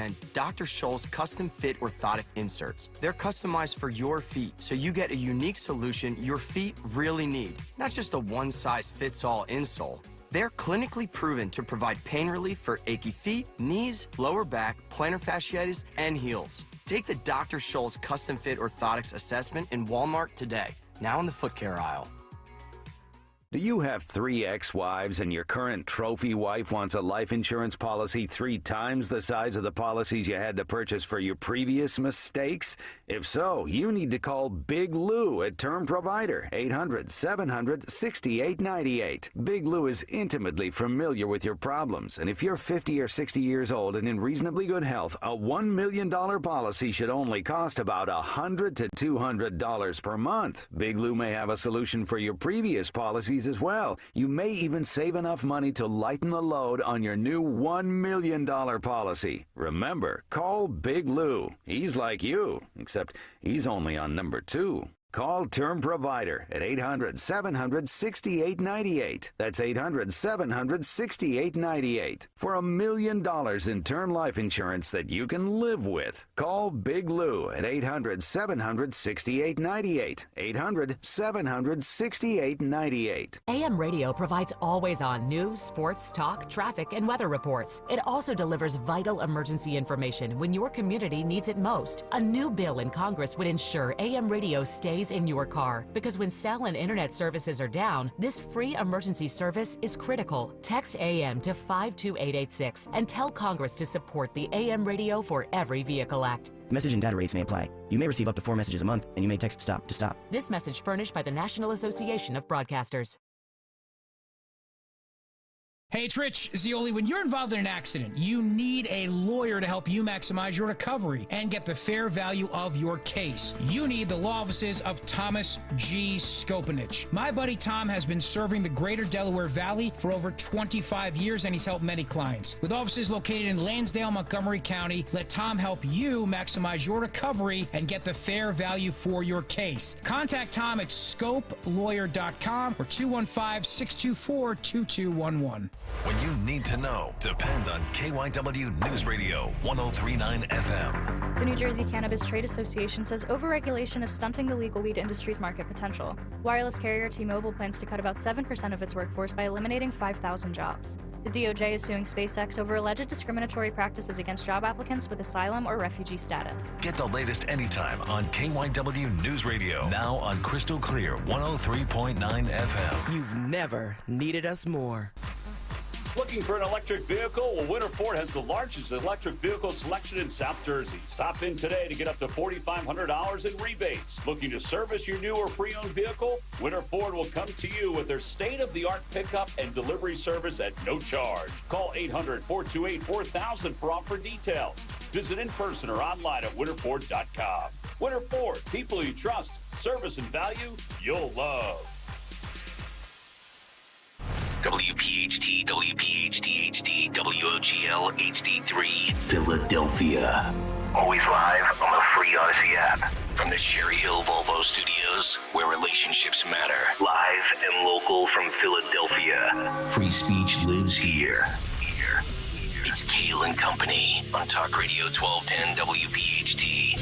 And Dr. Scholl's custom-fit orthotic inserts. They're customized for your feet, so you get a unique solution your feet really need, not just a one-size-fits-all insole. They're clinically proven to provide pain relief for achy feet, knees, lower back, plantar fasciitis, and heels. Take the Dr. Scholl's custom-fit orthotics assessment in Walmart today, now in the foot care aisle. Do you have 3 ex-wives and your current trophy wife wants a life insurance policy 3 times the size of the policies you had to purchase for your previous mistakes? If so, you need to call Big Lou at Term Provider, 800-700-6898. Big Lou is intimately familiar with your problems, and if you're 50 or 60 years old and in reasonably good health, a $1 million policy should only cost about $100 to $200 per month. Big Lou may have a solution for your previous policies as well. You may even save enough money to lighten the load on your new $1 million policy. Remember, call Big Lou. He's like you, except he's only on number 2. Call Term Provider at 800-700-6898. That's 800-700-6898 for $1 million in term life insurance that you can live with. Call Big Lou at 800-700-6898. 800-700-6898. AM radio provides always-on news, sports, talk, traffic, and weather reports. It also delivers vital emergency information when your community needs it most. A new bill in Congress would ensure AM radio stays in your car, because when cell and internet services are down, this free emergency service is critical. Text AM to 52886 and tell Congress to support the AM Radio for Every Vehicle Act. Message and data rates may apply. You may receive up to 4 messages a month, and you may text STOP to stop. This message furnished by the National Association of Broadcasters. Hey, it's Rich Zioli. When you're involved in an accident, you need a lawyer to help you maximize your recovery and get the fair value of your case. You need the law offices of Thomas G. Skopanich. My buddy Tom has been serving the greater Delaware Valley for over 25 years, and he's helped many clients. With offices located in Lansdale, Montgomery County, let Tom help you maximize your recovery and get the fair value for your case. Contact Tom at scopelawyer.com or 215-624-2211. When you need to know, depend on KYW News Radio 1039 FM. The New Jersey Cannabis Trade Association says overregulation is stunting the legal weed industry's market potential. Wireless carrier T-Mobile plans to cut about 7% of its workforce by eliminating 5,000 jobs. The DOJ is suing SpaceX over alleged discriminatory practices against job applicants with asylum or refugee status. Get the latest anytime on KYW News Radio. Now on Crystal Clear 103.9 FM. You've never needed us more. Looking for an electric vehicle? Well, Winter Ford has the largest electric vehicle selection in South Jersey. Stop in today to get up to $4,500 in rebates. Looking to service your new or pre-owned vehicle? Winter Ford will come to you with their state-of-the-art pickup and delivery service at no charge. Call 800-428-4000 for offer details. Visit in person or online at winterford.com. Winter Ford, people you trust, service and value you'll love. WPHT, WPHT HD, WOGL HD3, Philadelphia. Always live on the free Odyssey app. From the Cherry Hill Volvo Studios, where relationships matter. Live and local from Philadelphia. Free speech lives here. It's Kayal and Company on Talk Radio 1210 WPHT.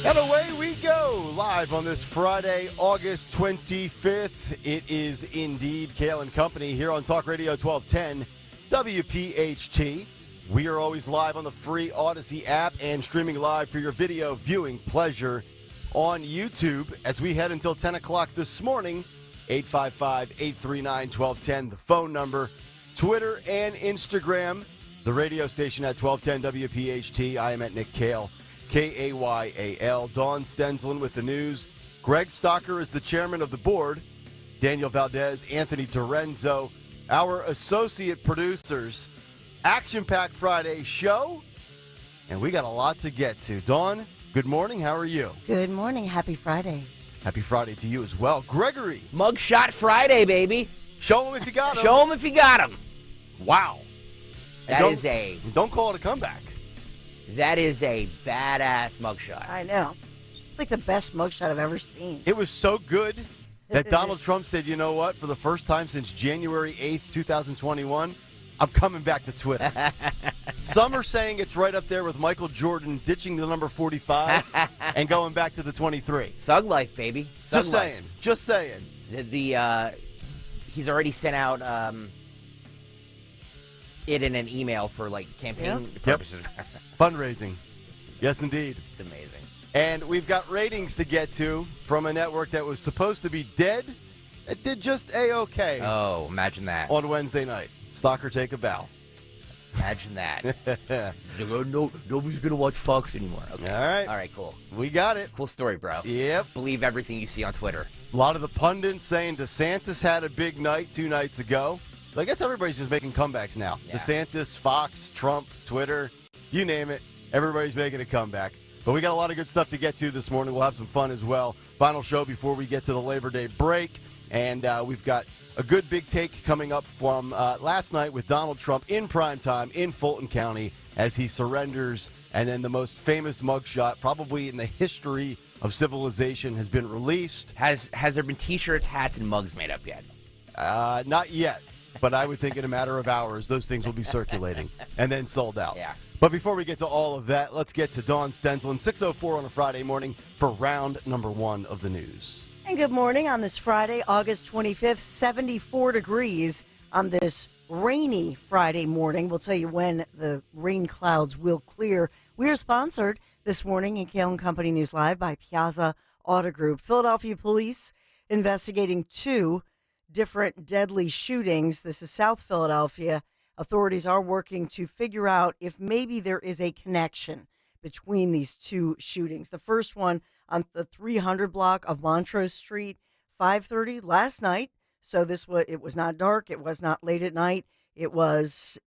And away we go, live on this Friday, August 25th. It is indeed Kayal and Company here on Talk Radio 1210 WPHT. We are always live on the free Odyssey app and streaming live for your video viewing pleasure on YouTube as we head until 10 o'clock this morning. 855-839-1210, the phone number, Twitter and Instagram, the radio station at 1210 WPHT. I am at Nick Kayal. Kayal. Dawn Stensland with the news. Greg Stocker is the chairman of the board. Daniel Valdez, Anthony Dorenzo, our associate producers. Action-packed Friday show, and we got a lot to get to. Dawn, good morning. How are you? Good morning. Happy Friday. Happy Friday to you as well. Gregory. Mugshot Friday, baby. Show him if you got him. Show him if you got him. Wow. Don't call it a comeback. That is a badass mugshot. I know. It's like the best mugshot I've ever seen. It was so good that Donald Trump said, you know what, for the first time since January 8th, 2021, I'm coming back to Twitter. Some are saying it's right up there with Michael Jordan ditching the number 45 and going back to the 23. Thug life, baby. Thug Just life. saying. Just saying. He's already sent out it in an email for, like, campaign purposes. Yep. Fundraising. Yes, indeed. It's amazing. And we've got ratings to get to from a network that was supposed to be dead. It did just A-okay. Oh, imagine that. On Wednesday night. Stalker take a bow. Imagine that. Nobody's going to watch Fox anymore. Okay. All right. All right, cool. We got it. Cool story, bro. Yep. Believe everything you see on Twitter. A lot of the pundits saying DeSantis had a big night 2 nights ago. I guess everybody's just making comebacks now. Yeah. DeSantis, Fox, Trump, Twitter, you name it. Everybody's making a comeback. But we got a lot of good stuff to get to this morning. We'll have some fun as well. Final show before we get to the Labor Day break. And we've got a good big take coming up from last night with Donald Trump in primetime in Fulton County as he surrenders. And then the most famous mugshot probably in the history of civilization has been released. Has there been T-shirts, hats, and mugs made up yet? Not yet. But I would think in a matter of hours, those things will be circulating and then sold out. Yeah. But before we get to all of that, let's get to Dawn Stenslin, 6:04 on a Friday morning for round number 1 of the news. And good morning on this Friday, August 25th, 74 degrees on this rainy Friday morning. We'll tell you when the rain clouds will clear. We are sponsored this morning in Kayal & Company News Live by Piazza Auto Group. Philadelphia police investigating 2 different deadly shootings. This is South Philadelphia. Authorities are working to figure out if maybe there is a connection between these 2 shootings. The first one on the 300 block of Montrose Street, 5:30 last night. So it was not dark. It was not late at night. It was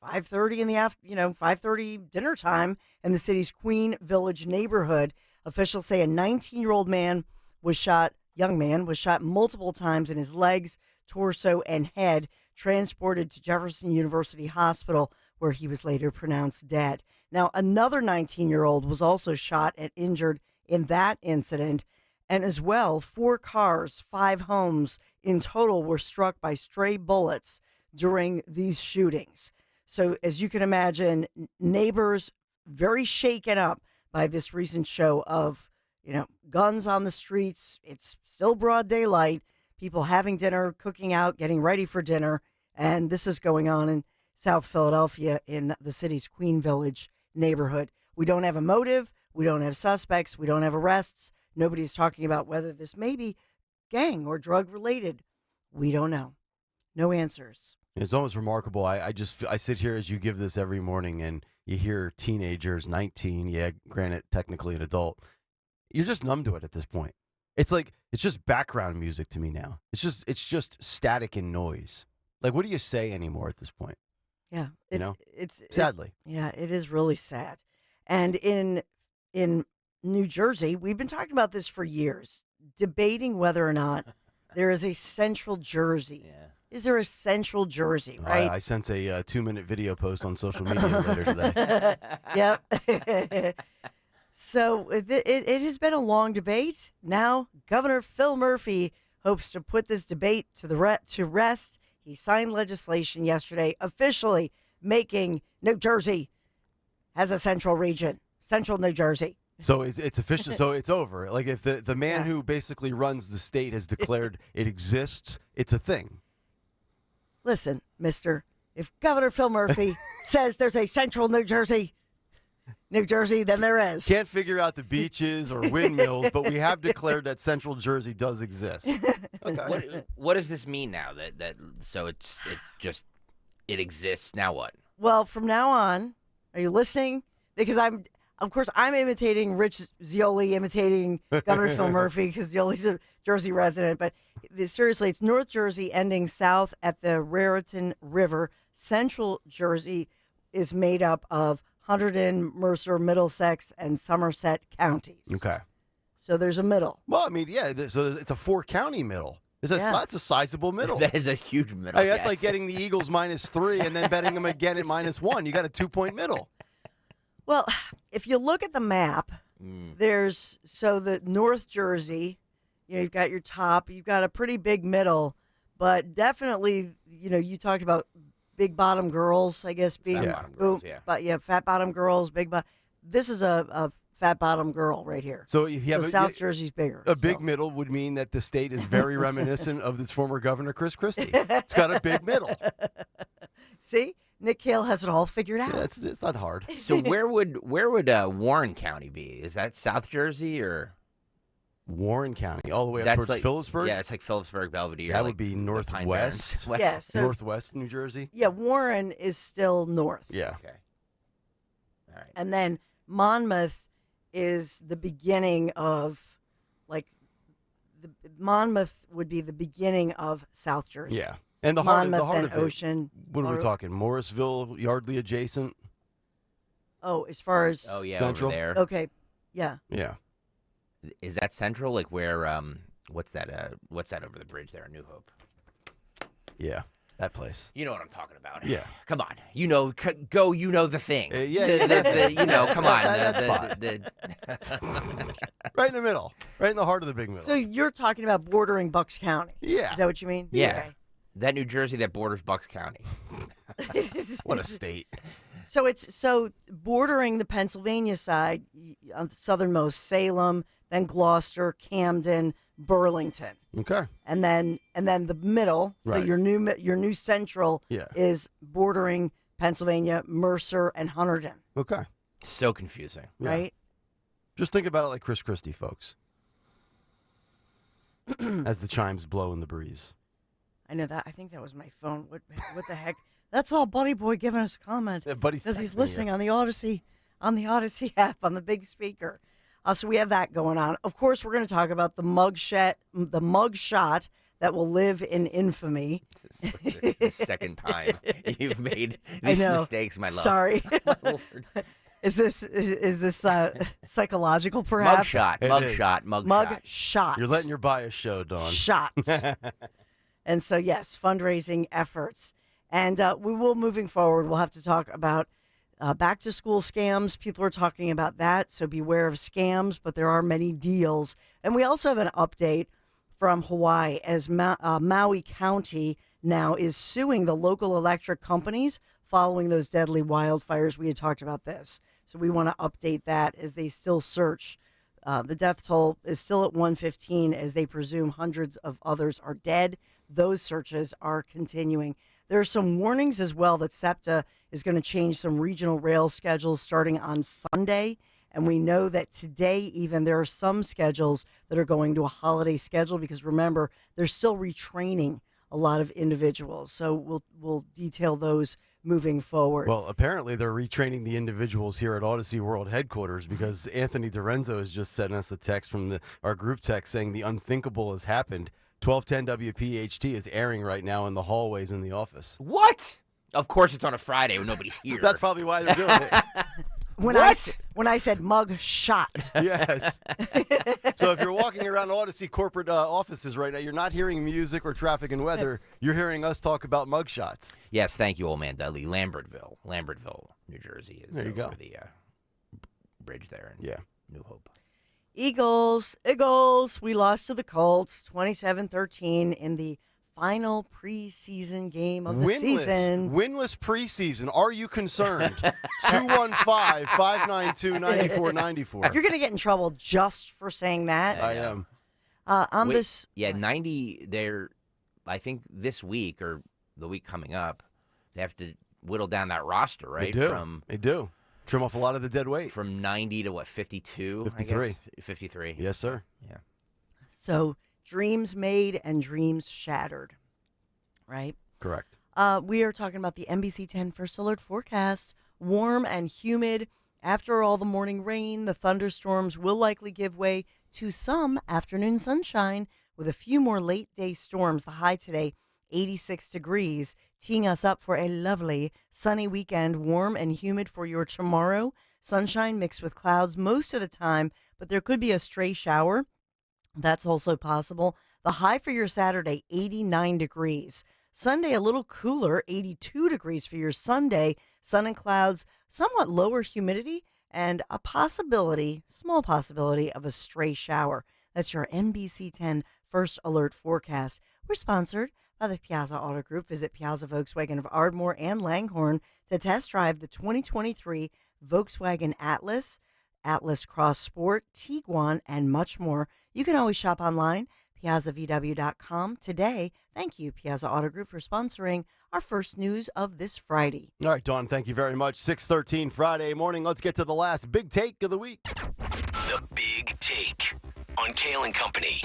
5:30 in the 5:30 dinner time in the city's Queen Village neighborhood. Officials say a 19-year-old young man was shot multiple times in his legs, torso, and head, transported to Jefferson University Hospital, where he was later pronounced dead. Now, another 19-year-old was also shot and injured in that incident. And as well, 4 cars, 5 homes in total were struck by stray bullets during these shootings. So as you can imagine, neighbors very shaken up by this recent show of guns on the streets. It's still broad daylight, people having dinner, cooking out, getting ready for dinner. And this is going on in South Philadelphia in the city's Queen Village neighborhood. We don't have a motive. We don't have suspects. We don't have arrests. Nobody's talking about whether this may be gang or drug related. We don't know. No answers. It's almost remarkable. I sit here as you give this every morning and you hear teenagers, 19, yeah, granted, technically an adult. You're just numb to it at this point. It's like, it's just background music to me now. It's just static and noise. Like, what do you say anymore at this point? Yeah. It's sadly. It is really sad. And in New Jersey, we've been talking about this for years, debating whether or not there is a Central Jersey. Yeah. Is there a Central Jersey, right? I sense a 2-minute video post on social media later today. Yep. So it has been a long debate. Now, Governor Phil Murphy hopes to put this debate to rest. He signed legislation yesterday officially making New Jersey as a central region, central New Jersey. So it's official. So it's over. Like if the man who basically runs the state has declared it exists, it's a thing. Listen, mister, if Governor Phil Murphy says there's a central New Jersey, then there is. Can't figure out the beaches or windmills, but we have declared that Central Jersey does exist. Okay. What does this mean now? It exists. Now what? Well, from now on, are you listening? Because I'm imitating Rich Zioli, imitating Governor Phil Murphy, because Zioli's a Jersey resident. But seriously, it's North Jersey ending south at the Raritan River. Central Jersey is made up of Hunterdon, Mercer, Middlesex, and Somerset counties. Okay. So there's a middle. Well, I mean, yeah, so it's a 4-county middle. That's a sizable middle. That is a huge middle. Hey, that's like getting the Eagles -3 and then betting them again at -1. You got a 2-point middle. Well, if you look at the map, there's the North Jersey, you've got your top, you've got a pretty big middle, but definitely, you talked about big bottom girls, I guess, being Fat bottom girls, yeah. But fat bottom girls, big bottom. This is a fat bottom girl right here. So if you have South Jersey's bigger. A big middle would mean that the state is very reminiscent of its former governor, Chris Christie. It's got a big middle. See? Nick Kayal has it all figured out. Yeah, it's not hard. So where would Warren County be? Is that South Jersey or Warren County, all the way up towards Phillipsburg? Yeah, it's like Phillipsburg, Belvedere. That would be northwest. Yes. So, northwest New Jersey. Yeah, Warren is still north. Yeah. Okay. All right. And then Monmouth is the beginning of, Monmouth would be the beginning of South Jersey. Yeah. And the heart Monmouth of and it, Ocean. What are we talking? Morrisville, Yardley adjacent? Oh, as far as Central? Over there. Okay. Yeah. Yeah. Is that Central? Like where? What's that? What's that over the bridge there in New Hope? Yeah, that place. You know what I'm talking about. Yeah. Come on. You know, go. You know the thing. Yeah. Come on. Right in the middle. Right in the heart of the big middle. So you're talking about bordering Bucks County. Yeah. Is that what you mean? Yeah. Okay. That New Jersey that borders Bucks County. What a state. So it's bordering the Pennsylvania side, on the southernmost, Salem, then Gloucester, Camden, Burlington. Okay. And then the middle, Right. so your new central is bordering Pennsylvania, Mercer, and Hunterdon. Okay. So confusing. Yeah. Right? Just think about it like Chris Christie, folks. As the chimes blow in the breeze. I know that. I think that was my phone. What the heck? That's all Buddy Boy giving us a comment. Yeah, Buddy's because he's texting listening you. on the Odyssey app on the big speaker. So we have that going on. Of course, we're going to talk about the mug shot that will live in infamy. This is like the second time you've made these mistakes, my love. Sorry. My Lord. Is this psychological, perhaps? Mug shot. You're letting your bias show, Dawn. Shot. And so, yes, fundraising efforts. And we will, moving forward, we'll have to talk about back-to-school scams. People are talking about that, so beware of scams, but there are many deals. And we also have an update from Hawaii as Maui County now is suing the local electric companies following those deadly wildfires. We had talked about this. So we want to update that as they still search. The death toll is still at 115 as they presume hundreds of others are dead. Those searches are continuing. There are some warnings as well that SEPTA is going to change some regional rail schedules starting on Sunday. And we know that today even there are some schedules that are going to a holiday schedule because remember, they're still retraining a lot of individuals. So we'll detail those moving forward. Well, apparently they're retraining the individuals here at Odyssey World headquarters because Anthony DiRenzo has just sent us a text from our group text saying the unthinkable has happened. 1210 WPHT is airing right now in the hallways in the office. What? Of course it's on a Friday when nobody's here. That's probably why they're doing it. When I said mug shot. Yes. So if you're walking around Odyssey corporate offices right now, you're not hearing music or traffic and weather. You're hearing us talk about mug shots. Yes, thank you, old man Dudley. Lambertville, New Jersey is there you over go. The bridge there in New Hope. Eagles, we lost to the Colts 27-13 in the final preseason game of the season. Winless preseason. Are you concerned? 215-592-9494. You're going to get in trouble just for saying that. I am. Yeah, 90, I think this week or the week coming up, they have to whittle down that roster, right? They do. Trim off a lot of the dead weight. From 90 to what, 52? 53. 53. Yes, sir. Yeah. So dreams made and dreams shattered, right? Correct. We are talking about the NBC 10 First Alert forecast. Warm and humid. After all the morning rain, the thunderstorms will likely give way to some afternoon sunshine with a few more late-day storms. The high today, 86 degrees, teeing us up for a lovely sunny weekend, warm and humid for your tomorrow. Sunshine mixed with clouds most of the time, but there could be a stray shower. That's also possible. The high for your Saturday, 89 degrees. Sunday, a little cooler, 82 degrees for your Sunday. Sun and clouds, somewhat lower humidity, and a possibility, small possibility, of a stray shower. That's your NBC 10 First Alert forecast. We're sponsored by the Piazza Auto Group. Visit Piazza Volkswagen of Ardmore and Langhorne to test drive the 2023 Volkswagen Atlas, Atlas Cross Sport, Tiguan, and much more. You can always shop online, piazzavw.com today. Thank you, Piazza Auto Group, for sponsoring our first news of this Friday. All right, Dawn, thank you very much. 6:13 Friday morning. Let's get to the last big take of the week. The Big Take on Kayal and Company.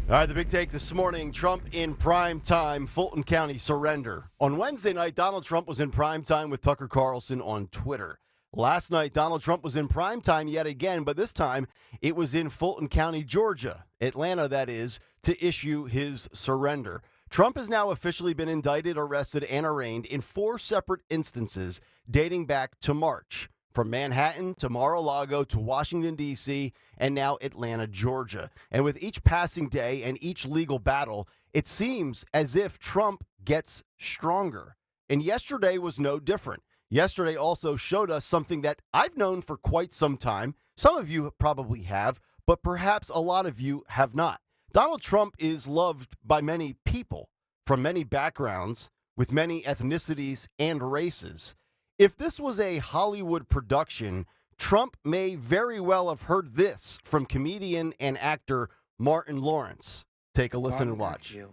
All right, the big take this morning, Trump in prime time, Fulton County surrender. On Wednesday night, Donald Trump was in prime time with Tucker Carlson on Twitter. Last night, Donald Trump was in prime time yet again, but this time it was in Fulton County, Georgia, Atlanta, that is, to issue his surrender. Trump has now officially been indicted, arrested, and arraigned in 4 separate instances dating back to March. From Manhattan to Mar-a-Lago to Washington, D.C., and now Atlanta, Georgia. And with each passing day and each legal battle, it seems as if Trump gets stronger. And yesterday was no different. Yesterday also showed us something that I've known for quite some time. Some of you probably have, but perhaps a lot of you have not. Donald Trump is loved by many people from many backgrounds, with many ethnicities and races. If this was a Hollywood production, Trump may very well have heard this from comedian and actor Martin Lawrence. Take a listen and watch. You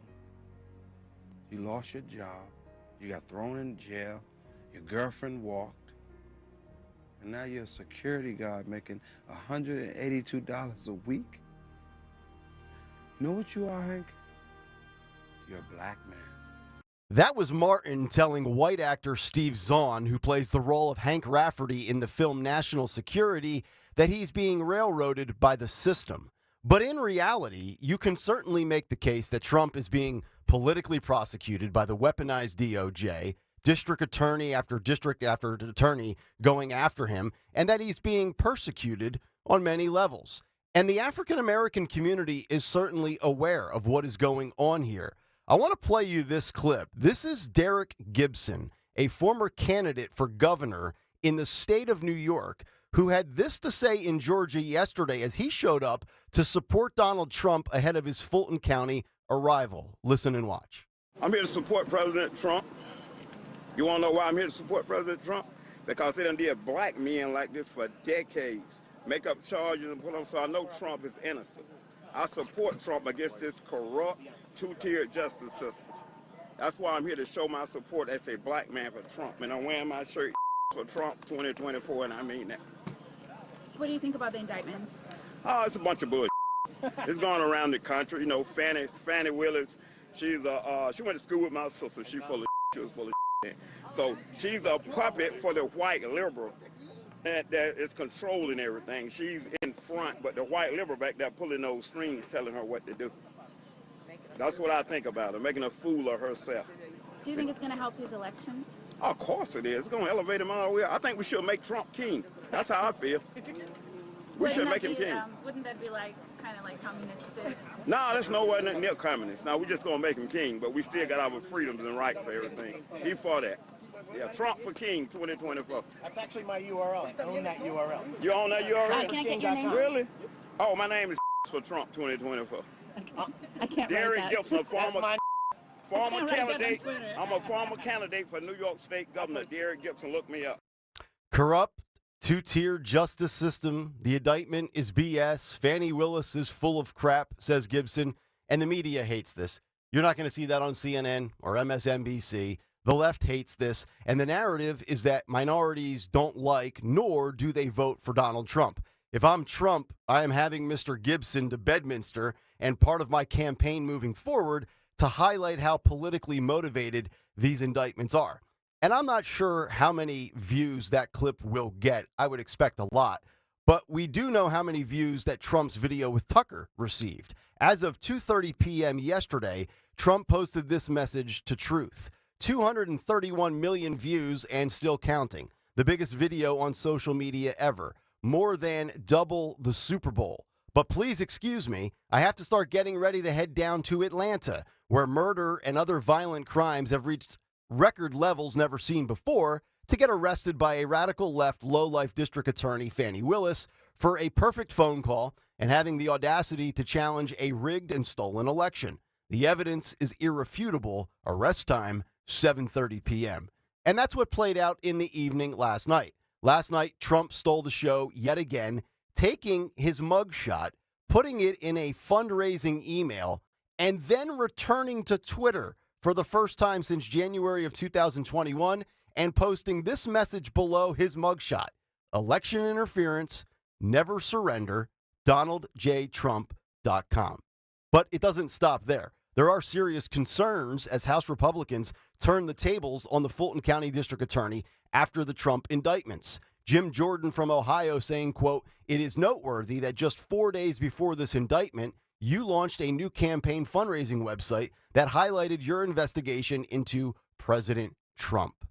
lost your job. You got thrown in jail. Your girlfriend walked. And now you're a security guard making $182 a week. You know what you are, Hank? You're a black man. That was Martin telling white actor Steve Zahn, who plays the role of Hank Rafferty in the film National Security, that he's being railroaded by the system. But in reality, you can certainly make the case that Trump is being politically prosecuted by the weaponized DOJ, district attorney after district after attorney going after him, and that he's being persecuted on many levels. And the African American community is certainly aware of what is going on here. I want to play you this clip. This is Derek Gibson, a former candidate for governor in the state of New York, who had this to say in Georgia yesterday as he showed up to support Donald Trump ahead of his Fulton County arrival. Listen and watch. I'm here to support President Trump. You want to know why I'm here to support President Trump? Because they done did black men like this for decades. Make up charges and put them, so I know Trump is innocent. I support Trump against this corrupt, two-tiered justice system. That's why I'm here to show my support as a black man for Trump. And I'm wearing my shirt for Trump 2024, and I mean that. What do you think about the indictments? Oh, it's a bunch of bullshit. It's going around the country. You know, Fannie Willis, she went to school with my sister. She full of she was full of shit. So she's a puppet for the white liberal that is controlling everything. She's in front, but the white liberal back there pulling those strings, telling her what to do. That's what I think about her, making a fool of herself. Do you think it's going to help his election? Of course it is. It's going to elevate him all the way. I think we should make Trump king. That's how I feel. We should make him king. Wouldn't that be kind of like communistic? No, that's nowhere near communist. No, we're just going to make him king, but we still got our freedoms and rights and everything. He for that. Yeah, Trump for king 2024. That's actually my URL. I own that URL. You own that URL? Can I get your name? Really? Oh, my name is for Trump 2024. I can't Derek write that. Gibson, a former candidate. That I'm a former candidate for New York State Governor. Derek Gibson, look me up. Corrupt, two-tier justice system. The indictment is BS. Fannie Willis is full of crap, says Gibson, and the media hates this. You're not going to see that on CNN or MSNBC. The left hates this, and the narrative is that minorities don't like, nor do they vote for Donald Trump. If I'm Trump, I am having Mr. Gibson to Bedminster, and part of my campaign moving forward to highlight how politically motivated these indictments are. And I'm not sure how many views that clip will get. I would expect a lot. But we do know how many views that Trump's video with Tucker received. As of 2:30 p.m. yesterday, Trump posted this message to Truth. 231 million views and still counting. The biggest video on social media ever. More than double the Super Bowl. But please excuse me, I have to start getting ready to head down to Atlanta, where murder and other violent crimes have reached record levels never seen before, to get arrested by a radical left low-life district attorney, Fannie Willis, for a perfect phone call and having the audacity to challenge a rigged and stolen election. The evidence is irrefutable. Arrest time, 7:30 p.m. And that's what played out in the evening last night. Last night, Trump stole the show yet again, taking his mugshot, putting it in a fundraising email, and then returning to Twitter for the first time since January of 2021 and posting this message below his mugshot: election interference, never surrender, DonaldJTrump.com. But it doesn't stop there. There are serious concerns as House Republicans turn the tables on the Fulton County District Attorney after the Trump indictments. Jim Jordan from Ohio saying, quote, "It is noteworthy that just 4 days before this indictment, you launched a new campaign fundraising website that highlighted your investigation into President Trump."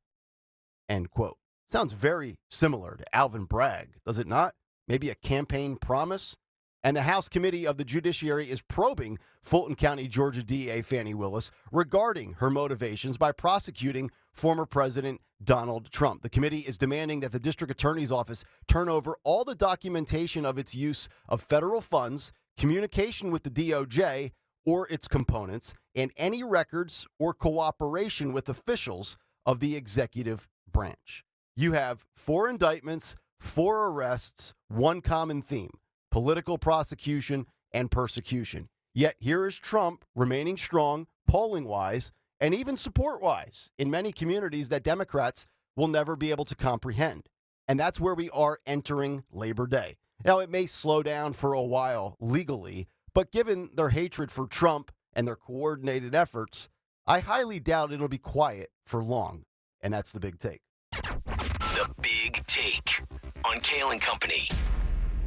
End quote. Sounds very similar to Alvin Bragg, does it not? Maybe a campaign promise? And the House Committee of the Judiciary is probing Fulton County, Georgia DA Fani Willis regarding her motivations by prosecuting former President Donald Trump. The committee is demanding that the district attorney's office turn over all the documentation of its use of federal funds, communication with the DOJ or its components, and any records or cooperation with officials of the executive branch. You have 4 indictments, 4 arrests, one common theme: political prosecution and persecution. Yet here is Trump remaining strong, polling-wise, and even support-wise in many communities that Democrats will never be able to comprehend. And that's where we are entering Labor Day. Now, it may slow down for a while legally, but given their hatred for Trump and their coordinated efforts, I highly doubt it'll be quiet for long. And that's the big take. The Big Take on Kayal and Company.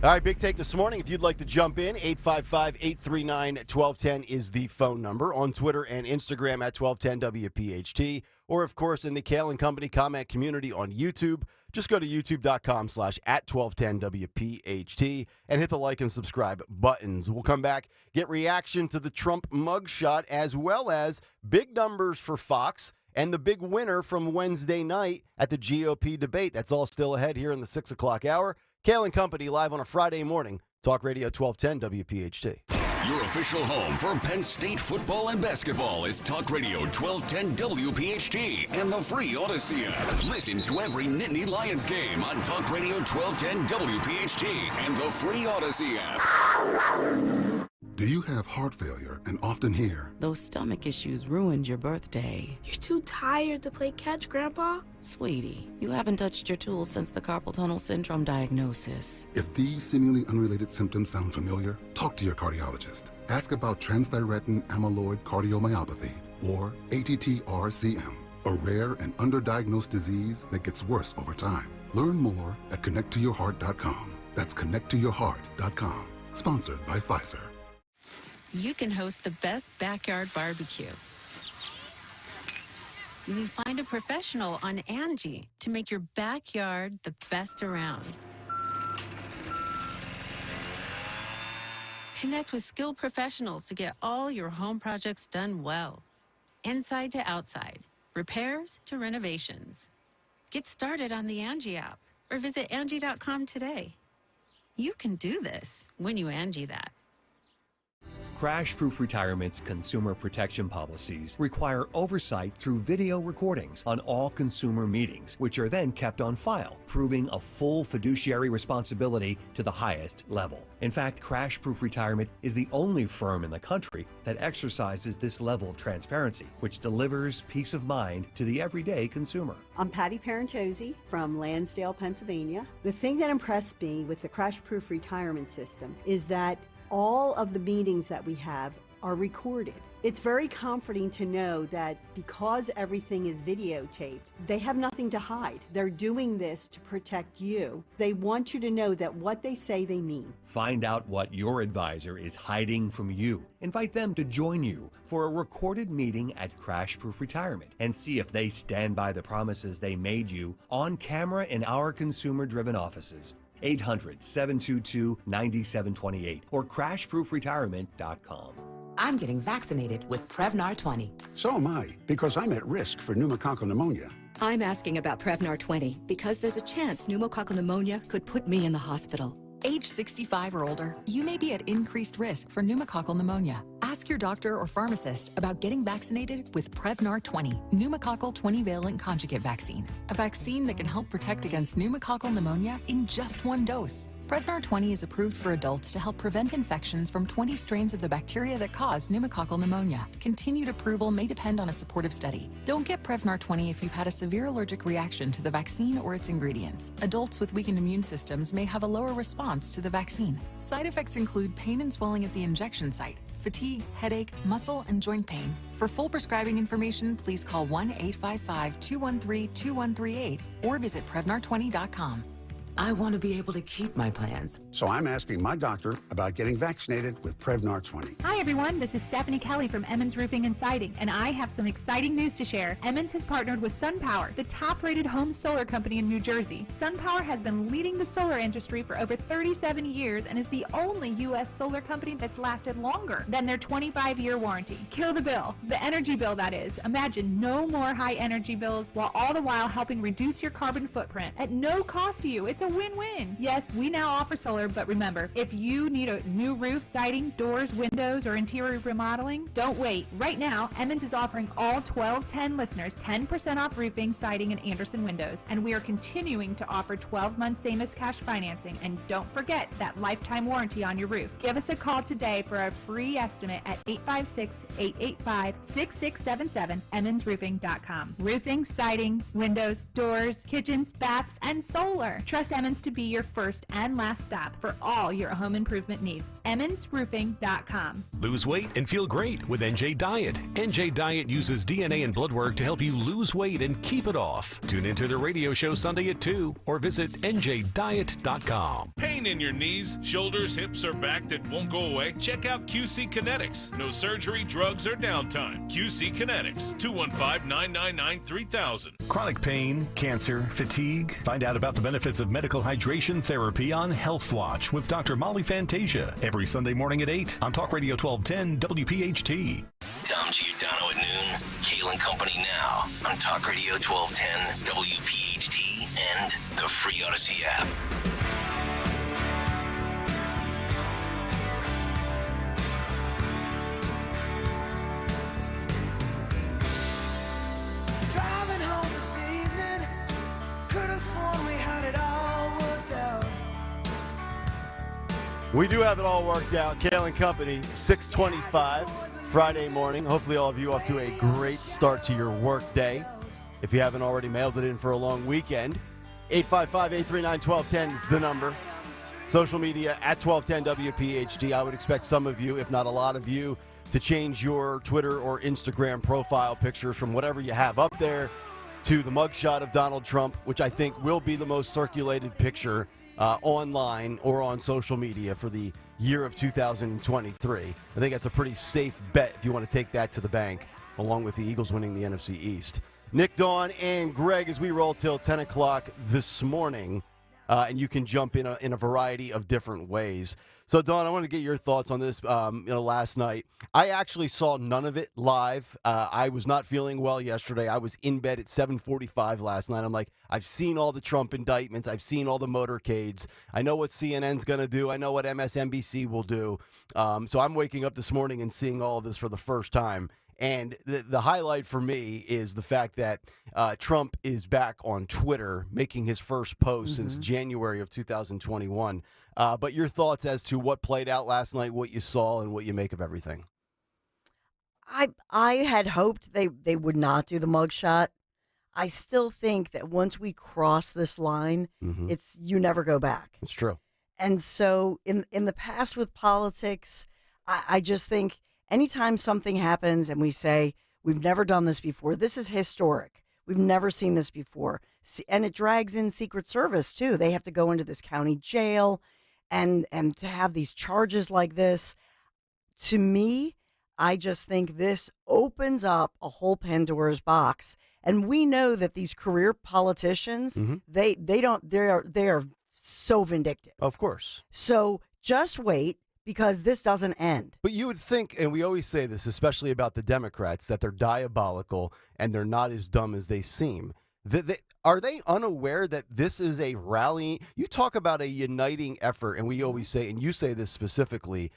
All right, big take this morning. If you'd like to jump in, 855-839-1210 is the phone number. On Twitter and Instagram at 1210WPHT. Or, of course, in the Kayal and Company comment community on YouTube. Just go to youtube.com/@1210WPHT and hit the like and subscribe buttons. We'll come back, get reaction to the Trump mugshot, as well as big numbers for Fox and the big winner from Wednesday night at the GOP debate. That's all still ahead here in the 6 o'clock hour. Kayal and Company live on a Friday morning. Talk Radio 1210 WPHT. Your official home for Penn State football and basketball is Talk Radio 1210 WPHT and the free Odyssey app. Listen to every Nittany Lions game on Talk Radio 1210 WPHT and the free Odyssey app. Do you have heart failure and often hear, "Those stomach issues ruined your birthday"? "You're too tired to play catch, Grandpa." Sweetie, you haven't touched your tools since the carpal tunnel syndrome diagnosis. If these seemingly unrelated symptoms sound familiar, talk to your cardiologist. Ask about transthyretin amyloid cardiomyopathy, or ATTR-CM, a rare and underdiagnosed disease that gets worse over time. Learn more at connecttoyourheart.com. That's connecttoyourheart.com. Sponsored by Pfizer. You can host the best backyard barbecue. You find a professional on Angie to make your backyard the best around. Connect with skilled professionals to get all your home projects done well. Inside to outside, repairs to renovations. Get started on the Angie app or visit Angie.com today. You can do this when you Angie that. Crash-Proof Retirement's consumer protection policies require oversight through video recordings on all consumer meetings, which are then kept on file, proving a full fiduciary responsibility to the highest level. In fact, Crash-Proof Retirement is the only firm in the country that exercises this level of transparency, which delivers peace of mind to the everyday consumer. I'm Patty Parentozzi from Lansdale, Pennsylvania. The thing that impressed me with the Crash-Proof Retirement system is that all of the meetings that we have are recorded. It's very comforting to know that because everything is videotaped, they have nothing to hide. They're doing this to protect you. They want you to know that what they say they mean. Find out what your advisor is hiding from you. Invite them to join you for a recorded meeting at Crash Proof Retirement and see if they stand by the promises they made you on camera in our consumer-driven offices. 800-722-9728 or crashproofretirement.com. I'm getting vaccinated with Prevnar 20. So am I, because I'm at risk for pneumococcal pneumonia. I'm asking about Prevnar 20 because there's a chance pneumococcal pneumonia could put me in the hospital. Age 65 or older, you may be at increased risk for pneumococcal pneumonia. Ask your doctor or pharmacist about getting vaccinated with Prevnar 20, pneumococcal 20-valent conjugate vaccine, a vaccine that can help protect against pneumococcal pneumonia in just one dose. Prevnar 20 is approved for adults to help prevent infections from 20 strains of the bacteria that cause pneumococcal pneumonia. Continued approval may depend on a supportive study. Don't get Prevnar 20 if you've had a severe allergic reaction to the vaccine or its ingredients. Adults with weakened immune systems may have a lower response to the vaccine. Side effects include pain and swelling at the injection site, fatigue, headache, muscle, and joint pain. For full prescribing information, please call 1-855-213-2138 or visit Prevnar20.com. I want to be able to keep my plans. So I'm asking my doctor about getting vaccinated with Prevnar 20. Hi everyone, this is Stephanie Kelly from Emmons Roofing and Siding, and I have some exciting news to share. Emmons has partnered with SunPower, the top-rated home solar company in New Jersey. SunPower has been leading the solar industry for over 37 years and is the only U.S. solar company that's lasted longer than their 25-year warranty. Kill the bill, the energy bill that is. Imagine no more high energy bills, while all the while helping reduce your carbon footprint at no cost to you. It's a win-win. Yes, we now offer solar, but remember, if you need a new roof, siding, doors, windows, or interior remodeling, don't wait. Right now, Emmons is offering all 1210 listeners 10% off roofing, siding, and Anderson windows. And we are continuing to offer 12-month same-as cash financing. And don't forget that lifetime warranty on your roof. Give us a call today for a free estimate at 856-885-6677, emmonsroofing.com. Roofing, siding, windows, doors, kitchens, baths, and solar. Trust Emmons to be your first and last stop for all your home improvement needs. emmonsroofing.com. Lose weight and feel great with NJ Diet. NJ Diet uses DNA and blood work to help you lose weight and keep it off. Tune into the radio show Sunday at 2 or visit njdiet.com. Pain in your knees, shoulders, hips, or back that won't go away? Check out QC Kinetics. No surgery, drugs, or downtime. QC Kinetics, 215-999-3000. Chronic pain, cancer, fatigue. Find out about the benefits of medical hydration therapy on Health Watch with Dr. Molly Fantasia every Sunday morning at 8 on Talk Radio 1210 WPHT. Dom Giordano at noon. Kayal and Company now on Talk Radio 1210 WPHT and the free Odyssey app. Driving home this evening, could have sworn we had it all worked out. We do have it all worked out. Kayal and Company, 6:25 Friday morning. Hopefully all of you off to a great start to your work day. If you haven't already mailed it in for a long weekend, 855-839-1210 is the number. Social media at 1210 WPHT. I would expect some of you, if not a lot of you, to change your Twitter or Instagram profile pictures from whatever you have up there to the mugshot of Donald Trump, which I think will be the most circulated picture online or on social media for the year of 2023. I think that's a pretty safe bet if you want to take that to the bank, along with the Eagles winning the NFC East. Nick, Dawn, and Greg as we roll till 10 o'clock this morning, and you can jump in a variety of different ways. So, Dawn, I want to get your thoughts on this. Last night, I actually saw none of it live. I was not feeling well yesterday. I was in bed at 7:45 last night. I'm like, I've seen all the Trump indictments. I've seen all the motorcades. I know what CNN's going to do. I know what MSNBC will do. So I'm waking up this morning and seeing all of this for the first time. And the highlight for me is the fact that Trump is back on Twitter, making his first post since January of 2021. But your thoughts as to what played out last night, what you saw, and what you make of everything. I had hoped they would not do the mugshot. I still think that once we cross this line, it's you never go back. It's true. And so in the past with politics, I just think anytime something happens and we say, we've never done this before, this is historic. We've never seen this before. And it drags in Secret Service, too. They have to go into this county jail and to have these charges like this. To me, I just think this opens up a whole Pandora's box. And we know that these career politicians, they are so vindictive. Of course. So just wait, because this doesn't end. But you would think, and we always say this, especially about the Democrats, that they're diabolical and they're not as dumb as they seem. Are they unaware that this is a rallying? You talk about a uniting effort, and we always say, and you say this specifically,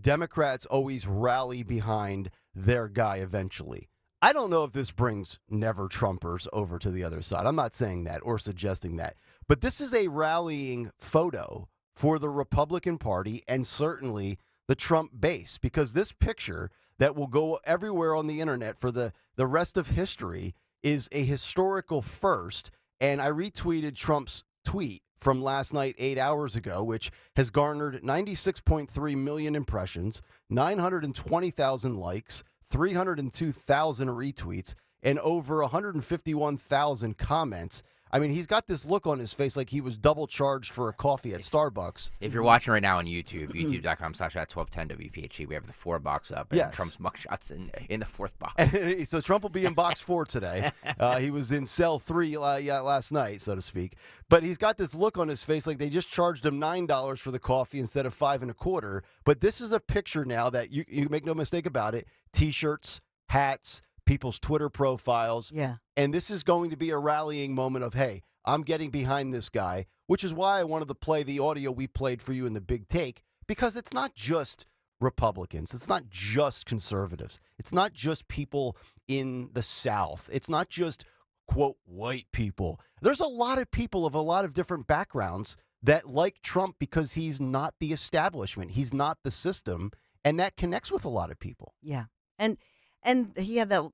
Democrats always rally behind their guy eventually. I don't know if this brings never Trumpers over to the other side. I'm not saying that or suggesting that. But this is a rallying photo for the Republican Party and certainly the Trump base, because this picture that will go everywhere on the internet for the rest of history is a historical first. And I retweeted Trump's tweet from last night, 8 hours ago, which has garnered 96.3 million impressions, 920,000 likes, 302,000 retweets, and over 151,000 comments. I mean, he's got this look on his face like he was double charged for a coffee at Starbucks. If you're watching right now on YouTube, youtube.com/@1210WPHT, we have the 4 box up, and Yes. Trump's mugshot's in the 4th box. And so Trump will be in box 4 today. He was in cell 3 last night, so to speak. But he's got this look on his face like they just charged him $9 for the coffee instead of $5.25. But this is a picture now that you make no mistake about it. T-shirts, hats, people's Twitter profiles. Yeah. And this is going to be a rallying moment of, hey, I'm getting behind this guy, which is why I wanted to play the audio we played for you in the big take, because it's not just Republicans. It's not just conservatives. It's not just people in the South. It's not just, quote, white people. There's a lot of people of a lot of different backgrounds that like Trump because he's not the establishment. He's not the system. And that connects with a lot of people. Yeah. And he had that,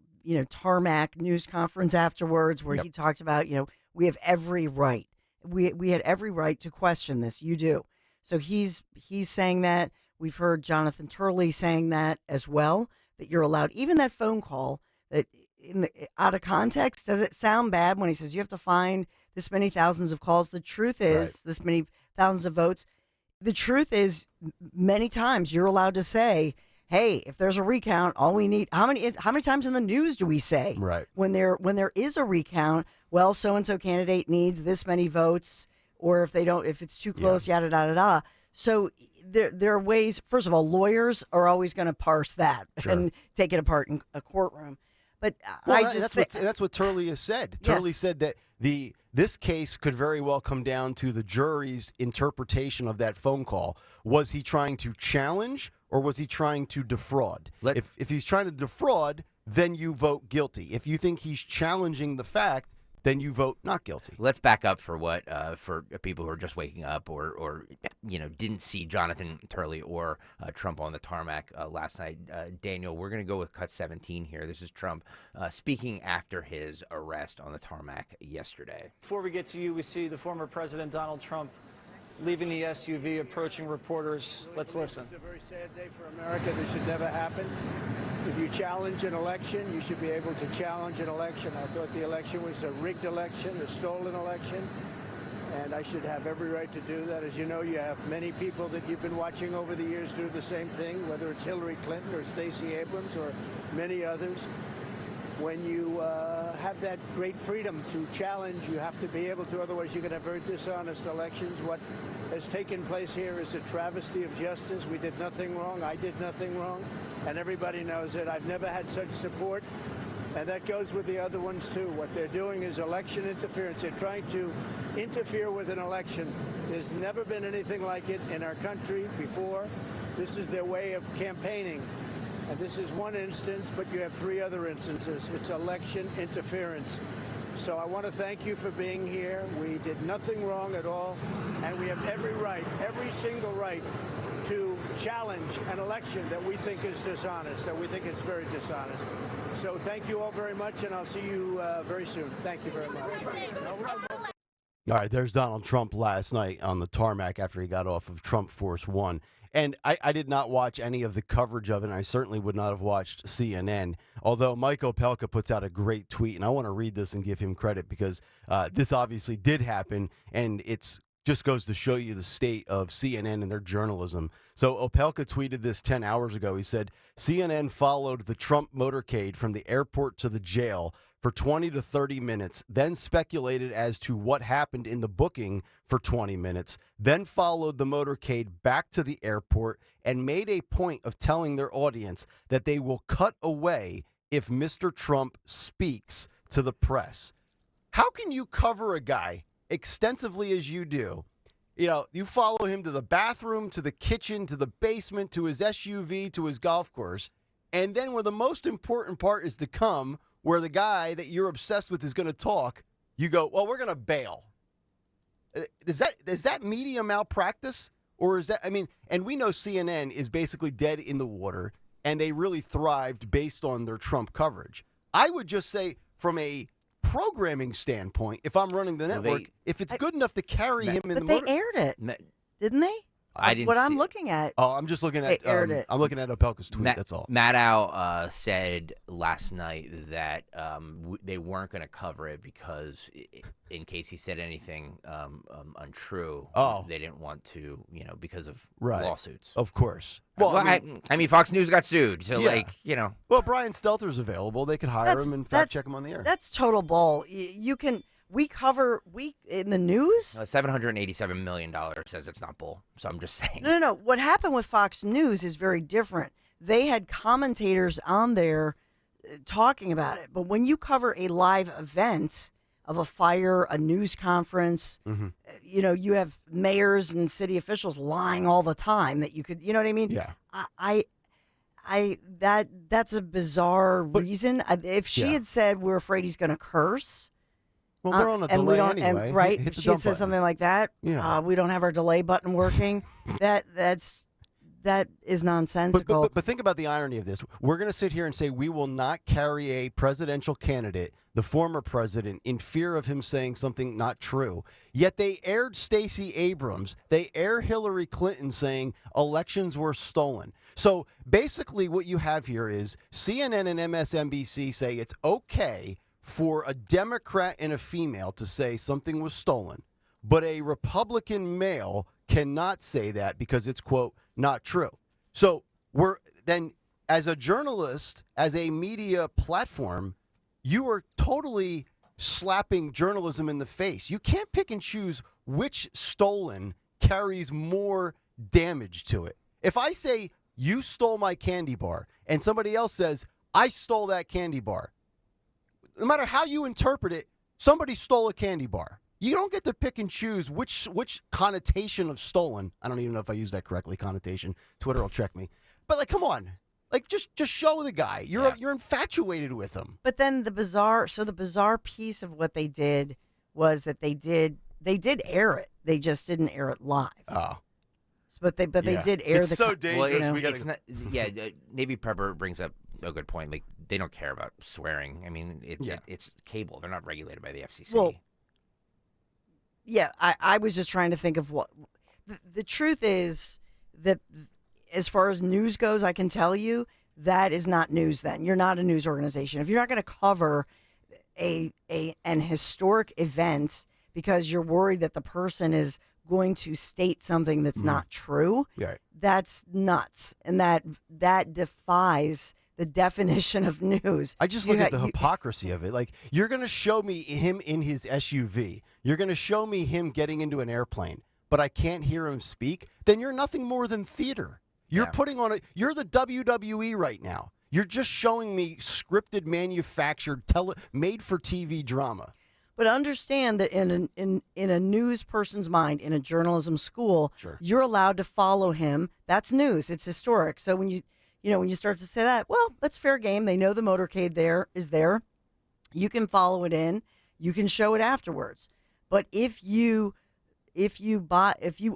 tarmac news conference afterwards where he talked about, we have every right. We had every right to question this. You do. So he's saying that. We've heard Jonathan Turley saying that as well, that you're allowed, even that phone call that out of context, does it sound bad when he says you have to find this many thousands of calls? The truth is this many thousands of votes. The truth is many times you're allowed to say, hey, if there's a recount, all we need, how many times in the news do we say when there is a recount, well, so-and-so candidate needs this many votes, or if it's too close, yada, yada, yada. So there are ways, first of all, lawyers are always going to parse that and take it apart in a courtroom. But that's what Turley has said. Turley said that this case could very well come down to the jury's interpretation of that phone call. Was he trying to challenge or was he trying to defraud? If he's trying to defraud, then you vote guilty. If you think he's challenging the fact, then you vote not guilty. Let's back up for for people who are just waking up or didn't see Jonathan Turley or Trump on the tarmac last night. Daniel, we're going to go with cut 17 here. This is Trump speaking after his arrest on the tarmac yesterday. Before we get to you, we see the former President Donald Trump leaving the SUV, approaching reporters. Let's listen. It's a very sad day for America. This should never happen. If you challenge an election, you should be able to challenge an election. I thought the election was a rigged election, a stolen election, and I should have every right to do that. As you know, you have many people that you've been watching over the years do the same thing, whether it's Hillary Clinton or Stacey Abrams or many others. When you have that great freedom to challenge, you have to be able to, otherwise you can have very dishonest elections. What has taken place here is a travesty of justice. We did nothing wrong. I did nothing wrong. And everybody knows it. I've never had such support. And that goes with the other ones, too. What they're doing is election interference. They're trying to interfere with an election. There's never been anything like it in our country before. This is their way of campaigning. And this is one instance, but you have 3 other instances. It's election interference. So I want to thank you for being here. We did nothing wrong at all. And we have every right, every single right, to challenge an election that we think is dishonest, that we think is very dishonest. So thank you all very much, and I'll see you very soon. Thank you very much. All right, there's Donald Trump last night on the tarmac after he got off of Trump Force One. And I did not watch any of the coverage of it, and I certainly would not have watched CNN, although Mike Opelka puts out a great tweet, and I want to read this and give him credit because this obviously did happen, and it's just goes to show you the state of CNN and their journalism. So Opelka tweeted this 10 hours ago. He said, CNN followed the Trump motorcade from the airport to the jail for 20 to 30 minutes, then speculated as to what happened in the booking for 20 minutes, then followed the motorcade back to the airport and made a point of telling their audience that they will cut away if Mr. Trump speaks to the press. How can you cover a guy extensively as you do? You know, you follow him to the bathroom, to the kitchen, to the basement, to his SUV, to his golf course, and then where the most important part is to come, where the guy that you're obsessed with is going to talk, you go, well, we're going to bail. Is that media malpractice? Or is that, I mean, and we know CNN is basically dead in the water, and they really thrived based on their Trump coverage. I would just say from a programming standpoint, if I'm running the network, if it's good enough to carry him in the But they aired it, didn't they? I didn't What see I'm it. looking at. Oh, I'm just looking at. They aired it. I'm looking at Opelka's tweet. That's all. Maddow said last night that they weren't going to cover it because, in case he said anything untrue, they didn't want to, because of lawsuits. Of course. Well, I mean, Fox News got sued, so Well, Brian Stelter's available. They could hire him and fact check him on the air. That's total bull. You can. We in the news. $787 million says it's not bull. So I'm just saying. No. What happened with Fox News is very different. They had commentators on there talking about it. But when you cover a live event of a fire, a news conference, you have mayors and city officials lying all the time that you could, you know what I mean? Yeah. That's a bizarre reason. If she had said we're afraid he's going to curse. Well, they're on a delay anyway. And, right? Hit If the she had dump said button. something like that, we don't have our delay button working. that is nonsensical. But think about the irony of this. We're going to sit here and say we will not carry a presidential candidate, the former president, in fear of him saying something not true. Yet they aired Stacey Abrams. They air Hillary Clinton saying elections were stolen. So basically what you have here is CNN and MSNBC say it's okay for a Democrat and a female to say something was stolen, but a Republican male cannot say that because it's, quote, not true. So we're then, as a journalist, as a media platform, you are totally slapping journalism in the face. You can't pick and choose which stolen carries more damage to it. If I say you stole my candy bar and somebody else says I stole that candy bar, no matter how you interpret it, somebody stole a candy bar. You don't get to pick and choose which connotation of stolen. I don't even know if I used that correctly, connotation. Twitter will check me. But, come on. Just show the guy. You're infatuated with him. But then the bizarre piece of what they did was that they did air it. They just didn't air it live. Oh. But they did air it's the. so dangerous. Well, it's not. Yeah, Navy Prepper brings up a good point. Like, they don't care about swearing. I mean, it's cable. They're not regulated by the FCC. Well, yeah, I was just trying to think of what the truth is that as far as news goes, I can tell you that is not news. Then you're not a news organization. If you're not going to cover an historic event because you're worried that the person is going to state something that's not true, that's nuts, and that defies the definition of news. I just look at the hypocrisy of it. Like, you're going to show me him in his SUV. You're going to show me him getting into an airplane, but I can't hear him speak. Then you're nothing more than theater. You're putting on you're the WWE right now. You're just showing me scripted, manufactured, made-for-TV drama. But understand that in a news person's mind, in a journalism school, you're allowed to follow him. That's news. It's historic. So when you start to say that, well, that's fair game. They know the motorcade is there. You can follow it in. You can show it afterwards. But if you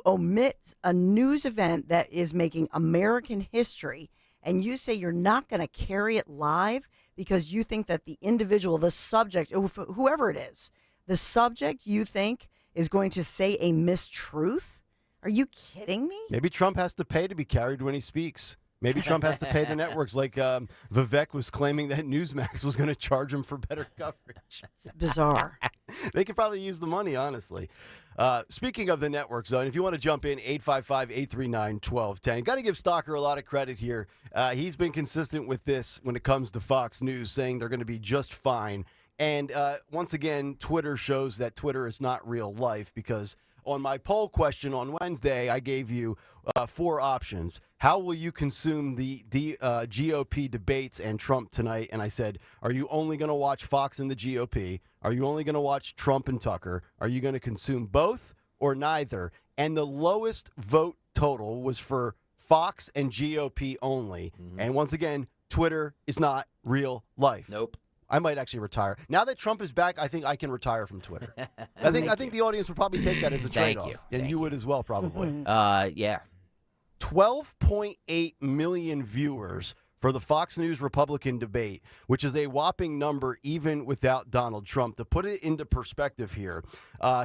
omit a news event that is making American history, and you say you're not going to carry it live because you think that the individual, the subject, whoever it is, the subject you think is going to say a mistruth, are you kidding me? Maybe Trump has to pay to be carried when he speaks. Maybe Trump has to pay the networks, like Vivek was claiming that Newsmax was going to charge him for better coverage. It's bizarre. They could probably use the money, honestly. Speaking of the network zone, if you want to jump in, 855-839-1210. Got to give Stalker a lot of credit here. He's been consistent with this when it comes to Fox News, saying they're going to be just fine. And once again, Twitter shows that Twitter is not real life because on my poll question on Wednesday, I gave you 4 options. How will you consume the GOP debates and Trump tonight? And I said, are you only going to watch Fox and the GOP? Are you only going to watch Trump and Tucker? Are you going to consume both or neither? And the lowest vote total was for Fox and GOP only. And once again, Twitter is not real life. Nope. I might actually retire. Now that Trump is back, I think I can retire from Twitter. I think the audience would probably take that as a trade-off. And you would as well, probably. Yeah. 12.8 million viewers for the Fox News Republican debate, which is a whopping number even without Donald Trump. To put it into perspective here,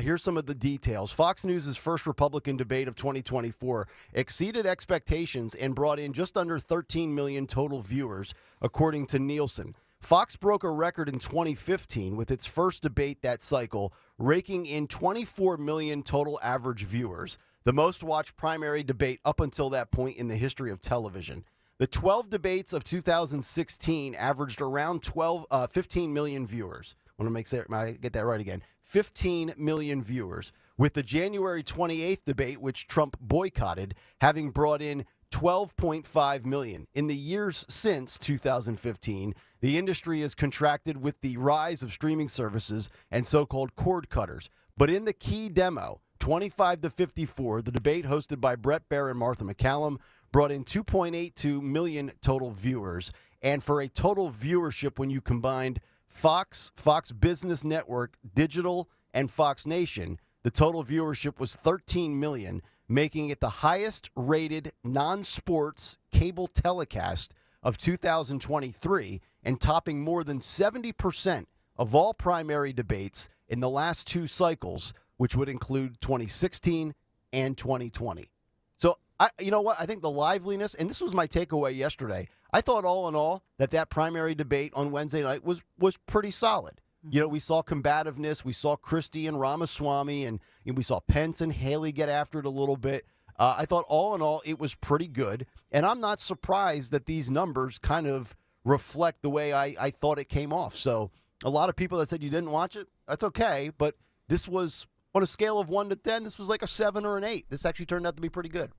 here's some of the details. Fox News' first Republican debate of 2024 exceeded expectations and brought in just under 13 million total viewers, according to Nielsen. Fox broke a record in 2015 with its first debate that cycle, raking in 24 million total average viewers, the most watched primary debate up until that point in the history of television. The 12 debates of 2016 averaged around 15 million viewers. I want to make sure I get that right again. 15 million viewers, with the January 28th debate, which Trump boycotted, having brought in 12.5 million. In the years since 2015, the industry has contracted with the rise of streaming services and so-called cord cutters. But in the key demo, 25 to 54, the debate hosted by Brett Baer and Martha McCallum brought in 2.82 million total viewers. And for a total viewership, when you combined Fox, Fox Business Network, Digital, and Fox Nation, the total viewership was 13 million, making it the highest-rated non-sports cable telecast of 2023 and topping more than 70% of all primary debates in the last 2 cycles, which would include 2016 and 2020. So, you know what? I think the liveliness, and this was my takeaway yesterday, I thought all in all that primary debate on Wednesday night was pretty solid. You know, we saw combativeness. We saw Christie and Ramaswamy, and we saw Pence and Haley get after it a little bit. I thought all in all it was pretty good, and I'm not surprised that these numbers kind of reflect the way I thought it came off. So a lot of people that said you didn't watch it, that's okay, but this was, on a scale of 1 to 10, this was like a 7 or an 8. This actually turned out to be pretty good.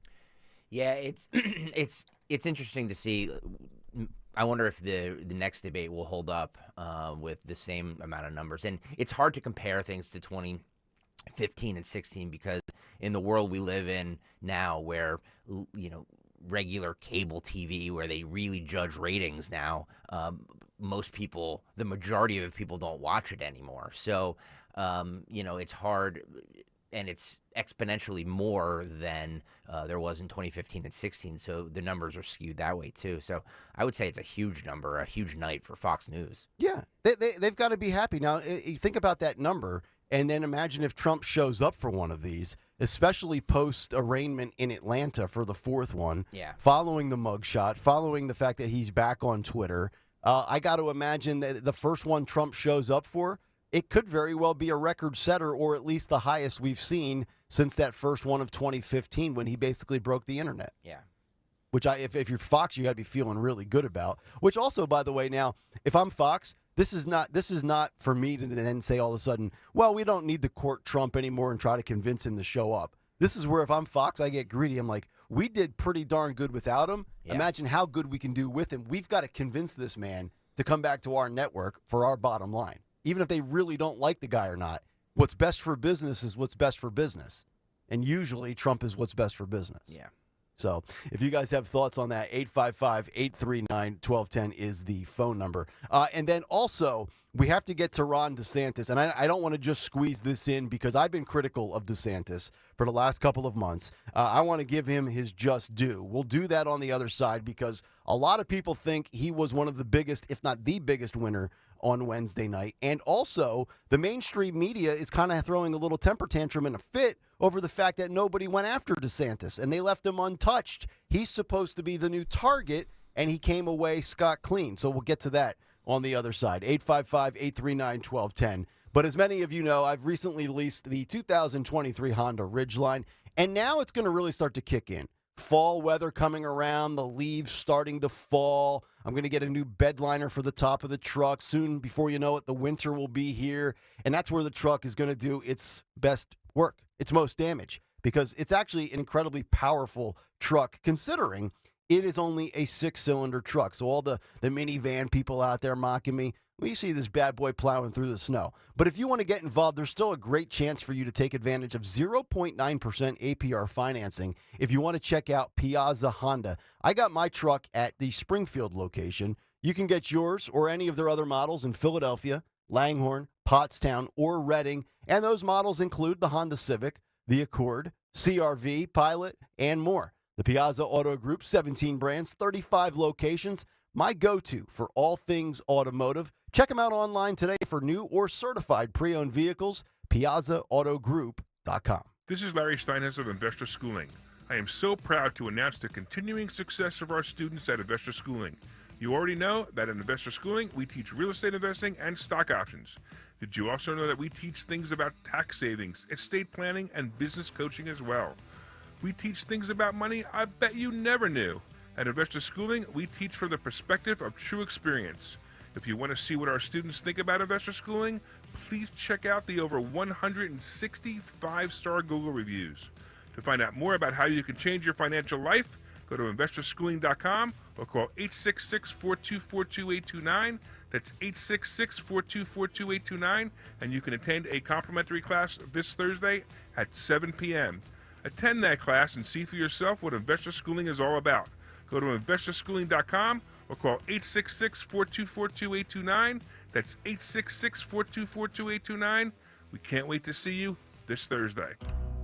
Yeah, it's it's interesting to see. I wonder if the next debate will hold up with the same amount of numbers. And it's hard to compare things to 2015 and 16 because in the world we live in now where, you know, regular cable TV where they really judge ratings now, most people, the majority of people don't watch it anymore. So, you know, it's hard. And it's exponentially more than there was in 2015 and 16, so the numbers are skewed that way too. So I would say it's a huge number, a huge night for Fox News. Yeah, they've got to be happy. Now, you think about that number, and then imagine if Trump shows up for one of these, especially post-arraignment in Atlanta for the 4th one, following the mugshot, following the fact that he's back on Twitter. I got to imagine that the first one Trump shows up for, it could very well be a record setter, or at least the highest we've seen since that first one of 2015 when he basically broke the internet. Yeah. Which if you're Fox, you got to be feeling really good about. Which also, by the way, now if I'm Fox, this is not for me to then say all of a sudden, well, we don't need to court Trump anymore and try to convince him to show up. This is where if I'm Fox, I get greedy. I'm like, we did pretty darn good without him. Yeah. Imagine how good we can do with him. We've got to convince this man to come back to our network for our bottom line. Even if they really don't like the guy or not, what's best for business is what's best for business. And usually Trump is what's best for business. Yeah. So if you guys have thoughts on that, 855-839-1210 is the phone number. And then also, we have to get to Ron DeSantis. And I don't want to just squeeze this in because I've been critical of DeSantis for the last couple of months. I want to give him his just due. We'll do that on the other side because a lot of people think he was one of the biggest, if not the biggest winner on Wednesday night. And also, the mainstream media is kind of throwing a little temper tantrum and a fit over the fact that nobody went after DeSantis, and they left him untouched. He's supposed to be the new target, and he came away scot-clean. So we'll get to that on the other side. 855-839-1210. But as many of you know, I've recently leased the 2023 Honda Ridgeline, and now it's going to really start to kick in. Fall weather coming around, the leaves starting to fall. I'm going to get a new bed liner for the top of the truck. Soon, before you know it, the winter will be here. And that's where the truck is going to do its best work, its most damage, because it's actually an incredibly powerful truck considering it is only a 6-cylinder truck. So all the minivan people out there mocking me, we see this bad boy plowing through the snow. But if you want to get involved, there's still a great chance for you to take advantage of 0.9% APR financing if you want to check out Piazza Honda. I got my truck at the Springfield location. You can get yours or any of their other models in Philadelphia, Langhorne, Pottstown, or Reading. And those models include the Honda Civic, the Accord, CR-V, Pilot, and more. The Piazza Auto Group, 17 brands, 35 locations, my go-to for all things automotive. Check them out online today for new or certified pre-owned vehicles, piazzaautogroup.com. This is Larry Steinhaus of Investor Schooling. I am so proud to announce the continuing success of our students at Investor Schooling. You already know that at Investor Schooling, we teach real estate investing and stock options. Did you also know that we teach things about tax savings, estate planning, and business coaching as well? We teach things about money I bet you never knew. At Investor Schooling, we teach from the perspective of true experience. If you want to see what our students think about Investor Schooling, please check out the over 160 5-star Google reviews. To find out more about how you can change your financial life, go to investorschooling.com or call 866-424-2829. That's 866-424-2829, and you can attend a complimentary class this Thursday at 7 p.m. Attend that class and see for yourself what Investor Schooling is all about. Go to investorschooling.com or call 866-424-2829. That's 866-424-2829. We can't wait to see you this Thursday.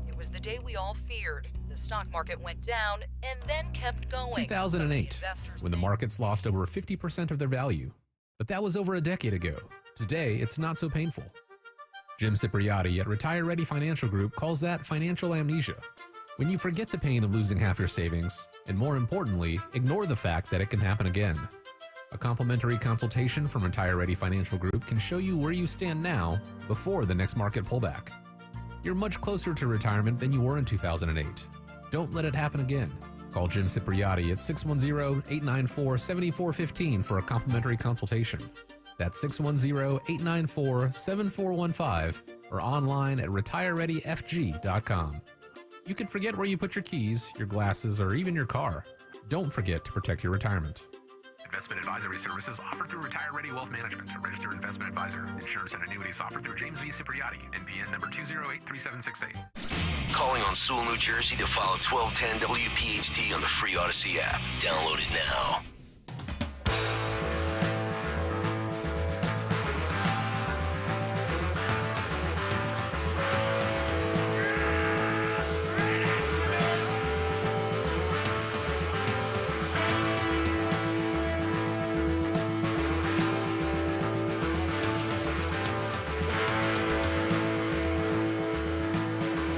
It was the day we all feared. The stock market went down and then kept going. 2008, when the markets lost over 50% of their value. But that was over a decade ago. Today, it's not so painful. Jim Cipriotti at Retire Ready Financial Group calls that financial amnesia. When you forget the pain of losing half your savings, and more importantly, ignore the fact that it can happen again. A complimentary consultation from Retire Ready Financial Group can show you where you stand now before the next market pullback. You're much closer to retirement than you were in 2008. Don't let it happen again. Call Jim Cipriotti at 610-894-7415 for a complimentary consultation. That's 610-894-7415 or online at retirereadyfg.com. You can forget where you put your keys, your glasses, or even your car. Don't forget to protect your retirement. Investment advisory services offered through Retire Ready Wealth Management, a registered investment advisor. Insurance and annuities offered through James V. Cipriotti, NPN number 2083768. Calling on Sewell, New Jersey to follow 1210 WPHT on the free Odyssey app. Download it now.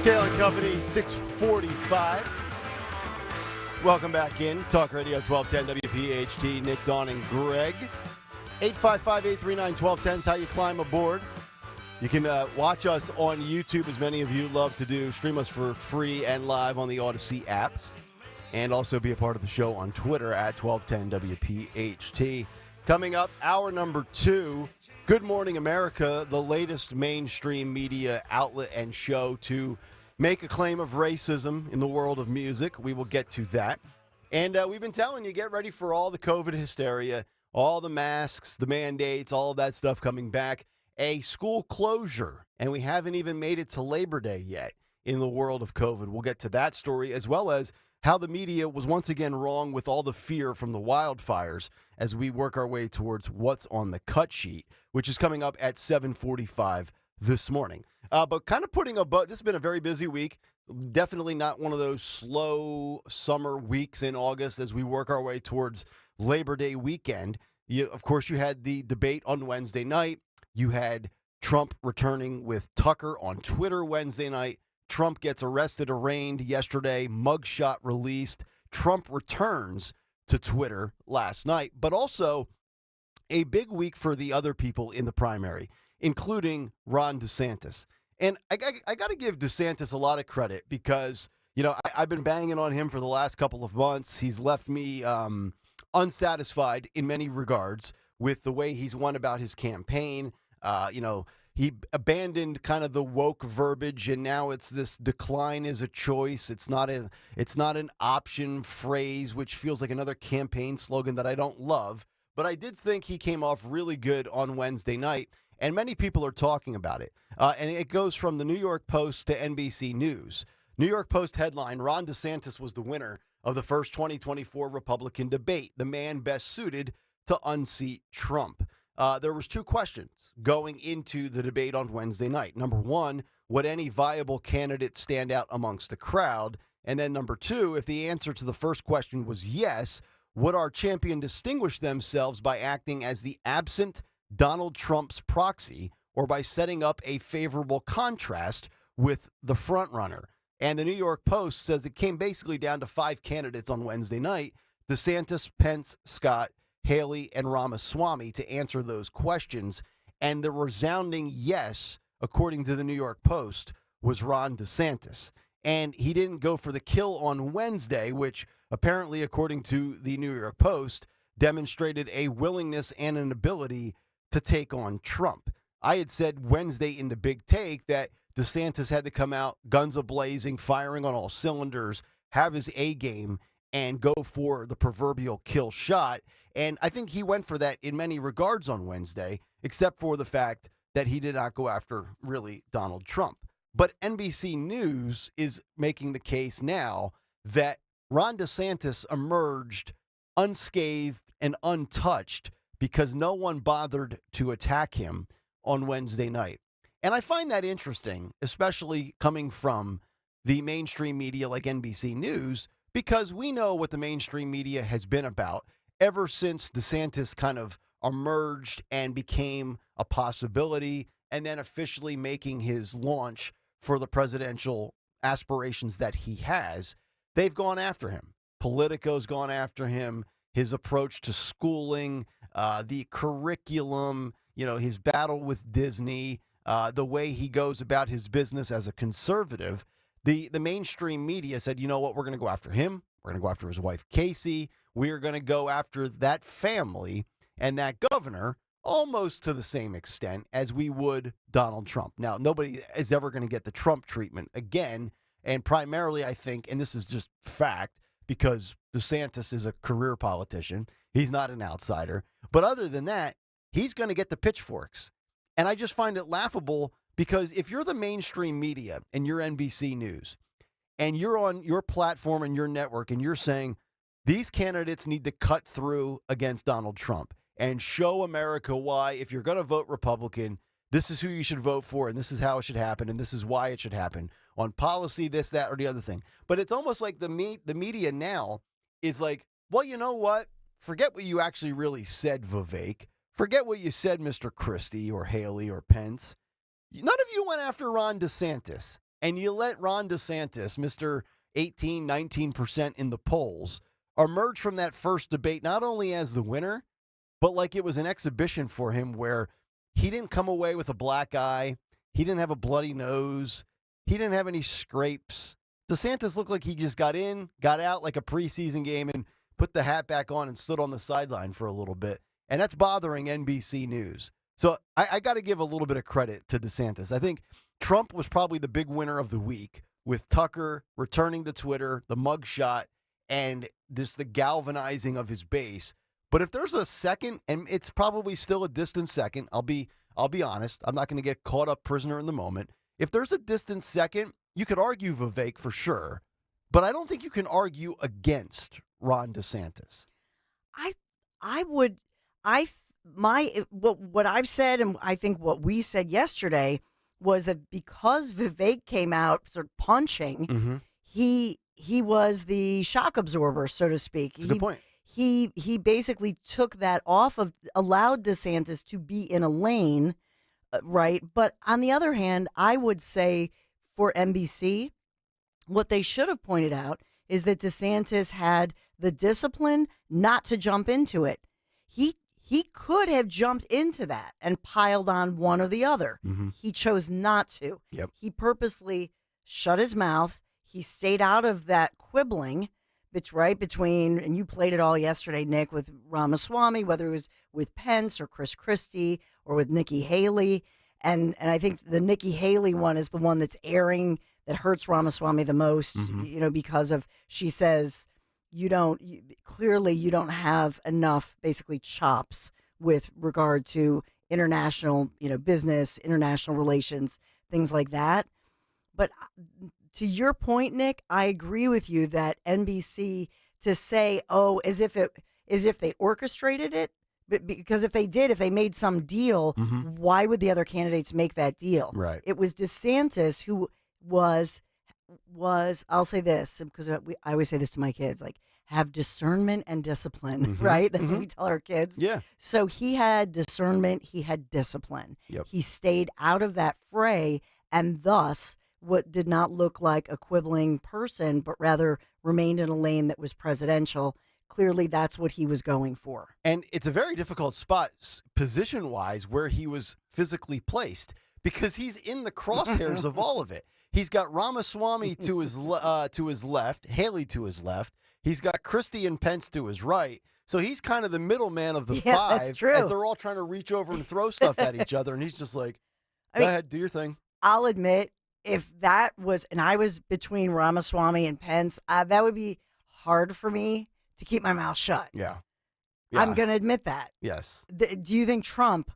Kayal and Company, 645. Welcome back in. Talk Radio 1210 WPHT. Nick, Dawn, and Greg. 855-839-1210 is how you climb aboard. You can watch us on YouTube, as many of you love to do. Stream us for free and live on the Odyssey app. And also be a part of the show on Twitter at 1210 WPHT. Coming up, hour number 2. Good Morning America, the latest mainstream media outlet and show to make a claim of racism in the world of music. We will get to that. And we've been telling you, get ready for all the COVID hysteria, all the masks, the mandates, all of that stuff coming back. A school closure, and we haven't even made it to Labor Day yet in the world of COVID. We'll get to that story, as well as how the media was once again wrong with all the fear from the wildfires as we work our way towards what's on the cut sheet, which is coming up at 7:45 this morning. But kind of putting a bow, this has been a very busy week. Definitely not one of those slow summer weeks in August as we work our way towards Labor Day weekend. Of course, you had the debate on Wednesday night. You had Trump returning with Tucker on Twitter Wednesday night. Trump gets arrested, arraigned yesterday, mugshot released. Trump returns to Twitter last night, but also a big week for the other people in the primary, including Ron DeSantis. And I got to give DeSantis a lot of credit because, you know, I've been banging on him for the last couple of months. He's left me unsatisfied in many regards with the way he's won about his campaign. You know, he abandoned kind of the woke verbiage, and now it's this decline is a choice. It's not an option phrase, which feels like another campaign slogan that I don't love. But I did think he came off really good on Wednesday night, and many people are talking about it. And it goes from the New York Post to NBC News. New York Post headline, Ron DeSantis was the winner of the first 2024 Republican debate, the man best suited to unseat Trump. There was two questions going into the debate on Wednesday night. Number one, would any viable candidate stand out amongst the crowd? And then number two, if the answer to the first question was yes, would our champion distinguish themselves by acting as the absent Donald Trump's proxy or by setting up a favorable contrast with the frontrunner? And the New York Post says it came basically down to five candidates on Wednesday night: DeSantis, Pence, Scott, Haley, and Ramaswamy to answer those questions. And the resounding yes, according to the New York Post, was Ron DeSantis. And he didn't go for the kill on Wednesday, which apparently, according to the New York Post, demonstrated a willingness and an ability to take on Trump. I had said Wednesday in the big take that DeSantis had to come out guns a-blazing, firing on all cylinders, have his A game, and go for the proverbial kill shot. And I think he went for that in many regards on Wednesday, except for the fact that he did not go after really Donald Trump. But NBC News is making the case now that Ron DeSantis emerged unscathed and untouched because no one bothered to attack him on Wednesday night. And I find that interesting, especially coming from the mainstream media like NBC News, because we know what the mainstream media has been about ever since DeSantis kind of emerged and became a possibility, and then officially making his launch for the presidential aspirations that he has. They've gone after him. Politico's gone after him, his approach to schooling, the curriculum, his battle with Disney, the way he goes about his business as a conservative. The mainstream media said, you know what, we're going to go after him. We're going to go after his wife, Casey. We're going to go after that family and that governor almost to the same extent as we would Donald Trump. Now, nobody is ever going to get the Trump treatment again. And primarily, I think, and this is just fact, because DeSantis is a career politician. He's not an outsider. But other than that, he's going to get the pitchforks. And I just find it laughable because if you're the mainstream media and you're NBC News and you're on your platform and your network and you're saying these candidates need to cut through against Donald Trump and show America why, if you're going to vote Republican, this is who you should vote for and this is how it should happen and this is why it should happen on policy, this, that, or the other thing. But it's almost like the media now is like, well, you know what? Forget what you actually really said, Vivek. Forget what you said, Mr. Christie or Haley or Pence. None of you went after Ron DeSantis, and you let Ron DeSantis, Mr. 18, 19% in the polls, emerge from that first debate not only as the winner, but like it was an exhibition for him where he didn't come away with a black eye. He didn't have a bloody nose. He didn't have any scrapes. DeSantis looked like he just got in, got out like a preseason game and put the hat back on and stood on the sideline for a little bit. And that's bothering NBC News. So I got to give a little bit of credit to DeSantis. I think Trump was probably the big winner of the week with Tucker returning to Twitter, the mugshot, and just the galvanizing of his base. But if there's a second, and it's probably still a distant second, I'll be honest. I'm not going to get caught up prisoner in the moment. If there's a distant second, you could argue Vivek for sure. But I don't think you can argue against Ron DeSantis. What I've said, and I think what we said yesterday, was that because Vivek came out sort of punching, he was the shock absorber, so to speak. That's a good point. He basically took that off of, allowed DeSantis to be in a lane, right? But on the other hand, I would say for NBC, what they should have pointed out is that DeSantis had the discipline not to jump into it. He could have jumped into that and piled on one or the other. He chose not to. Yep. He purposely shut his mouth. He stayed out of that quibbling, between, and you played it all yesterday, Nick, with Ramaswamy, whether it was with Pence or Chris Christie or with Nikki Haley. And I think the Nikki Haley one is the one that's airing that hurts Ramaswamy the most, because of, she says, clearly you don't have enough basically chops with regard to international, business, international relations, things like that. But to your point, Nick, I agree with you that NBC, to say, as if they orchestrated it, because if they made some deal, why would the other candidates make that deal? Right. It was DeSantis who was, I'll say this, because I always say this to my kids, like, have discernment and discipline, right? That's what we tell our kids. Yeah. So he had discernment, he had discipline. Yep. He stayed out of that fray, and thus what did not look like a quibbling person, but rather remained in a lane that was presidential. Clearly, that's what he was going for. And it's a very difficult spot position-wise where he was physically placed because he's in the crosshairs of all of it. He's got Ramaswamy to his left, Haley to his left. He's got Christie and Pence to his right. So he's kind of the middleman of the five. That's true. As they're all trying to reach over and throw stuff at each other. And he's just like, go ahead, do your thing. I'll admit, if that was, and I was between Ramaswamy and Pence, that would be hard for me to keep my mouth shut. Yeah. I'm going to admit that. Yes. Do you think Trump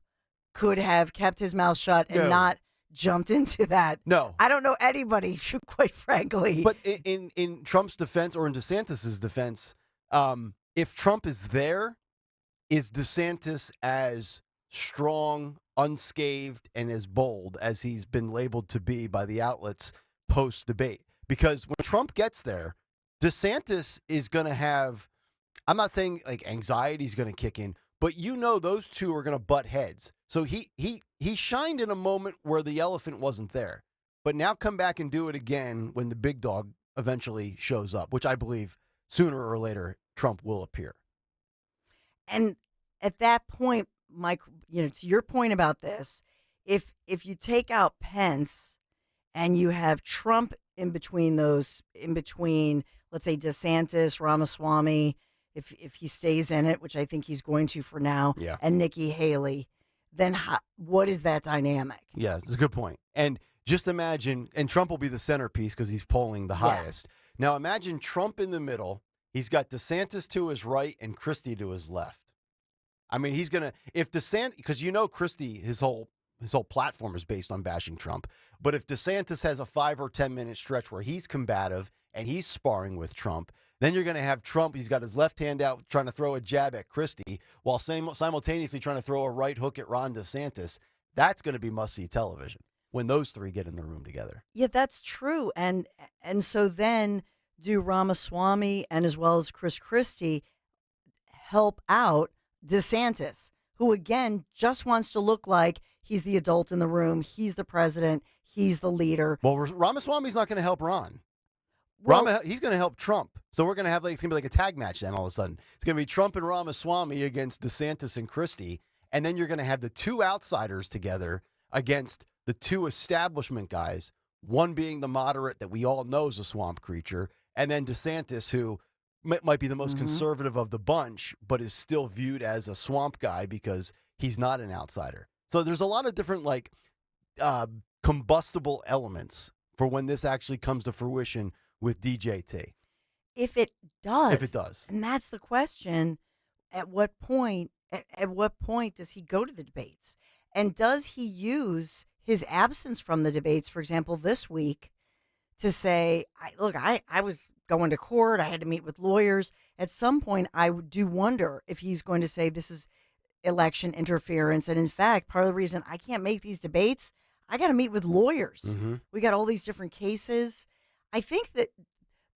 could have kept his mouth shut and not jumped into that? No. I don't know anybody, quite frankly. But in Trump's defense, or in DeSantis' defense, if Trump is there, is DeSantis as strong, unscathed, and as bold as he's been labeled to be by the outlets post-debate? Because when Trump gets there, DeSantis is going to have, I'm not saying like anxiety is going to kick in, but those two are going to butt heads. So he shined in a moment where the elephant wasn't there. But now come back and do it again when the big dog eventually shows up, which I believe sooner or later Trump will appear. And at that point, Mike, to your point about this, if you take out Pence and you have Trump in between, let's say DeSantis, Ramaswamy, if he stays in it, which I think he's going to for now, and Nikki Haley, then what is that dynamic? Yeah, it's a good point. And just imagine, and Trump will be the centerpiece because he's polling the highest. Now imagine Trump in the middle. He's got DeSantis to his right and Christie to his left. I mean, he's going to, if DeSantis, because Christie, his whole platform is based on bashing Trump. But if DeSantis has a 5 or 10 minute stretch where he's combative and he's sparring with Trump, then you're going to have Trump. He's got his left hand out trying to throw a jab at Christie while simultaneously trying to throw a right hook at Ron DeSantis. That's going to be must-see television when those three get in the room together. Yeah, that's true. And so then do Ramaswamy and as well as Chris Christie help out DeSantis, who again just wants to look like he's the adult in the room, he's the president, he's the leader. Well, Ramaswamy's not going to help Ron. He's going to help Trump. So we're going to have it's going to be like a tag match then all of a sudden. It's going to be Trump and Ramaswamy against DeSantis and Christie, and then you're going to have the two outsiders together against the two establishment guys, one being the moderate that we all know is a swamp creature, and then DeSantis, who might be the most conservative of the bunch, but is still viewed as a swamp guy because he's not an outsider. So there's a lot of different combustible elements for when this actually comes to fruition with DJT. If it does. And that's the question. At what point does he go to the debates? And does he use his absence from the debates, for example, this week, to say, I was going to court, I had to meet with lawyers. At some point, I do wonder if he's going to say this is election interference. And in fact, part of the reason I can't make these debates, I got to meet with lawyers. We got all these different cases. I think that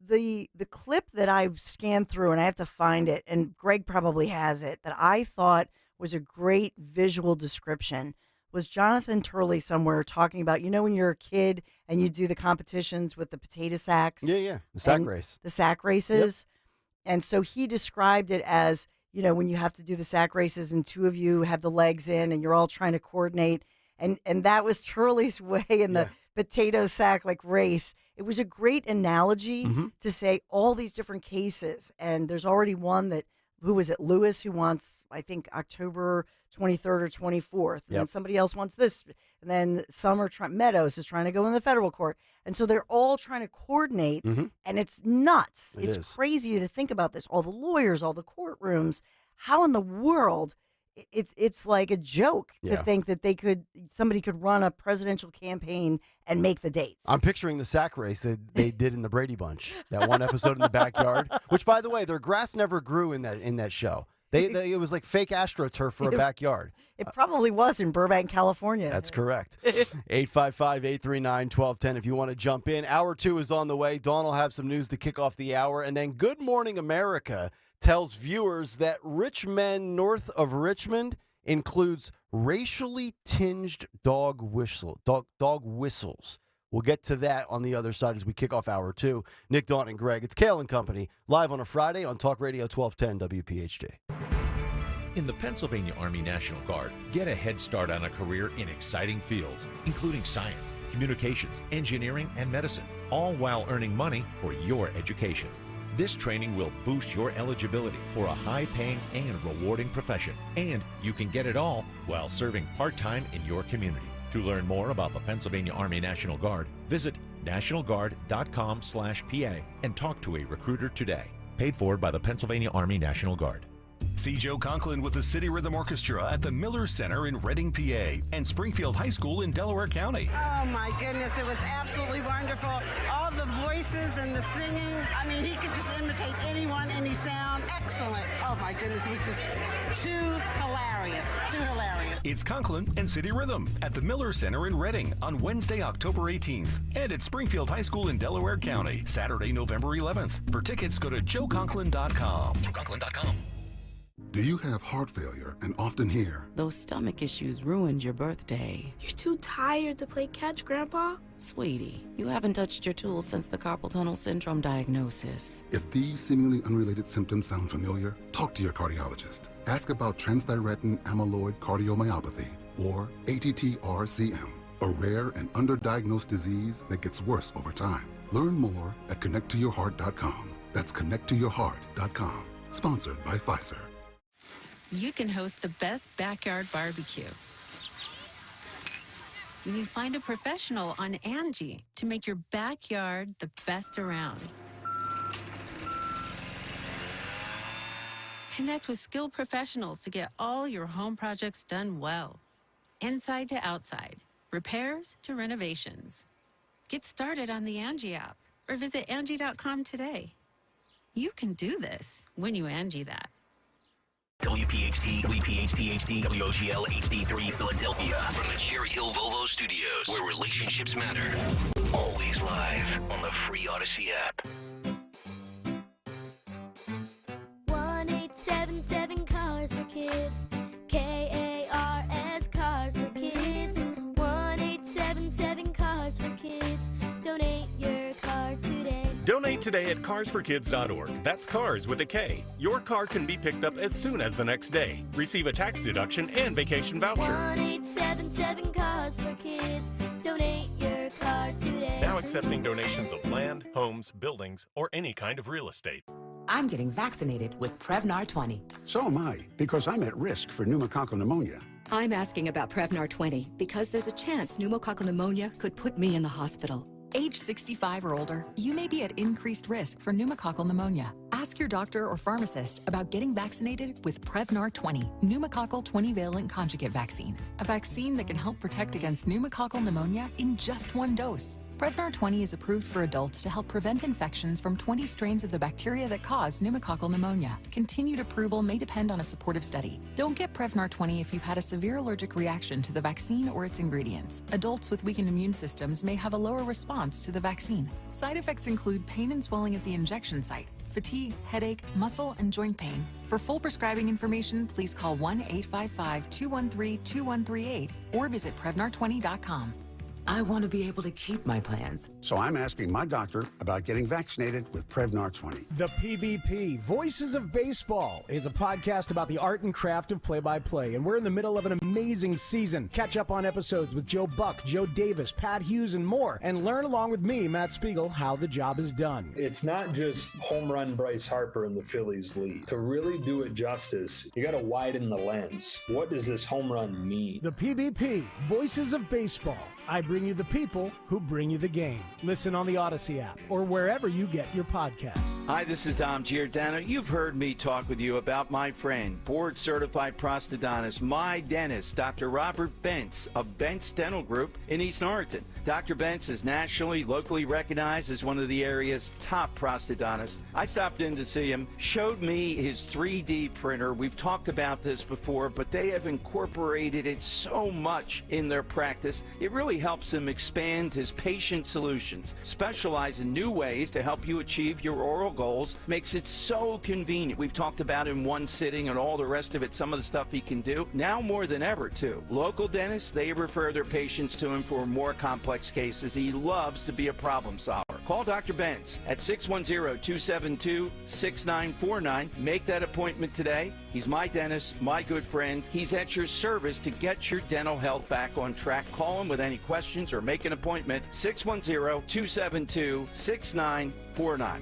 the clip that I scanned through, and I have to find it, and Greg probably has it, that I thought was a great visual description, was Jonathan Turley somewhere talking about, when you're a kid and you do the competitions with the potato sacks. Yeah. The sack race. The sack races. Yep. And so he described it as, when you have to do the sack races and two of you have the legs in and you're all trying to coordinate. And that was Turley's way in the potato sack race. It was a great analogy to say all these different cases. And there's already one that who was it? Lewis, who wants, I think, October 23rd or 24th. And then somebody else wants this. And then Meadows is trying to go in the federal court. And so they're all trying to coordinate, and it's nuts. It's crazy to think about this. All the lawyers, all the courtrooms. How in the world? It's like a joke to think that somebody could run a presidential campaign and make the dates. I'm picturing the sack race that they did in the Brady Bunch, that one episode in the backyard, which, by the way, their grass never grew in that show. It was like fake AstroTurf for a backyard. It probably was in Burbank, California. That's correct. 855-839-1210 if you want to jump in. Hour 2 is on the way. Dawn will have some news to kick off the hour. And then Good Morning America tells viewers that rich men north of Richmond includes racially tinged dog whistles. We'll get to that on the other side as we kick off hour 2. Nick, Dawn, and Greg. It's Kayal and Company, live on a Friday on Talk Radio 1210 WPHT. In the Pennsylvania Army National Guard, get a head start on a career in exciting fields, including science, communications, engineering, and medicine, all while earning money for your education. This training will boost your eligibility for a high-paying and rewarding profession, and you can get it all while serving part-time in your community. To learn more about the Pennsylvania Army National Guard, visit nationalguard.com/PA and talk to a recruiter today. Paid for by the Pennsylvania Army National Guard. See Joe Conklin with the City Rhythm Orchestra at the Miller Center in Reading, PA, and Springfield High School in Delaware County. Oh my goodness, it was absolutely wonderful. All the voices and the singing. I mean, he could just imitate anyone, any sound. Excellent. Oh my goodness, it was just too hilarious. Too hilarious. It's Conklin and City Rhythm at the Miller Center in Reading on Wednesday, October 18th, and at Springfield High School in Delaware County, Saturday, November 11th. For tickets, go to joeconklin.com. joeconklin.com. Do you have heart failure and often hear, "Those stomach issues ruined your birthday"? "You're too tired to play catch, Grandpa." Sweetie, you haven't touched your tools since the carpal tunnel syndrome diagnosis. If these seemingly unrelated symptoms sound familiar, talk to your cardiologist. Ask about transthyretin amyloid cardiomyopathy, or ATTR-CM, a rare and underdiagnosed disease that gets worse over time. Learn more at connecttoyourheart.com. That's connecttoyourheart.com. Sponsored by Pfizer. You can host the best backyard barbecue when you find a professional on Angie to make your backyard the best around. Connect with skilled professionals to get all your home projects done well. Inside to outside, repairs to renovations. Get started on the Angie app or visit Angie.com today. You can do this when you Angie that. WPHT, WPHT HD, WOGL HD3 Philadelphia. From the Cherry Hill Volvo Studios, where relationships matter. Always live on the free Odyssey app. 1877 Cars for Kids. KARS Cars for Kids. 1877 Cars for Kids. Donate your car today. Donate today at carsforkids.org. That's cars with a K. Your car can be picked up as soon as the next day. Receive a tax deduction and vacation voucher. 1877 Cars for Kids. Donate your car today. Now accepting donations of land, homes, buildings, or any kind of real estate. I'm getting vaccinated with Prevnar 20. So am I, because I'm at risk for pneumococcal pneumonia. I'm asking about Prevnar 20 because there's a chance pneumococcal pneumonia could put me in the hospital. Age 65 or older, you may be at increased risk for pneumococcal pneumonia. Ask your doctor or pharmacist about getting vaccinated with Prevnar 20, pneumococcal 20-valent conjugate vaccine, a vaccine that can help protect against pneumococcal pneumonia in just one dose. Prevnar 20 is approved for adults to help prevent infections from 20 strains of the bacteria that cause pneumococcal pneumonia. Continued approval may depend on a supportive study. Don't get Prevnar 20 if you've had a severe allergic reaction to the vaccine or its ingredients. Adults with weakened immune systems may have a lower response to the vaccine. Side effects include pain and swelling at the injection site, fatigue, headache, muscle, and joint pain. For full prescribing information, please call 1-855-213-2138 or visit Prevnar20.com. I want to be able to keep my plans. So I'm asking my doctor about getting vaccinated with Prevnar 20. The PBP, Voices of Baseball, is a podcast about the art and craft of play-by-play, and we're in the middle of an amazing season. Catch up on episodes with Joe Buck, Joe Davis, Pat Hughes, and more, and learn along with me, Matt Spiegel, how the job is done. It's not just home run Bryce Harper in the Phillies lead. To really do it justice, you got to widen the lens. What does this home run mean? The PBP, Voices of Baseball. I bring you the people who bring you the game. Listen on the Odyssey app or wherever you get your podcasts. Hi, this is Dom Giordano. You've heard me talk with you about my friend, board-certified prosthodontist, my dentist, Dr. Robert Bentz of Bentz Dental Group in East Norriton. Dr. Bentz is nationally, locally recognized as one of the area's top prosthodontists. I stopped in to see him, showed me his 3D printer. We've talked about this before, but they have incorporated it so much in their practice. It really helps him expand his patient solutions, specialize in new ways to help you achieve your oral goals, makes it so convenient. We've talked about in one sitting and all the rest of it, some of the stuff he can do. Now more than ever, too. Local dentists, they refer their patients to him for more complex cases. He loves to be a problem solver. Call Dr. Benz at 610-272-6949. Make that appointment today. He's my dentist, my good friend. He's at your service to get your dental health back on track. Call him with any questions or make an appointment. 610-272-6949.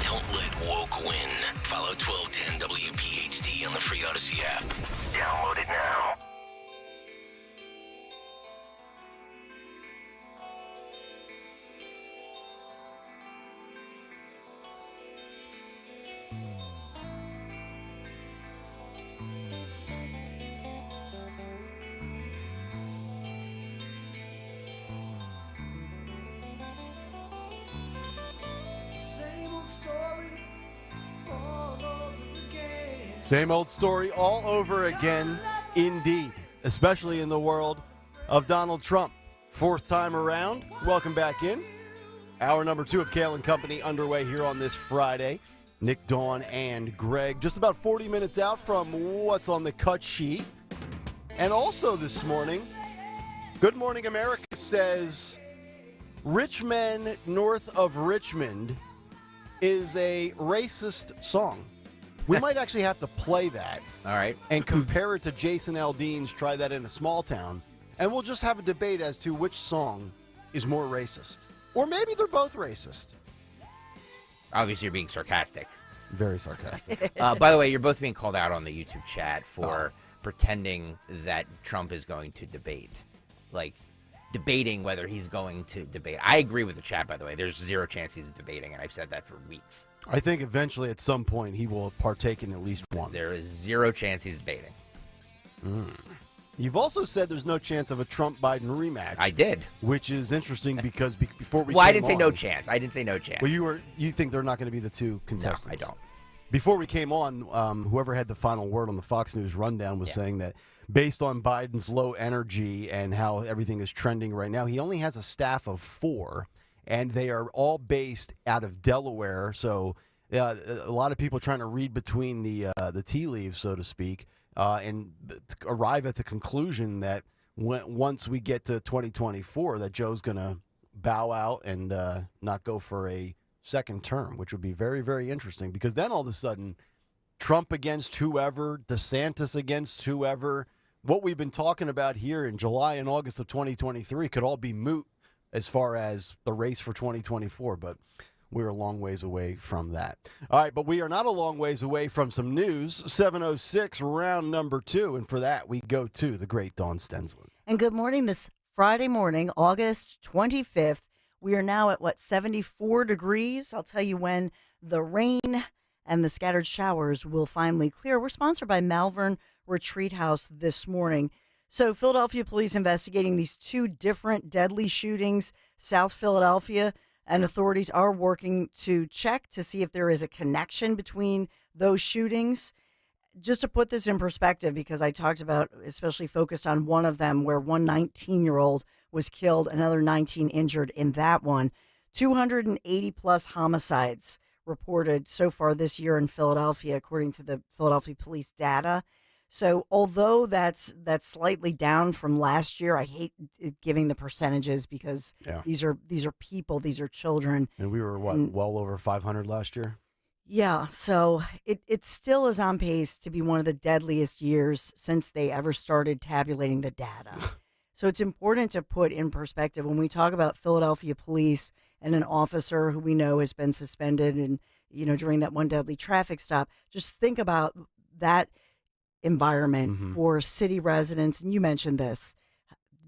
Don't let woke win. Follow 1210 WPHT on the free Odyssey app. Download it now. Same old story all over again, indeed, especially in the world of Donald Trump. Fourth time around. Welcome back in. Hour number 2 of Kayal and Company underway here on this Friday. Nick, Dawn, and Greg just about 40 minutes out from what's on the cut sheet. And also this morning, Good Morning America says Rich Men North of Richmond is a racist song. We might actually have to play that. All right. And compare it to Jason Aldean's Try That in a Small Town. And we'll just have a debate as to which song is more racist. Or maybe they're both racist. Obviously, you're being sarcastic. Very sarcastic. By the way, you're both being called out on the YouTube chat for pretending that Trump is going to debate. Like, debating whether he's going to debate. I agree with the chat, by the way. There's zero chance he's debating, and I've said that for weeks. I think eventually at some point he will partake in at least one. There is zero chance he's debating. You've also said there's no chance of a Trump-Biden rematch. I did. Which is interesting because before we Well, came I didn't say on, no chance. I didn't say no chance. Well, you think they're not going to be the two contestants? No, I don't. Before we came on, whoever had the final word on the Fox News rundown was saying that based on Biden's low energy and how everything is trending right now, he only has a staff of 4, and they are all based out of Delaware. So a lot of people trying to read between the tea leaves, so to speak, and arrive at the conclusion that once we get to 2024, that Joe's going to bow out and not go for a second term, which would be very, very interesting, because then all of a sudden, Trump against whoever, DeSantis against whoever, what we've been talking about here in July and August of 2023 could all be moot as far as the race for 2024, but we're a long ways away from that. All right, but we are not a long ways away from some news. 7:06, round number 2, and for that, we go to the great Dawn Stensland. And good morning this Friday morning, August 25th. We are now at, 74 degrees. I'll tell you when the rain and the scattered showers will finally clear. We're sponsored by Malvern Retreat House this morning. So Philadelphia police investigating these 2 different deadly shootings, South Philadelphia, and authorities are working to check to see if there is a connection between those shootings. Just to put this in perspective, because I talked about, especially focused on one of them, where one 19-year-old was killed, another 19 injured in that one. 280-plus homicides reported so far this year in Philadelphia, according to the Philadelphia police data. So although that's slightly down from last year, I hate giving the percentages because these are people, these are children. And we were well over 500 last year. Yeah, so it still is on pace to be one of the deadliest years since they ever started tabulating the data. So it's important to put in perspective when we talk about Philadelphia police and an officer who we know has been suspended and, during that one deadly traffic stop, just think about that environment for city residents. And you mentioned this,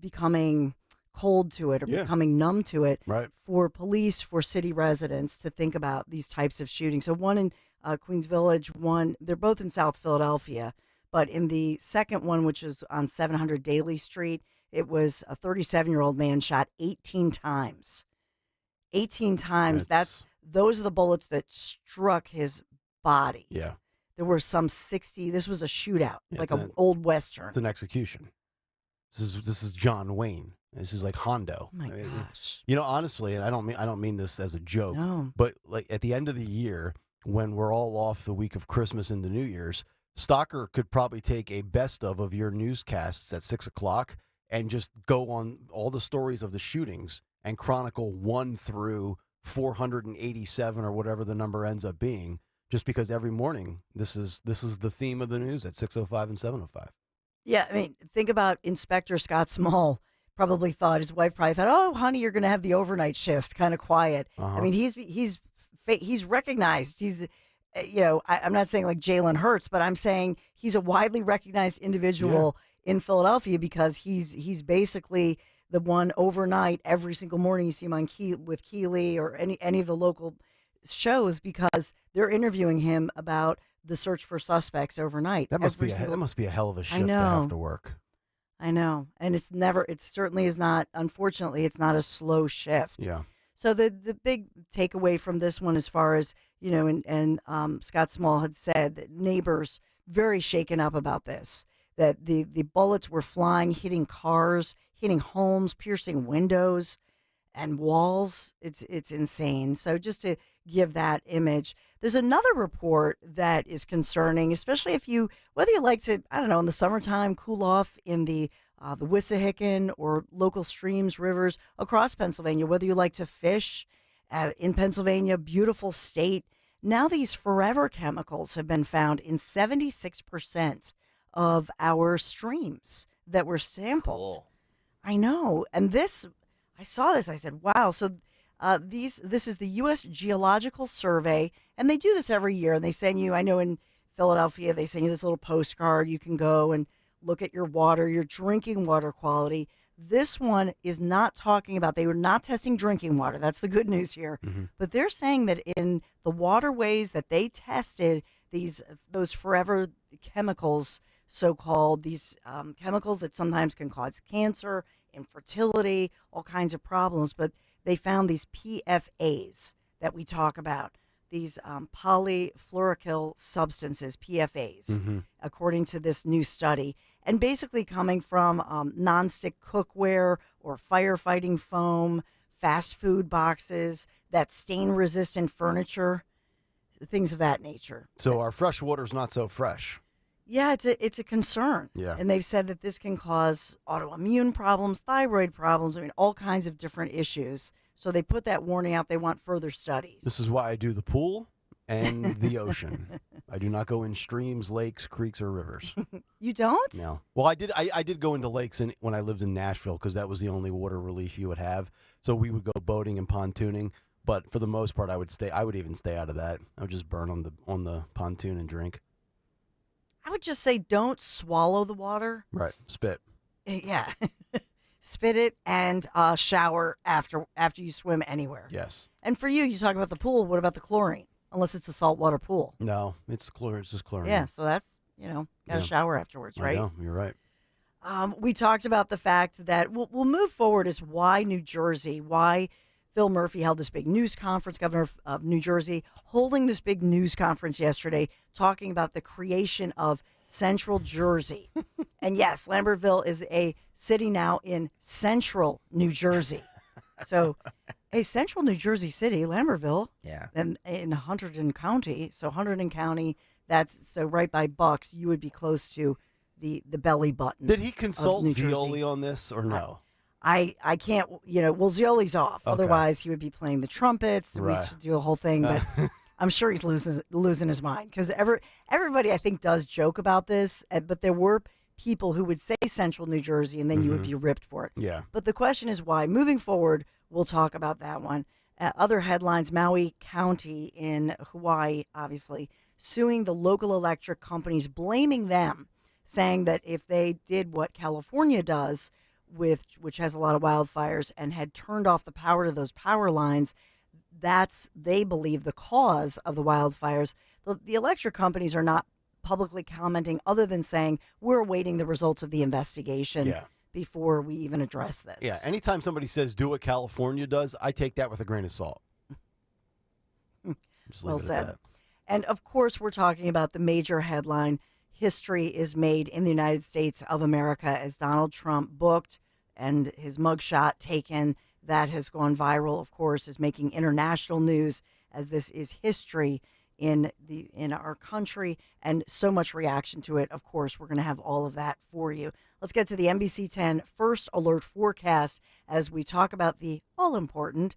becoming cold to it or becoming numb to it, right? For police, for city residents to think about these types of shootings. So one in Queens Village, they're both in South Philadelphia, but in the second one, which is on 700 Daly Street, it was a 37-year-old man shot 18 times. 18 times. Those are the bullets that struck his body. Yeah. There were some 60. This was a shootout, like an an old Western. It's an execution. This is John Wayne. This is like Hondo. Oh my gosh. Honestly, and I don't mean this as a joke, No. but like at the end of the year, when we're all off the week of Christmas and the New Year's, Stalker could probably take a best of your newscasts at 6 o'clock and just go on all the stories of the shootings and chronicle 1 through 487 or whatever the number ends up being. Just because every morning this is the theme of the news at 6:05 and 7:05. Yeah, I mean, think about Inspector Scott Small. His wife probably thought, "Oh, honey, you're going to have the overnight shift, kind of quiet." I mean, he's recognized. He's, I'm not saying like Jalen Hurts, but I'm saying he's a widely recognized individual in Philadelphia because he's basically the one overnight every single morning you see him on with Keeley or any of the local shows because they're interviewing him about the search for suspects overnight. That must be a hell of a shift to have to work. I know. And it certainly is not, unfortunately, it's not a slow shift. Yeah. So the big takeaway from this one, as far as, and Scott Small had said that neighbors very shaken up about this, that the bullets were flying, hitting cars, hitting homes, piercing windows and walls. It's insane. So just to give that image. There's another report that is concerning, especially whether you like to, I don't know, in the summertime, cool off in the Wissahickon or local streams, rivers across Pennsylvania, whether you like to fish in Pennsylvania, beautiful state. Now these forever chemicals have been found in 76% of our streams that were sampled. Cool. I know. And I saw this, I said, wow. So this is the U.S. Geological Survey, and they do this every year, and they send you, I know in Philadelphia, they send you this little postcard. You can go and look at your water, your drinking water quality. This one is not talking about, they were not testing drinking water. That's the good news here. Mm-hmm. But they're saying that in the waterways that they tested, those forever chemicals, so-called, these chemicals that sometimes can cause cancer, infertility, all kinds of problems, but they found these PFAs that we talk about, these polyfluoroalkyl substances, PFAs, according to this new study, and basically coming from nonstick cookware or firefighting foam, fast food boxes, that stain-resistant furniture, things of that nature. So our fresh water's not so fresh. Yeah, it's a concern. Yeah. And they've said that this can cause autoimmune problems, thyroid problems, all kinds of different issues. So they put that warning out. They want further studies. This is why I do the pool and the ocean. I do not go in streams, lakes, creeks, or rivers. You don't? No. Well, I did go into lakes when I lived in Nashville because that was the only water relief you would have. So we would go boating and pontooning. But for the most part, I would even stay out of that. I would just burn on the pontoon and drink. I would just say don't swallow the water. Right. Spit. Yeah. Spit it and shower after you swim anywhere. Yes. And for you talk about the pool. What about the chlorine? Unless it's a saltwater pool. No, it's chlorine. It's just chlorine. Yeah, so that's, got to shower afterwards, right? I know, you're right. We talked about the fact that we'll move forward as why New Jersey, why Phil Murphy held this big news conference, governor of New Jersey, holding this big news conference yesterday, talking about the creation of Central Jersey. And yes, Lambertville is a city now in Central New Jersey. So a Central New Jersey city, Lambertville, and in Hunterdon County. So Hunterdon County, that's so right by Bucks, you would be close to the belly button. Did he consult New Jersey. Zioli on this or no? I can't, well, Zioli's off. Okay. Otherwise, he would be playing the trumpets. Right. We should do a whole thing, but I'm sure he's losing his mind because everybody, I think, does joke about this, but there were people who would say Central New Jersey, and then you would be ripped for it. Yeah. But the question is why. Moving forward, we'll talk about that one. Other headlines, Maui County in Hawaii, obviously, suing the local electric companies, blaming them, saying that if they did what California does, which has a lot of wildfires, and had turned off the power to those power lines, that's, they believe, the cause of the wildfires. The electric companies are not publicly commenting other than saying we're awaiting the results of the investigation before we even address this. Yeah, anytime somebody says do what California does, I take that with a grain of salt. Just Well leave it at said. that. And of course, we're talking about the major headline. History is made in the United States of America as Donald Trump booked and his mugshot taken. That has gone viral, of course, is making international news as this is history in our country and so much reaction to it. Of course, we're going to have all of that for you. Let's get to the NBC 10 first alert forecast as we talk about the all-important,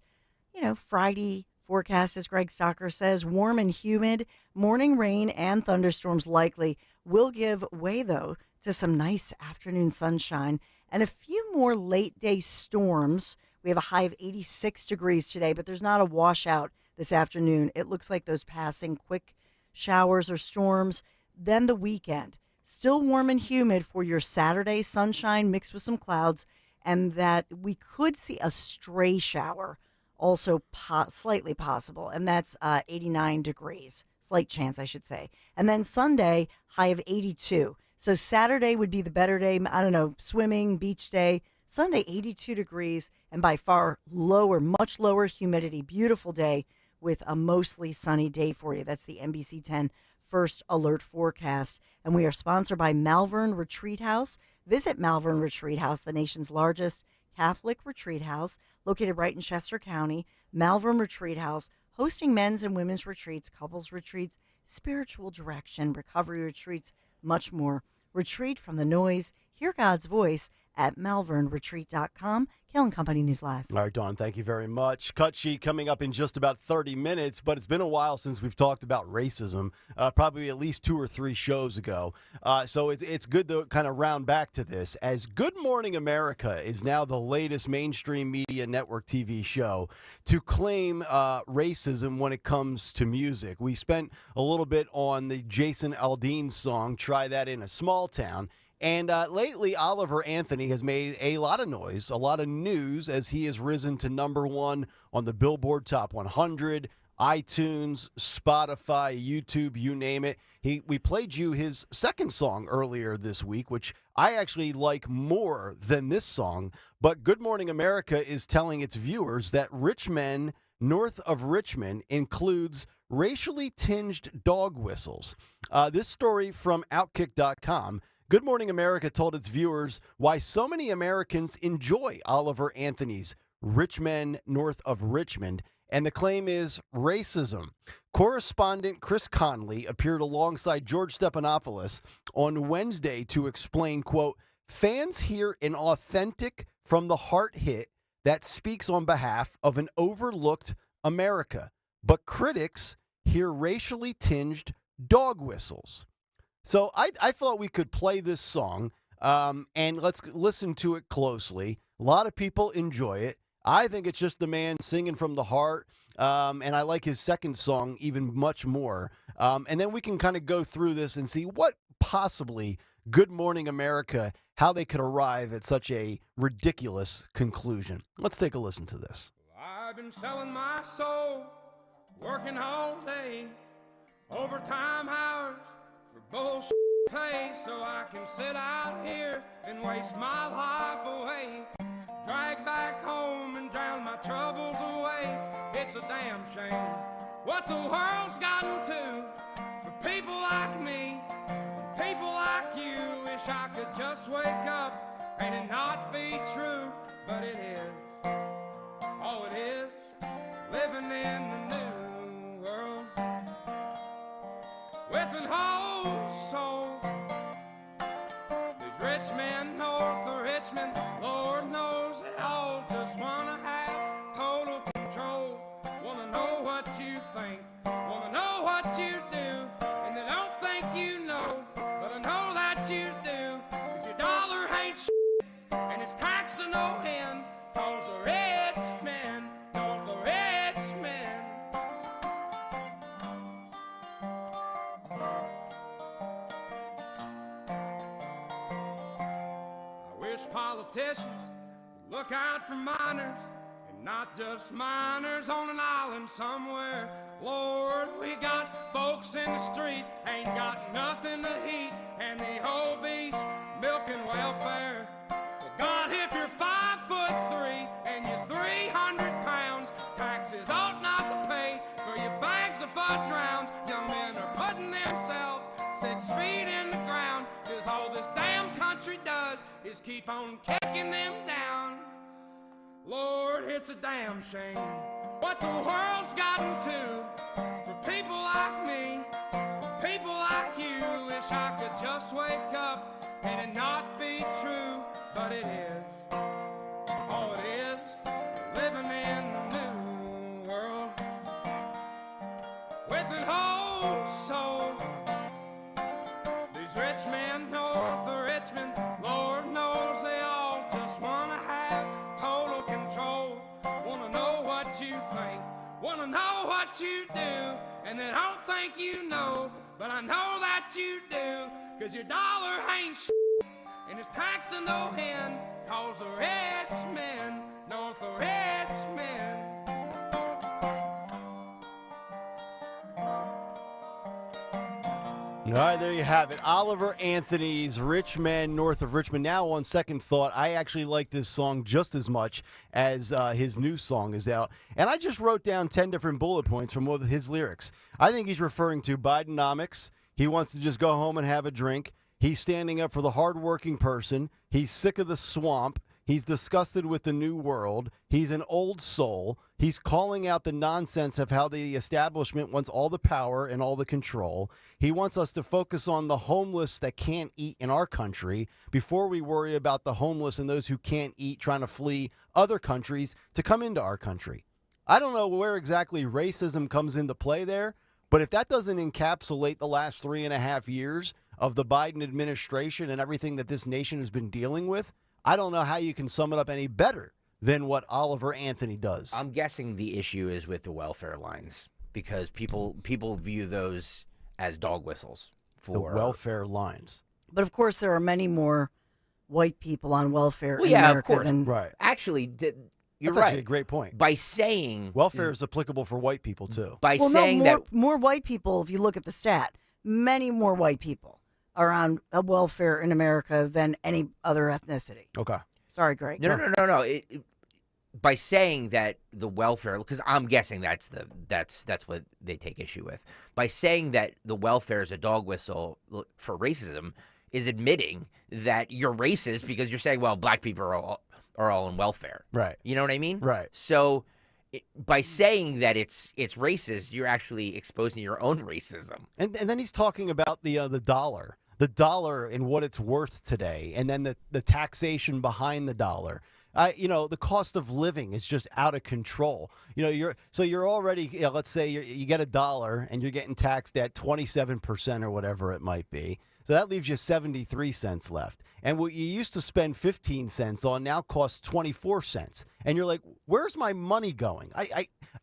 Friday forecast, as Greg Stocker says, warm and humid, morning rain and thunderstorms likely. Will give way, though, to some nice afternoon sunshine and a few more late-day storms. We have a high of 86 degrees today, but there's not a washout this afternoon. It looks like those passing quick showers or storms. Then the weekend, still warm and humid for your Saturday, sunshine mixed with some clouds, and that we could see a stray shower also slightly possible, and that's 89 degrees. Slight chance, I should say. And then Sunday, high of 82. So Saturday would be the better day. I don't know, swimming, beach day. Sunday, 82 degrees, and by far much lower humidity. Beautiful day with a mostly sunny day for you. That's the NBC 10 First Alert Forecast. And we are sponsored by Malvern Retreat House. Visit Malvern Retreat House, the nation's largest Catholic retreat house, located right in Chester County. Malvern Retreat House, hosting men's and women's retreats, couples retreats, spiritual direction, recovery retreats, much more. Retreat from the noise. Hear God's voice at malvernretreat.com. Kayal and Company News Live. All right, Dawn, thank you very much. Cut sheet coming up in just about 30 minutes, but it's been a while since we've talked about racism, probably at least 2 or 3 shows ago. So it's good to kind of round back to this, as Good Morning America is now the latest mainstream media network TV show to claim racism when it comes to music. We spent a little bit on the Jason Aldean song, Try That in a Small Town. And lately, Oliver Anthony has made a lot of noise, a lot of news, as he has risen to #1 on the Billboard Top 100, iTunes, Spotify, YouTube, you name it. We played you his second song earlier this week, which I actually like more than this song. But Good Morning America is telling its viewers that rich men north of Richmond includes racially tinged dog whistles. This story from Outkick.com. Good Morning America told its viewers why so many Americans enjoy Oliver Anthony's Rich Men North of Richmond, and the claim is racism. Correspondent Chris Conley appeared alongside George Stephanopoulos on Wednesday to explain, quote, fans hear an authentic, from-the-heart hit that speaks on behalf of an overlooked America, but critics hear racially tinged dog whistles. So I thought we could play this song, and let's listen to it closely. A lot of people enjoy it. I think it's just the man singing from the heart, and I like his second song even much more. And then we can kind of go through this and see what possibly Good Morning America, how they could arrive at such a ridiculous conclusion. Let's take a listen to this. I've been selling my soul, working all day, overtime hours, for bullshit pay, so I can sit out here and waste my life away, drag back home and drown my troubles away. It's a damn shame what the world's gotten to for people like me, people like you. Wish I could just wake up and it not be true, but it is. Oh, it is living in the new world with an whole soul. politicians look out for miners, and not just miners on an island somewhere. Lord, we got folks in the street, ain't got nothing to eat, and the obese milking welfare. Well, God, if you're 5'3" and you're 300 pounds, taxes ought not to pay for your bags of fudge rounds. Young men are putting themselves 6 feet in the ground, 'cause all this damn country does is keep on kicking them down. Lord, it's a damn shame what the world's gotten to for people like me, people like you. Wish I could just wake up and it not be true, but it is. Oh, it is living in the new world with an old soul. These rich men north of Richmond, Lord knows they all just want to have total control. Want to know what you think, want to know what you do, and they don't think you know, but I know that you do, 'cause your dollar ain't shit, and it's taxed to no end, 'cause the rich men north of Richmond. All right, there you have it. Oliver Anthony's Rich Man North of Richmond. Now, on second thought, I actually like this song just as much as his new song is out. And I just wrote down 10 different bullet points from his lyrics. I think he's referring to Bidenomics. He wants to just go home and have a drink. He's standing up for the hardworking person. He's sick of the swamp. He's disgusted with the new world. He's an old soul. He's calling out the nonsense of how the establishment wants all the power and all the control. He wants us to focus on the homeless that can't eat in our country before we worry about the homeless and those who can't eat trying to flee other countries to come into our country. I don't know where exactly racism comes into play there, but if that doesn't encapsulate the last 3.5 years of the Biden administration and everything that this nation has been dealing with, I don't know how you can sum it up any better than what Oliver Anthony does. I'm guessing the issue is with the welfare lines because people view those as dog whistles for the welfare lines. But of course, there are many more white people on welfare in yeah, America of course. than Right. Actually, you're That's right. actually a great point. By saying welfare is applicable for white people too. By well, saying no, that more white people, if you look at the stat, many more white people are on welfare in America than any other ethnicity. Okay. Sorry, Greg. No. By saying that the welfare, because I'm guessing that's what they take issue with. By saying that the welfare is a dog whistle for racism, is admitting that you're racist because you're saying, well, black people are all on welfare. Right. You know what I mean? Right. So by saying that it's racist, you're actually exposing your own racism. And then he's talking about the dollar. The dollar and what it's worth today, and then the taxation behind the dollar. The cost of living is just out of control. You're already, let's say you get $1 and you're getting taxed at 27% or whatever it might be. So that leaves you 73 cents left. And what you used to spend 15 cents on now costs 24 cents. And you're like, where's my money going?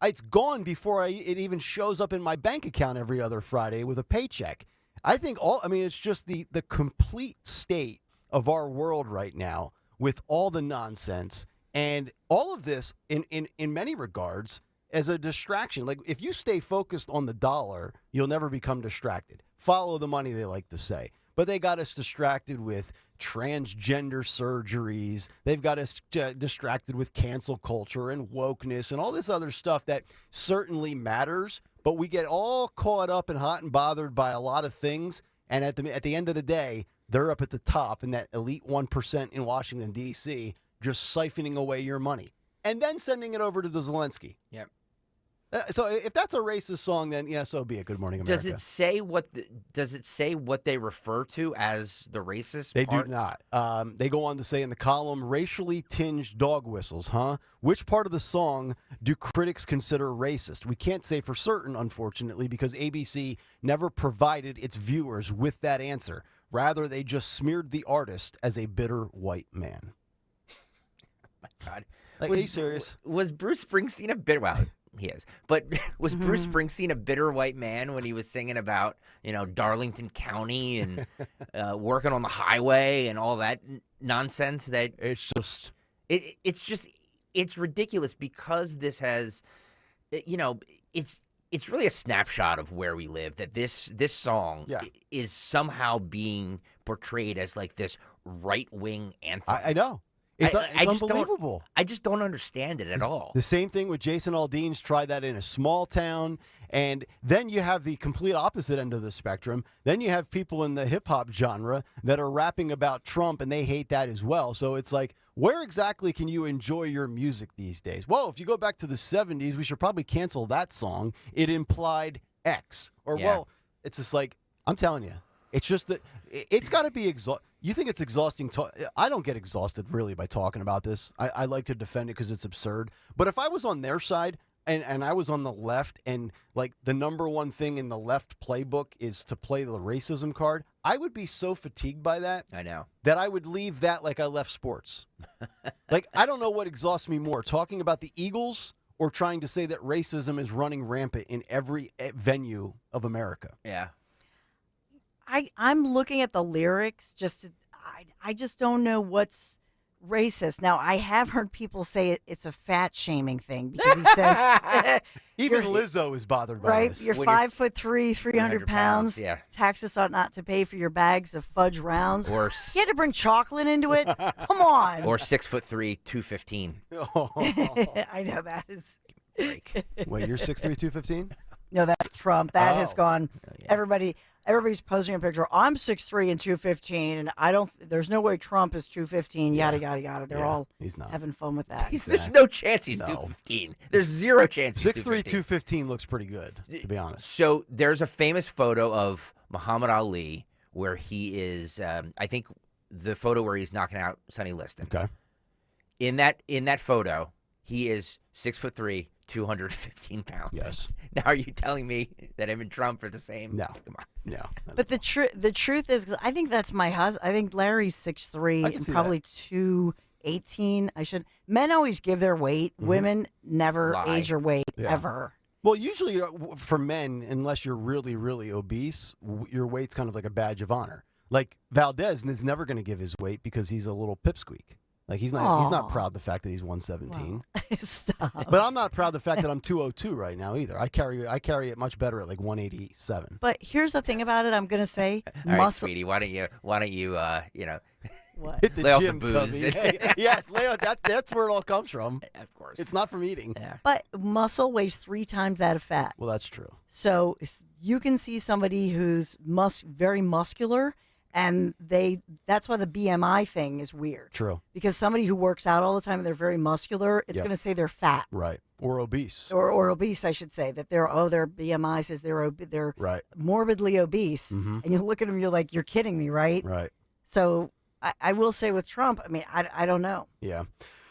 It's gone before it even shows up in my bank account every other Friday with a paycheck. I think it's just the complete state of our world right now with all the nonsense and all of this in many regards as a distraction. Like if you stay focused on the dollar, you'll never become distracted. Follow the money, they like to say. But they got us distracted with transgender surgeries. They've got us distracted with cancel culture and wokeness and all this other stuff that certainly matters. But we get all caught up and hot and bothered by a lot of things. And at the end of the day, they're up at the top in that elite 1% in Washington, D.C., just siphoning away your money and then sending it over to the Zelensky. Yep. So if that's a racist song, then yeah, so be it. Good Morning America. Does it say what they refer to as the racist They part? do not. They go on to say in the column, racially tinged dog whistles, huh? Which part of the song do critics consider racist? We can't say for certain, unfortunately, because ABC never provided its viewers with that answer. Rather, they just smeared the artist as a bitter white man. Oh my God. Like, are you serious? Was Bruce Springsteen a bitter? Well, He is. But was Bruce Springsteen a bitter white man when he was singing about, Darlington County and working on the highway and all that nonsense? That it's ridiculous because this has, it's really a snapshot of where we live. That this song is somehow being portrayed as like this right-wing anthem. I know. It's unbelievable. I just don't understand it at all. The same thing with Jason Aldean's tried that in a small town. And then you have the complete opposite end of the spectrum. Then you have people in the hip-hop genre that are rapping about Trump, and they hate that as well. So it's like, where exactly can you enjoy your music these days? Well, if you go back to the 70s, we should probably cancel that song. It implied X. Or, well, it's just like, I'm telling you, it's just that it's got to be exhausting. You think it's exhausting? I don't get exhausted really by talking about this. I like to defend it because it's absurd. But if I was on their side and I was on the left and like the number one thing in the left playbook is to play the racism card, I would be so fatigued by that. I know. That I would leave that like I left sports. Like, I don't know what exhausts me more, talking about the Eagles or trying to say that racism is running rampant in every venue of America. Yeah. I'm looking at the lyrics. I just don't know what's racist. Now, I have heard people say it's a fat shaming thing because he says even Lizzo is bothered by this. You're 5'3", 300 pounds. Yeah. Taxes ought not to pay for your bags of fudge rounds. Or you had to bring chocolate into it. Come on. Or 6'3", 215. I know that is. Break. Wait, you're 6'3", 215? No, that's Trump. That has gone. Everybody's posting a picture. I'm 6'3" and 215, and there's no way Trump is 215. Yada yada yada. They're all having fun with that. There's no chance he's 215. There's zero chance. 6'3", 215 looks pretty good, to be honest. So there's a famous photo of Muhammad Ali where he is. I think the photo where he's knocking out Sonny Liston. Okay. In that photo, he is 6'3", 215 pounds. Yes. Now, are you telling me that him and Trump are the same? No. Come on. No. But the truth is, I think that's my husband. I think Larry's 6'3" and probably 218. Men always give their weight. Mm-hmm. Women never age or weight ever. Well, usually for men, unless you're really, really obese, your weight's kind of like a badge of honor. Like Valdez is never going to give his weight because he's a little pipsqueak. Like he's not proud of the fact that he's 117. Wow. Stop. But I'm not proud of the fact that I'm 202 right now either. I carry it much better at like 187. But here's the thing about it. I'm gonna say, all right, sweetie, why don't you what? Hit the lay off the gym, booze. Yes, lay off that's where it all comes from. Of course, it's not from eating. Yeah. But muscle weighs 3 times that of fat. Well, that's true. So you can see somebody who's very muscular. And that's why the BMI thing is weird. True. Because somebody who works out all the time and they're very muscular, it's going to say they're fat. Right. Or obese. Or obese, I should say. That their BMI says they're right. morbidly obese. Mm-hmm. And you look at them, you're like, you're kidding me, right? Right. So I will say with Trump, I mean, I don't know. Yeah.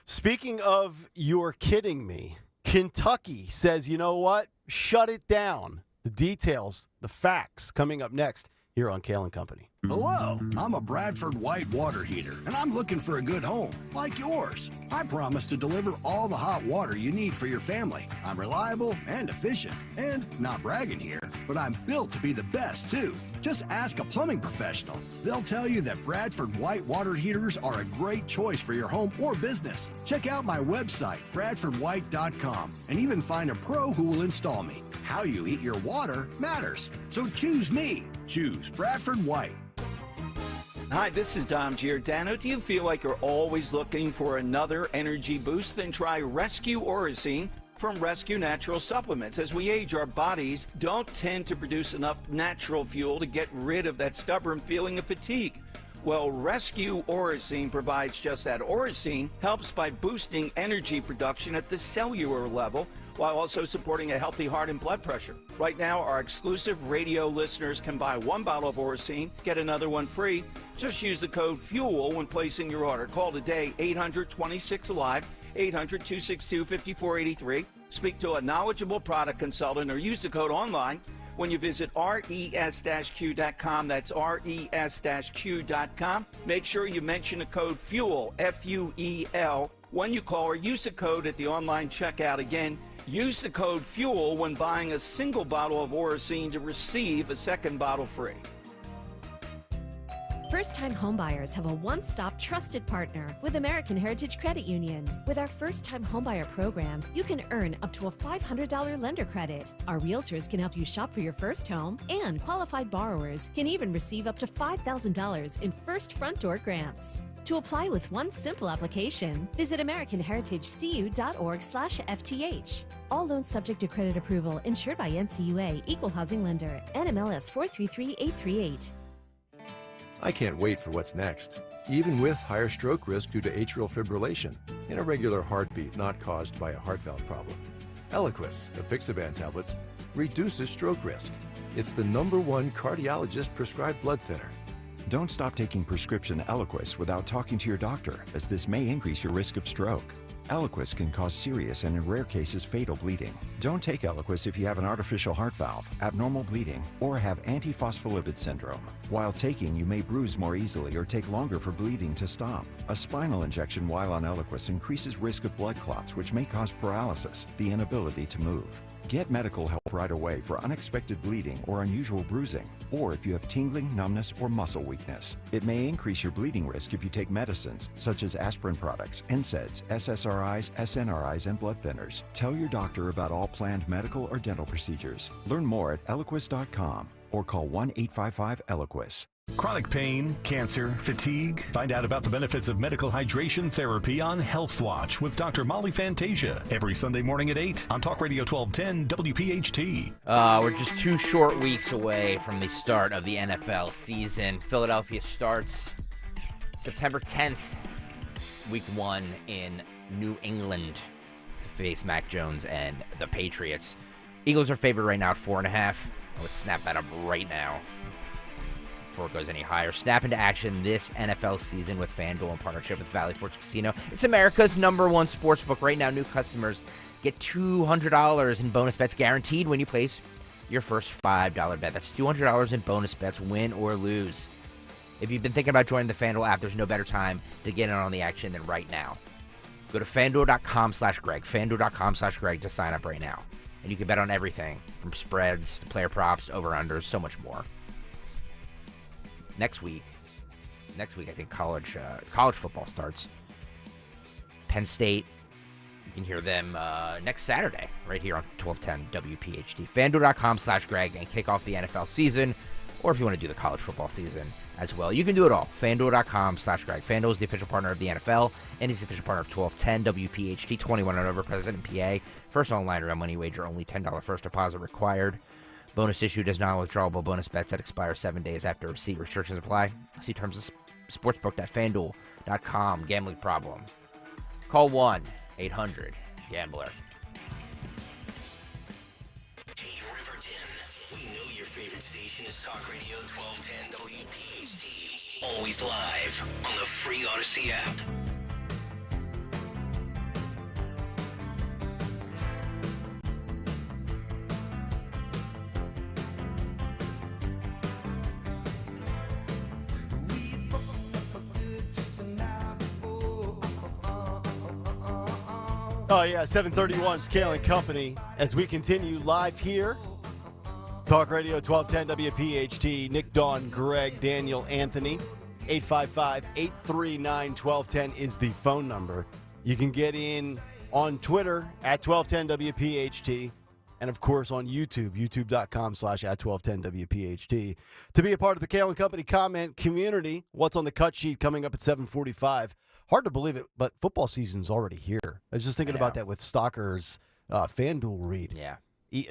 Speaking of you're kidding me, Kentucky says, you know what? Shut it down. The details, the facts coming up next here on Kayal and Company. Hello, I'm a Bradford White water heater, and I'm looking for a good home, like yours. I promise to deliver all the hot water you need for your family. I'm reliable and efficient, and not bragging here, but I'm built to be the best, too. Just ask a plumbing professional. They'll tell you that Bradford White water heaters are a great choice for your home or business. Check out my website, bradfordwhite.com, and even find a pro who will install me. How you heat your water matters, so choose me. Choose Bradford White. Hi, this is Dom Giordano. Do you feel like you're always looking for another energy boost? Then try Rescue Orosine from Rescue Natural Supplements. As we age, our bodies don't tend to produce enough natural fuel to get rid of that stubborn feeling of fatigue. Well, Rescue Orosine provides just that. Orosine helps by boosting energy production at the cellular level, while also supporting a healthy heart and blood pressure. Right now, our exclusive radio listeners can buy 1 bottle of Orosine, get another one free. Just use the code FUEL when placing your order. Call today, 800-26-ALIVE, 800-262-5483. Speak to a knowledgeable product consultant or use the code online when you visit res-q.com. That's res-q.com. Make sure you mention the code FUEL, F-U-E-L, when you call, or use the code at the online checkout. Again, Use the code FUEL when buying a single bottle of Oracene to receive a second bottle free. First-time homebuyers have a one-stop trusted partner with American Heritage Credit Union. With our first-time homebuyer program, you can earn up to a $500 lender credit. Our realtors can help you shop for your first home, and qualified borrowers can even receive up to $5,000 in first front door grants. To apply with one simple application, visit AmericanHeritageCU.org/FTH. All loans subject to credit approval, insured by NCUA, Equal Housing Lender, NMLS 433838. I can't wait for what's next, even with higher stroke risk due to atrial fibrillation, an irregular heartbeat not caused by a heart valve problem. Eliquis, apixaban tablets, reduces stroke risk. It's the #1 cardiologist-prescribed blood thinner. Don't stop taking prescription Eliquis without talking to your doctor, as this may increase your risk of stroke. Eliquis can cause serious and in rare cases fatal bleeding. Don't take Eliquis if you have an artificial heart valve, abnormal bleeding, or have antiphospholipid syndrome. While taking, you may bruise more easily or take longer for bleeding to stop. A spinal injection while on Eliquis increases risk of blood clots, which may cause paralysis, the inability to move. Get medical help right away for unexpected bleeding or unusual bruising, or if you have tingling, numbness, or muscle weakness. It may increase your bleeding risk if you take medicines such as aspirin products, NSAIDs, SSRIs, SNRIs, and blood thinners. Tell your doctor about all planned medical or dental procedures. Learn more at Eliquis.com or call 1-855-ELIQUIS. Chronic pain, cancer, fatigue. Find out about the benefits of medical hydration therapy on Health Watch with Dr. Molly Fantasia every Sunday morning at 8 on Talk Radio 1210 WPHT. We're just 2 short weeks away from the start of the NFL season. Philadelphia starts September 10th, week 1 in New England to face Mac Jones and the Patriots. Eagles are favored right now at 4.5. Let's snap that up right now before it goes any higher. Snap into action this NFL season with FanDuel in partnership with Valley Forge Casino. It's America's #1 sportsbook. Right now, new customers get $200 in bonus bets guaranteed when you place your first $5 bet. That's $200 in bonus bets, win or lose. If you've been thinking about joining the FanDuel app, there's no better time to get in on the action than right now. Go to FanDuel.com/Greg, FanDuel.com/Greg to sign up right now. And you can bet on everything from spreads to player props, over-unders, so much more. Next week, I think college football starts. Penn State, you can hear them next Saturday right here on 1210 WPHT. FanDuel.com/Greg and kick off the NFL season, or if you want to do the college football season as well, you can do it all. FanDuel.com/Greg. FanDuel is the official partner of the NFL and he's the official partner of 1210 WPHT. 21 and over, President PA. First online real money wager, only $10 first deposit required. Bonus issued as non-withdrawable bonus bets that expire 7 days after receipt. Restrictions apply. See terms of sportsbook.fanduel.com. Gambling problem? Call 1-800-GAMBLER. Hey, Riverton. We know your favorite station is Talk Radio 1210 WPHT. Always live on the free Odyssey app. Oh, yeah, 731's Kayal and Company as we continue live here. Talk Radio 1210 WPHT. Nick, Dawn, Greg, Daniel, Anthony. 855-839-1210 is the phone number. You can get in on Twitter at 1210 WPHT and, of course, on YouTube, youtube.com/@1210WPHT. To be a part of the Kayal and Company comment community, what's on the cut sheet coming up at 7:45. Hard to believe it, but football season's already here. I was just thinking about that with Stocker's FanDuel read. Yeah.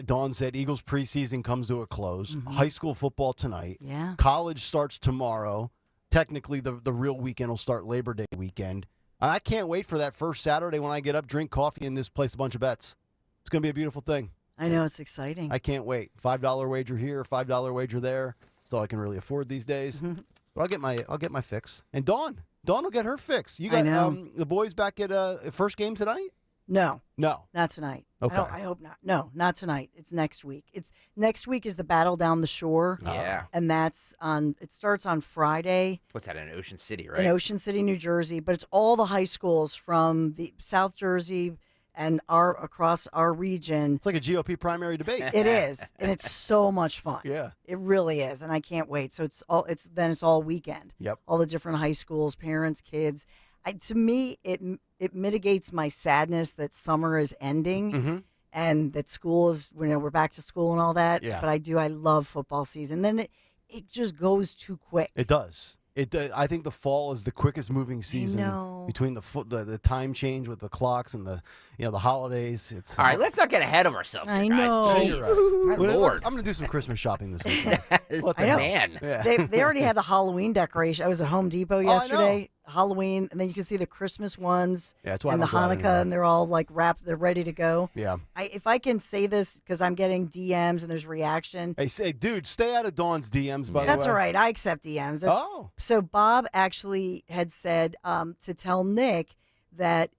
Dawn said Eagles preseason comes to a close. Mm-hmm. High school football tonight. Yeah. College starts tomorrow. Technically, the real weekend will start Labor Day weekend. I can't wait for that first Saturday when I get up, drink coffee, and just place a bunch of bets. It's going to be a beautiful thing. I know, it's exciting. I can't wait. $5 wager here, $5 wager there. That's all I can really afford these days. Mm-hmm. But I'll get my fix. And Dawn will get her fix. You got the boys back at first game tonight? No. No. Not tonight. Okay. I hope not. No, not tonight. It's next week. Next week is the Battle Down the Shore. Yeah. And it starts on Friday. What's that, in Ocean City, right? In Ocean City, New Jersey. But it's all the high schools from the South Jersey and across our region. It's like a GOP primary debate. It is, and it's so much fun. Yeah. It really is, and I can't wait. So it's all weekend. Yep. All the different high schools, parents, kids. To me, it mitigates my sadness that summer is ending. Mm-hmm. And that school is, we're back to school and all that. Yeah. But I love football season. Then it just goes too quick. It does. I think the fall is the quickest moving season between the time change with the clocks and the holidays. It's all right. Let's not get ahead of ourselves. I here, guys. know. Jeez. My Lord. I'm going to do some Christmas shopping this weekend. I know. Man. Yeah. They already have the Halloween decoration. I was at Home Depot yesterday. Halloween, and then you can see the Christmas ones that's why and I the don't go out Hanukkah, anymore. and they're all like wrapped. They're ready to go. Yeah. If I can say this because I'm getting DMs and there's reaction. Hey, dude, stay out of Dawn's DMs, by the way. That's all right. I accept DMs. Oh. So Bob actually had said to tell Nick that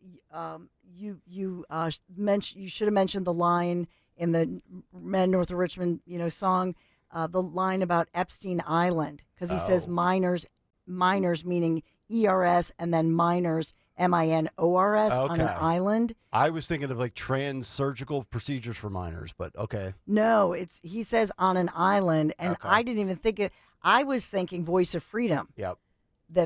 you should have mentioned the line in the Men North of Richmond song, the line about Epstein Island, because he says minors meaning ERS and then minors MINORS on an island. I was thinking of like trans surgical procedures for minors, but okay. No, he says on an island, and I didn't even think it. I was thinking Voice of Freedom. Yep.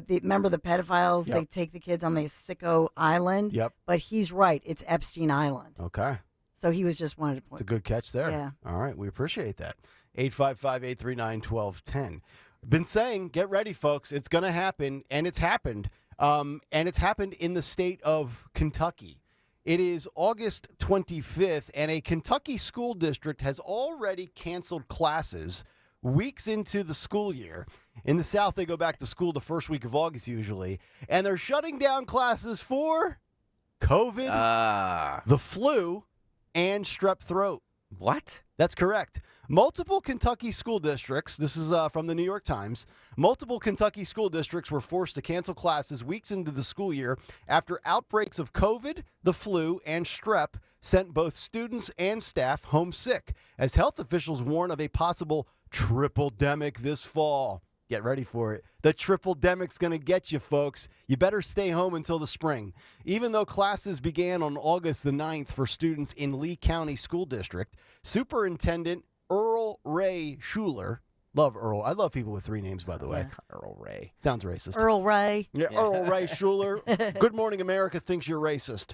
Remember the pedophiles? Yep. They take the kids on the sicko island. Yep. But he's right. It's Epstein Island. Okay. So he was just wanted to point. It's a good catch there. Yeah. All right. We appreciate that. 855-839-1210. Been saying, get ready, folks. It's going to happen, and it's happened. And it's happened in the state of Kentucky. It is August 25th, and a Kentucky school district has already canceled classes weeks into the school year. In the South, they go back to school the first week of August usually, and they're shutting down classes for COVID, the flu, and strep throat. What? That's correct. Multiple Kentucky school districts, this is from the New York Times, multiple Kentucky school districts were forced to cancel classes weeks into the school year after outbreaks of COVID, the flu, and strep sent both students and staff home sick, as health officials warn of a possible triple-demic this fall. Get ready for it. The triple-demic's going to get you, folks. You better stay home until the spring. Even though classes began on August the 9th for students in Lee County School District, Superintendent Earl Ray Schuler, love Earl. I love people with three names, by the way. Earl Ray. Sounds racist. Earl Ray. Yeah, Earl Ray Schuler. Good Morning America thinks you're racist.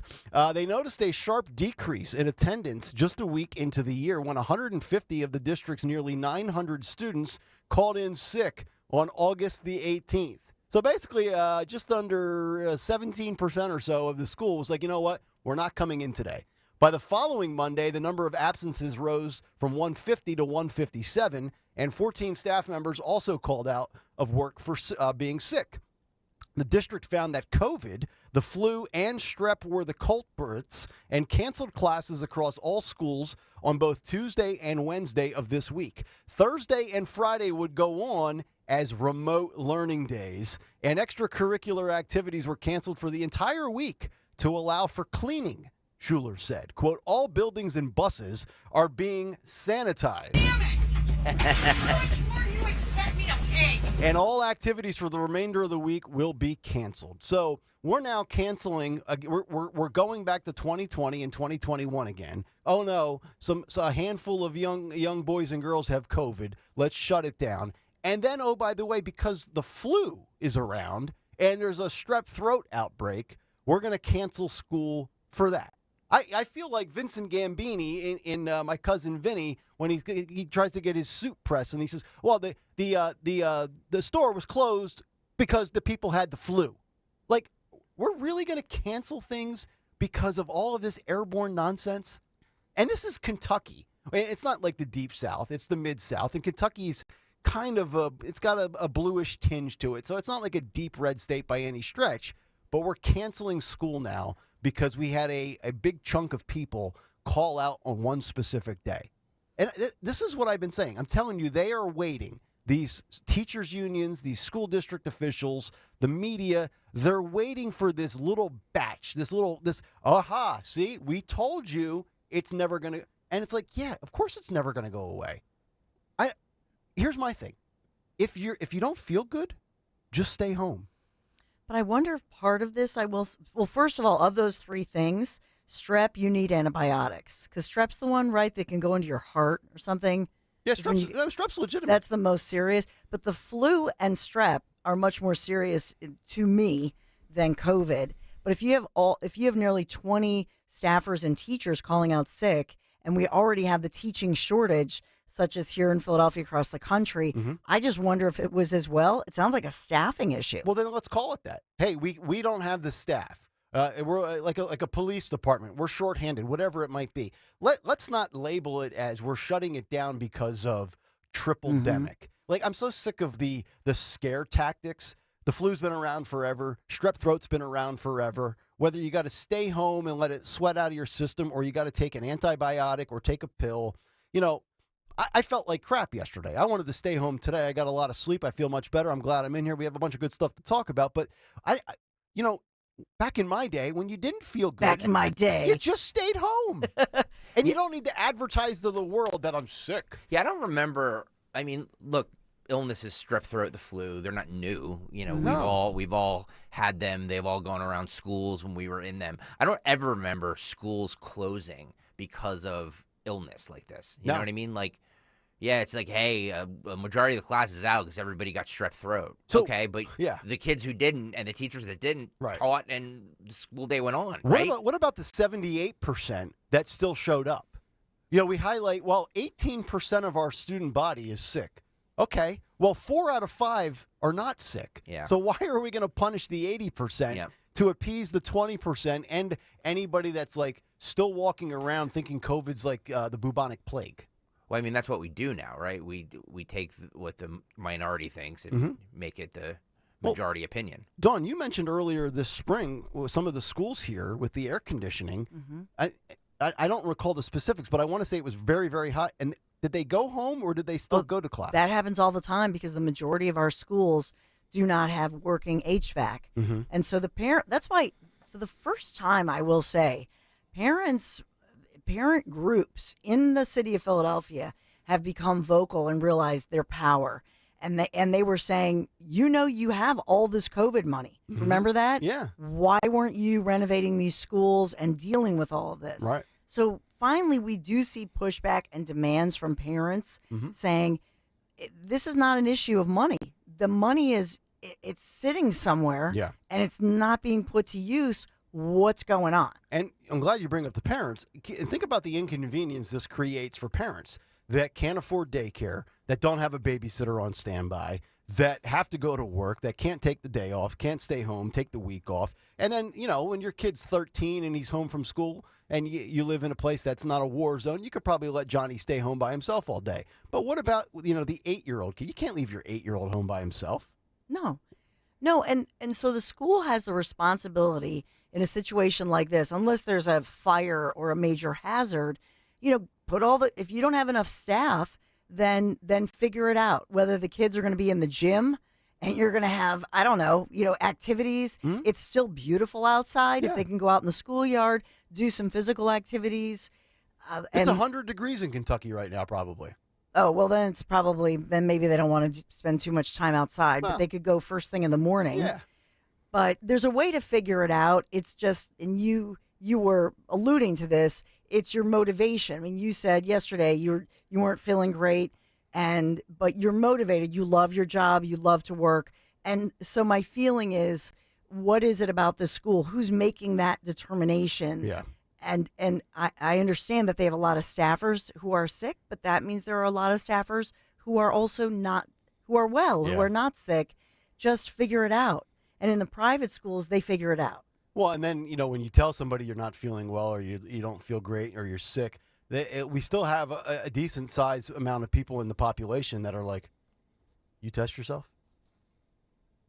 They noticed a sharp decrease in attendance just a week into the year when 150 of the district's nearly 900 students called in sick on August the 18th. So basically, just under 17% or so of the school was like, you know what? We're not coming in today. By the following Monday, the number of absences rose from 150 to 157, and 14 staff members also called out of work for being sick. The district found that COVID, the flu, and strep were the culprits and canceled classes across all schools on both Tuesday and Wednesday of this week. Thursday and Friday would go on as remote learning days, and extracurricular activities were canceled for the entire week to allow for cleaning, Schuler said. Quote, all buildings and buses are being sanitized. Damn it! How much more do you expect me to take? And all activities for the remainder of the week will be canceled. So we're now canceling. We're going back to 2020 and 2021 again. Oh no, a handful of young boys and girls have COVID. Let's shut it down. And then, oh, by the way, because the flu is around and there's a strep throat outbreak, we're going to cancel school for that. I feel like Vincent Gambini in My Cousin Vinny when he tries to get his suit pressed and he says, well, the store was closed because the people had the flu. Like, we're really going to cancel things because of all of this airborne nonsense? And this is Kentucky. It's not like the Deep South. It's the Mid-South. And Kentucky's kind of it's got a bluish tinge to it. So it's not like a deep red state by any stretch. But we're canceling school now because we had a big chunk of people call out on one specific day. And this is what I've been saying. I'm telling you, they are waiting. These teachers' unions, these school district officials, the media, they're waiting for this little batch, aha, see, we told you it's never going to, and it's like, yeah, of course it's never going to go away. Here's my thing. If you don't feel good, just stay home. But I wonder if part of this, well, first of all, of those three things, strep, you need antibiotics because strep's the one, right, that can go into your heart or something. Yeah, strep's legitimate. That's the most serious. But the flu and strep are much more serious to me than COVID. But if you have nearly 20 staffers and teachers calling out sick, and we already have the teaching shortage, such as here in Philadelphia across the country, I just wonder if it was as well. It sounds like a staffing issue. Well, then let's call it that. Hey, we don't have the staff. We're like a police department. We're shorthanded, whatever it might be. Let's not label it as we're shutting it down because of triple-demic. Like, I'm so sick of the scare tactics. The flu's been around forever. Strep throat's been around forever. Whether you got to stay home and let it sweat out of your system or you got to take an antibiotic or take a pill, I felt like crap yesterday. I wanted to stay home today. I got a lot of sleep. I feel much better. I'm glad I'm in here. We have a bunch of good stuff to talk about. But back in my day, when you didn't feel good, Back in my day. you just stayed home. And you don't need to advertise to the world that I'm sick. Yeah, I don't remember. I mean, look, illnesses, strep throat, the flu, they're not new. We've all had them. They've all gone around schools when we were in them. I don't ever remember schools closing because of illness like this. You know what I mean? Like, yeah, it's like, hey, a majority of the class is out because everybody got strep throat. So, okay, but the kids who didn't and the teachers that didn't taught and the school day went on, right? What about the 78% that still showed up? We highlight, 18% of our student body is sick. Okay, well, 4 out of 5 are not sick. Yeah. So why are we going to punish the 80% to appease the 20% and anybody that's like still walking around thinking COVID's like the bubonic plague? Well, I mean, that's what we do now, right? We take what the minority thinks and make it the majority opinion. Dawn, you mentioned earlier this spring some of the schools here with the air conditioning. I don't recall the specifics, but I want to say it was very, very hot. And did they go home or did they still go to class? That happens all the time because the majority of our schools do not have working HVAC. And so that's why for the first time, I will say, parent groups in the city of Philadelphia have become vocal and realized their power. And they were saying, you have all this COVID money. Remember that? Yeah. Why weren't you renovating these schools and dealing with all of this? Right. So finally, we do see pushback and demands from parents saying, this is not an issue of money. The money it's sitting somewhere and it's not being put to use. What's going on? And I'm glad you bring up the parents. Think about the inconvenience this creates for parents that can't afford daycare, that don't have a babysitter on standby, that have to go to work, that can't take the day off, can't stay home, take the week off. And then, when your kid's 13 and he's home from school and you live in a place that's not a war zone, you could probably let Johnny stay home by himself all day. But what about, the 8-year-old kid? You can't leave your 8-year-old home by himself. No, and so the school has the responsibility in a situation like this, unless there's a fire or a major hazard, if you don't have enough staff, then figure it out. Whether the kids are going to be in the gym and you're going to have, I don't know, activities. It's still beautiful outside. If they can go out in the schoolyard, do some physical activities. It's 100 degrees in Kentucky right now, probably. Oh, well, then then maybe they don't want to spend too much time outside, but they could go first thing in the morning. Yeah. But there's a way to figure it out. It's just, and you were alluding to this, it's your motivation. I mean, you said yesterday you weren't feeling great, but you're motivated. You love your job. You love to work. And so my feeling is, what is it about the school? Who's making that determination? Yeah. And I understand that they have a lot of staffers who are sick, but that means there are a lot of staffers who are also who are not sick. Just figure it out. And in the private schools, they figure it out. Well, and then, when you tell somebody you're not feeling well or you don't feel great or you're sick, we still have a decent size amount of people in the population that are like, you test yourself?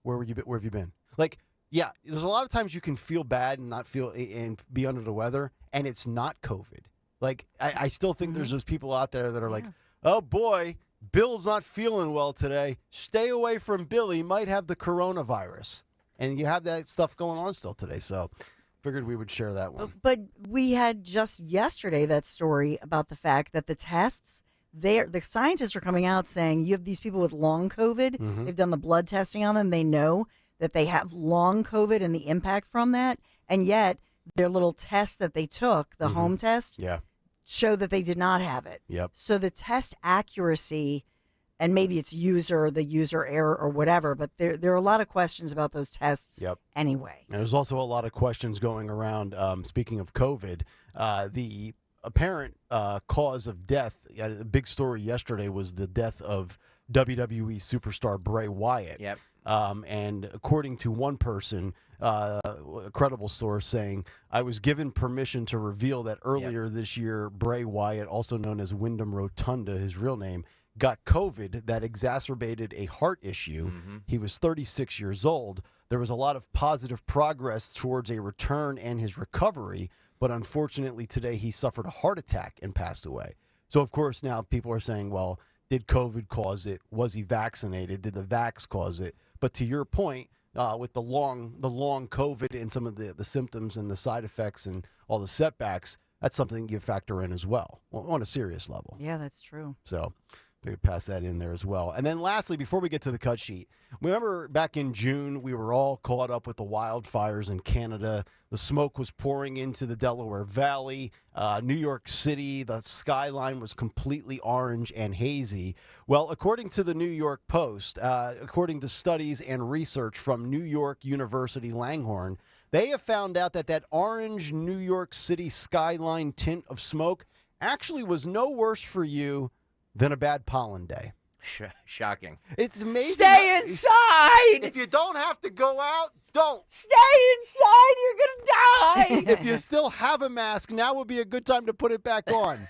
Where have you been? Like, yeah, there's a lot of times you can feel bad and not feel and be under the weather, and it's not COVID. Like, I still think there's those people out there that are like, oh boy, Bill's not feeling well today. Stay away from Bill. He might have the coronavirus. And you have that stuff going on still today. So figured we would share that one. But we had just yesterday that story about the fact that the tests, the scientists are coming out saying you have these people with long COVID. They've done the blood testing on them. They know that they have long COVID and the impact from that. And yet their little test that they took, the home test, showed that they did not have it. Yep. So the test accuracy, and maybe it's the user error or whatever, but there are a lot of questions about those tests anyway. And there's also a lot of questions going around, speaking of COVID, the apparent cause of death. The big story yesterday was the death of WWE superstar Bray Wyatt. Yep. And according to one person, a credible source saying, I was given permission to reveal that earlier this year, Bray Wyatt, also known as Wyndham Rotunda, his real name, got COVID that exacerbated a heart issue. He was 36 years old. There was a lot of positive progress towards a return and his recovery, but unfortunately today he suffered a heart attack and passed away. So, of course, now people are saying, well, did COVID cause it? Was he vaccinated? Did the vax cause it? But to your point, with the long COVID and some of the symptoms and the side effects and all the setbacks, that's something you factor in as well on a serious level. Yeah, that's true. So we could pass that in there as well. And then lastly, before we get to the cut sheet, remember back in June, we were all caught up with the wildfires in Canada. The smoke was pouring into the Delaware Valley. New York City, the skyline was completely orange and hazy. Well, according to the New York Post, according to studies and research from New York University Langhorne, they have found out that orange New York City skyline tint of smoke actually was no worse for you than a bad pollen day. Shocking. It's amazing. Stay inside! If you don't have to go out, don't. Stay inside! You're going to die! If you still have a mask, now would be a good time to put it back on.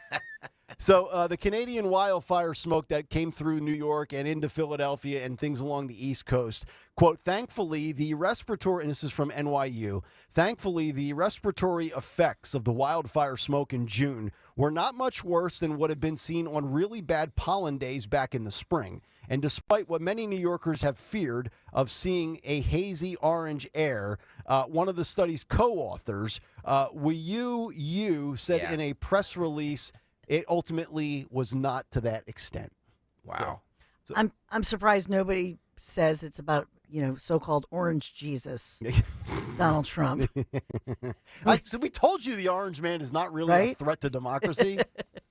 So the Canadian wildfire smoke that came through New York and into Philadelphia and things along the East Coast, quote, thankfully, the respiratory, and this is from NYU, thankfully, the respiratory effects of the wildfire smoke in June were not much worse than what had been seen on really bad pollen days back in the spring. And despite what many New Yorkers have feared of seeing a hazy orange air, one of the study's co-authors, Yu said in a press release, it ultimately was not to that extent. Wow. So I'm surprised nobody says it's about, so-called orange Jesus, Donald Trump. So we told you the orange man is not really a threat to democracy.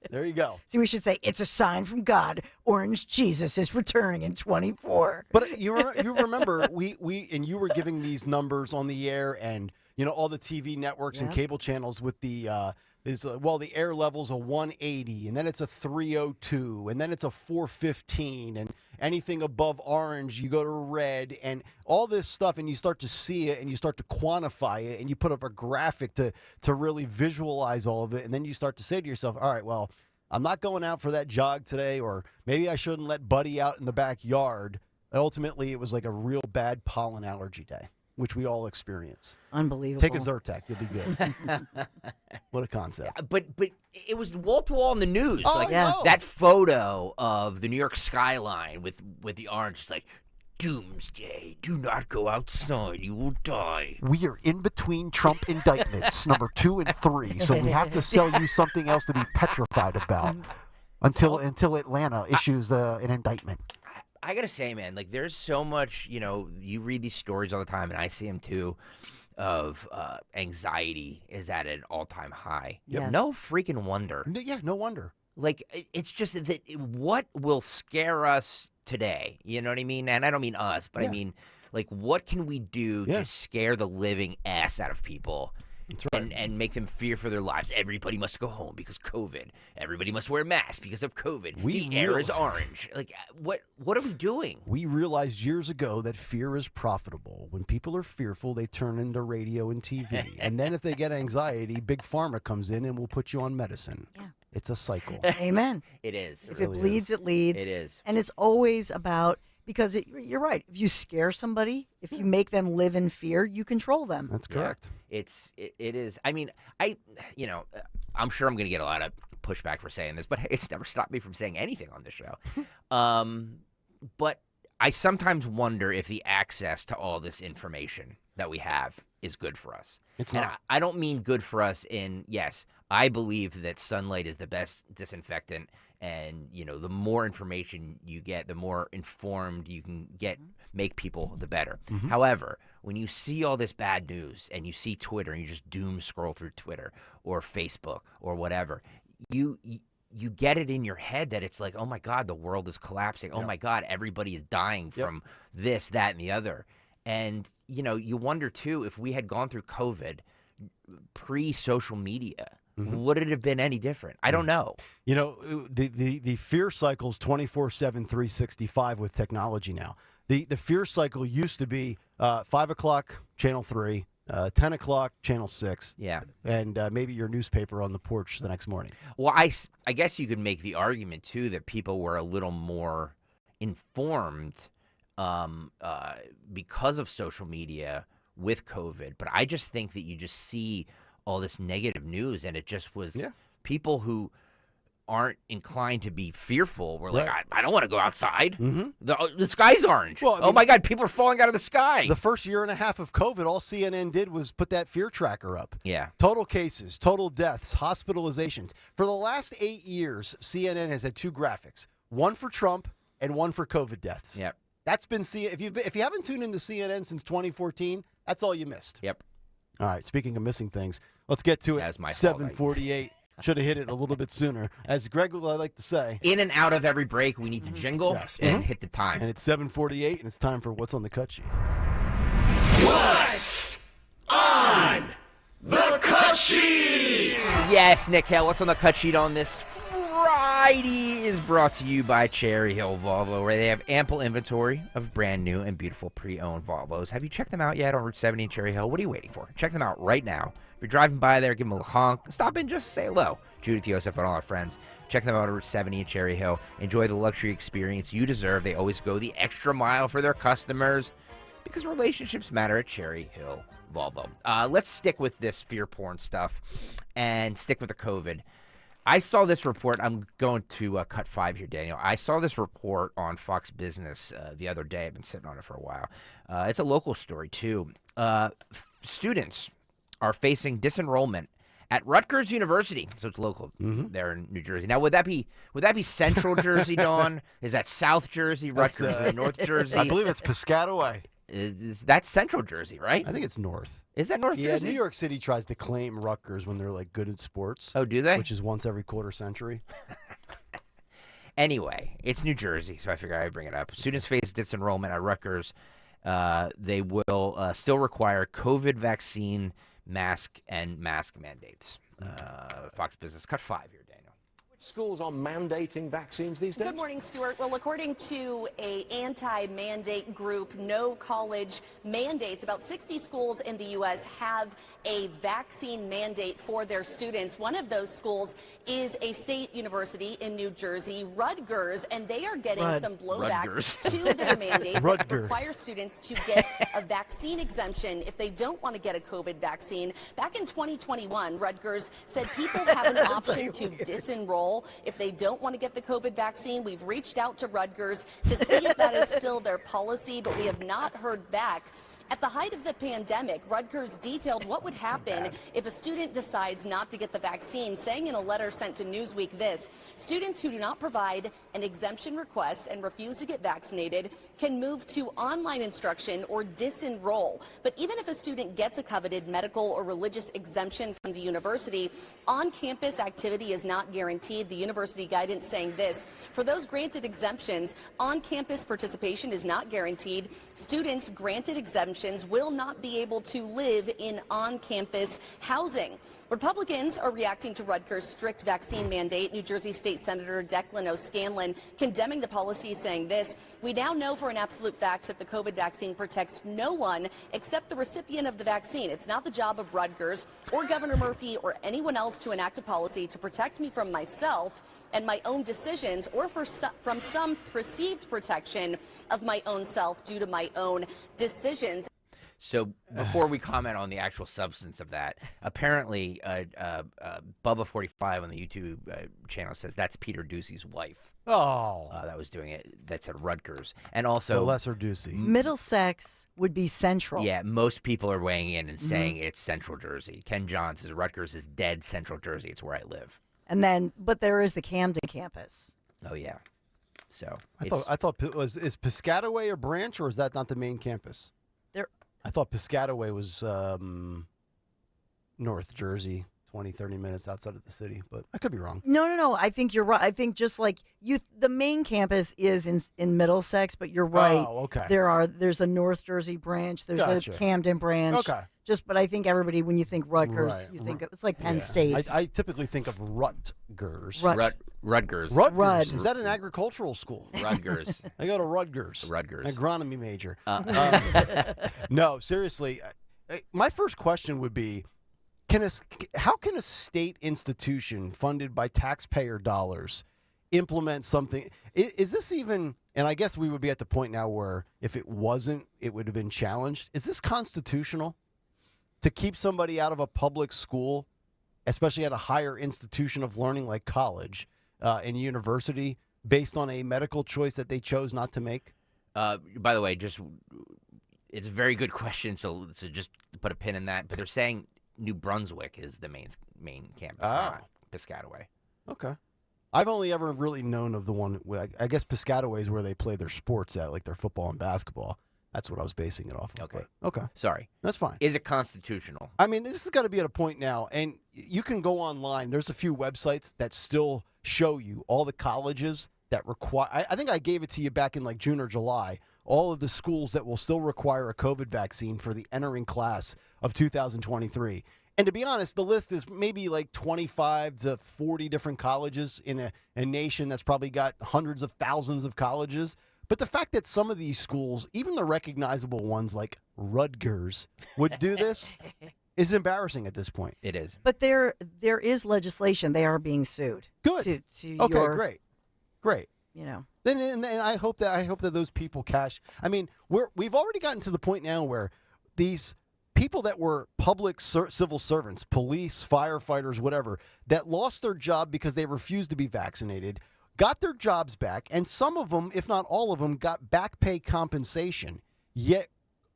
There you go. See, we should say it's a sign from God. Orange Jesus is returning in 24. But you remember we and you were giving these numbers on the air, and all the TV networks and cable channels with the the air level's a 180, and then it's a 302, and then it's a 415, and anything above orange, you go to red, and all this stuff, and you start to see it, and you start to quantify it, and you put up a graphic to really visualize all of it, and then you start to say to yourself, all right, well, I'm not going out for that jog today, or maybe I shouldn't let Buddy out in the backyard. Ultimately, it was like a real bad pollen allergy day, which we all experience. Unbelievable. Take a Zyrtec, you'll be good. What a concept. But it was wall to wall in the news. Oh, yeah. That photo of the New York skyline with the orange is like, doomsday. Do not go outside. You will die. We are in between Trump indictments, number 2 and 3, so we have to sell you something else to be petrified about until Atlanta issues an indictment. I gotta say, man, there's so much, you read these stories all the time, and I see them too, of anxiety is at an all-time high. Yes. No freaking wonder. Yeah, no wonder. It's just that what will scare us today? You know what I mean? And I don't mean us, but I mean, what can we do to scare the living ass out of people? That's right. And make them fear for their lives. Everybody must go home because COVID. Everybody must wear masks because of COVID. The air is orange. What are we doing? We realized years ago that fear is profitable. When people are fearful, they turn into radio and TV. And then if they get anxiety, Big Pharma comes in and will put you on medicine. Yeah. It's a cycle. Amen. It is. If it bleeds, it leads. It is. And it's always about, because you're right. If you scare somebody, if you make them live in fear, you control them. That's correct. Yeah. It is. I mean, I'm sure I'm going to get a lot of pushback for saying this, but it's never stopped me from saying anything on this show. But I sometimes wonder if the access to all this information that we have is good for us. It's and not. I don't mean good for us in, yes, I believe that sunlight is the best disinfectant, and the more information you get, the more informed you can make people, the better. However, when you see all this bad news and you see Twitter and you just doom scroll through Twitter or Facebook or whatever, you get it in your head that it's like, oh my God, the world is collapsing. Oh my God, everybody is dying from this, that, and the other. And, you wonder too, if we had gone through COVID pre-social media, would it have been any different? I don't know. The fear cycle's 24/7, 365 with technology now. The fear cycle used to be 5 o'clock, Channel 3, 10 o'clock, Channel 6. Yeah. And maybe your newspaper on the porch the next morning. Well, I guess you could make the argument, too, that people were a little more informed because of social media with COVID. But I just think that you just see all this negative news, and it just was people who aren't inclined to be fearful were like, I don't want to go outside. The sky's orange. Well, oh my God, people are falling out of the sky. The first year and a half of COVID, all CNN did was put that fear tracker up. Yeah. Total cases, total deaths, hospitalizations. For the last 8 years, CNN has had 2 graphics, one for Trump and one for COVID deaths. Yep. That's been if you haven't tuned into CNN since 2014, that's all you missed. Yep. All right, speaking of missing things, let's get to it. That's my fault. 7:48. Should have hit it a little bit sooner. As Greg would like to say. In and out of every break, we need to jingle and hit the time. And it's 7:48, and it's time for What's on the Cut Sheet. What's on the cut sheet? Yes, Nick Kayal, what's on the cut sheet on this Friday is brought to you by Cherry Hill Volvo, where they have ample inventory of brand new and beautiful pre-owned Volvos. Have you checked them out yet on Route 70 in Cherry Hill? What are you waiting for? Check them out right now. If you're driving by there, give them a honk. Stop in, just say hello. Judith, Yosef, and all our friends. Check them out on Route 70 in Cherry Hill. Enjoy the luxury experience you deserve. They always go the extra mile for their customers because relationships matter at Cherry Hill Volvo. Let's stick with this fear porn stuff and stick with the COVID. I saw this report. I'm going to cut 5 here, Daniel. I saw this report on Fox Business the other day. I've been sitting on it for a while. It's a local story, too. Students are facing disenrollment at Rutgers University, so it's local there in New Jersey. Now, would that be Central Jersey, Dawn? Is that South Jersey? Rutgers is North Jersey? I believe it's Piscataway. That's Central Jersey, right? I think it's North. Is that North Jersey? New York City tries to claim Rutgers when they're like good at sports. Oh, do they? Which is once every quarter century. Anyway, it's New Jersey, so I figured I'd bring it up. Students face disenrollment at Rutgers. They will still require COVID vaccine, mask mandates. Fox Business, cut 5 here, Daniel. Schools are mandating vaccines these days? Good morning, Stuart. Well, according to a anti-mandate group, No College Mandates, about 60 schools in the U.S. have a vaccine mandate for their students. One of those schools is a state university in New Jersey, Rutgers, and they are getting some blowback to their mandate that requires students to get a vaccine exemption if they don't want to get a COVID vaccine. Back in 2021, Rutgers said people have an option to disenroll if they don't want to get the COVID vaccine. We've reached out to Rutgers to see if that is still their policy, but we have not heard back. At the height of the pandemic, Rutgers detailed what would happen if a student decides not to get the vaccine, saying in a letter sent to Newsweek this: students who do not provide an exemption request and refuse to get vaccinated can move to online instruction or disenroll. But even if a student gets a coveted medical or religious exemption from the university, on-campus activity is not guaranteed. The university guidance saying this: for those granted exemptions, on-campus participation is not guaranteed. Students granted exemptions will not be able to live in on-campus housing. Republicans are reacting to Rutgers' strict vaccine mandate. New Jersey State Senator Declan O'Scanlan condemning the policy, saying this: we now know for an absolute fact that the COVID vaccine protects no one except the recipient of the vaccine. It's not the job of Rutgers or Governor Murphy or anyone else to enact a policy to protect me from myself and my own decisions, or from some perceived protection of my own self due to my own decisions. So before we comment on the actual substance of that, apparently Bubba45 on the YouTube channel says that's Peter Ducey's wife. Oh. That was doing it. That's at Rutgers. And also... The lesser Ducey. Middlesex would be Central. Yeah, most people are weighing in and saying it's Central Jersey. Ken Johns says Rutgers is dead Central Jersey. It's where I live. And then, but there is the Camden campus. Oh, yeah. So I thought is Piscataway a branch, or is that not the main campus? I thought Piscataway was North Jersey, 20, 30 minutes outside of the city, but I could be wrong. No. I think you're right. I think just like the main campus is in Middlesex, but you're right. Oh, okay. There's a North Jersey branch. There's Gotcha. a Camden branch. Okay. But I think everybody, when you think Rutgers, you think it's like Penn State. I typically think of Rutgers. Rutgers. Rutgers. Is that an agricultural school? Rutgers. I go to Rutgers. Rutgers. Agronomy major. No, seriously. My first question would be, how can a state institution funded by taxpayer dollars implement something? Is this even, and I guess we would be at the point now where if it wasn't, it would have been challenged. Is this constitutional? To keep somebody out of a public school, especially at a higher institution of learning like college and university, based on a medical choice that they chose not to make? By the way, it's a very good question, so just put a pin in that. But they're saying New Brunswick is the main campus, not Piscataway. Okay. I've only ever really known of the one, I guess Piscataway is where they play their sports at, like their football and basketball. That's what I was basing it off of. Okay. Okay. Sorry. That's fine. Is it constitutional? I mean, this has got to be at a point now, and you can go online. There's a few websites that still show you all the colleges that require. I think I gave it to you back in like June or July. All of the schools that will still require a COVID vaccine for the entering class of 2023. And to be honest, the list is maybe like 25 to 40 different colleges in a nation that's probably got hundreds of thousands of colleges. But the fact that some of these schools, even the recognizable ones like Rutgers, would do this is embarrassing at this point. It is. But there is legislation. They are being sued. Good. Okay, great. You know. Then and I hope that those people cash. I mean, we've already gotten to the point now where these people that were public civil servants, police, firefighters, whatever, that lost their job because they refused to be vaccinated, got their jobs back, and some of them, if not all of them, got back pay compensation. Yet